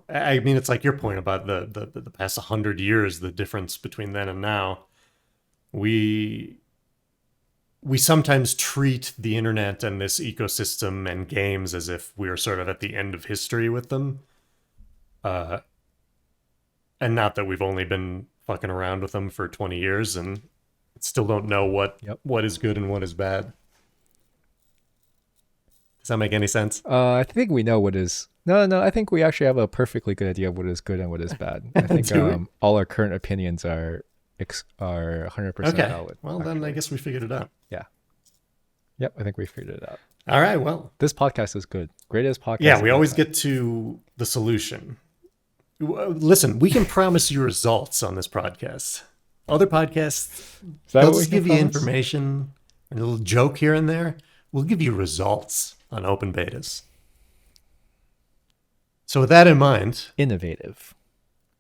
I mean, it's like your point about the past 100 years, the difference between then and now. We sometimes treat the internet and this ecosystem and games as if we're sort of at the end of history with them, uh, and not that we've only been fucking around with them for 20 years and still don't know yep. what is good and what is bad. Does that make any sense? I think we know what is. No. I think we actually have a perfectly good idea of what is good and what is bad. I think Do we? all our current opinions are 100% Okay. valid. Well, then I actually. guess we figured it out. Yeah. Yep. I think we figured it out. All right. Well, This podcast is good. Greatest podcast. yeah, of we all always time. get to the solution. Listen, we can promise you results on this podcast. Other podcasts, Is that they'll what we just can give you promise? information, a little joke here and there. we'll give you results on open betas. So with that in mind, Innovative.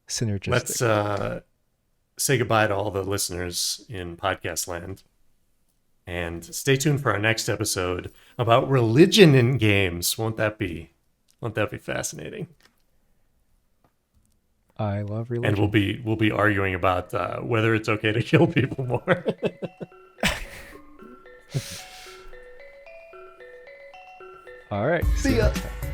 Synergistic. let's say goodbye to all the listeners in podcast land. And stay tuned for our next episode about religion in games. Won't that be fascinating? I love religion. And we'll be arguing about whether it's okay to kill people more. All right. See you next time.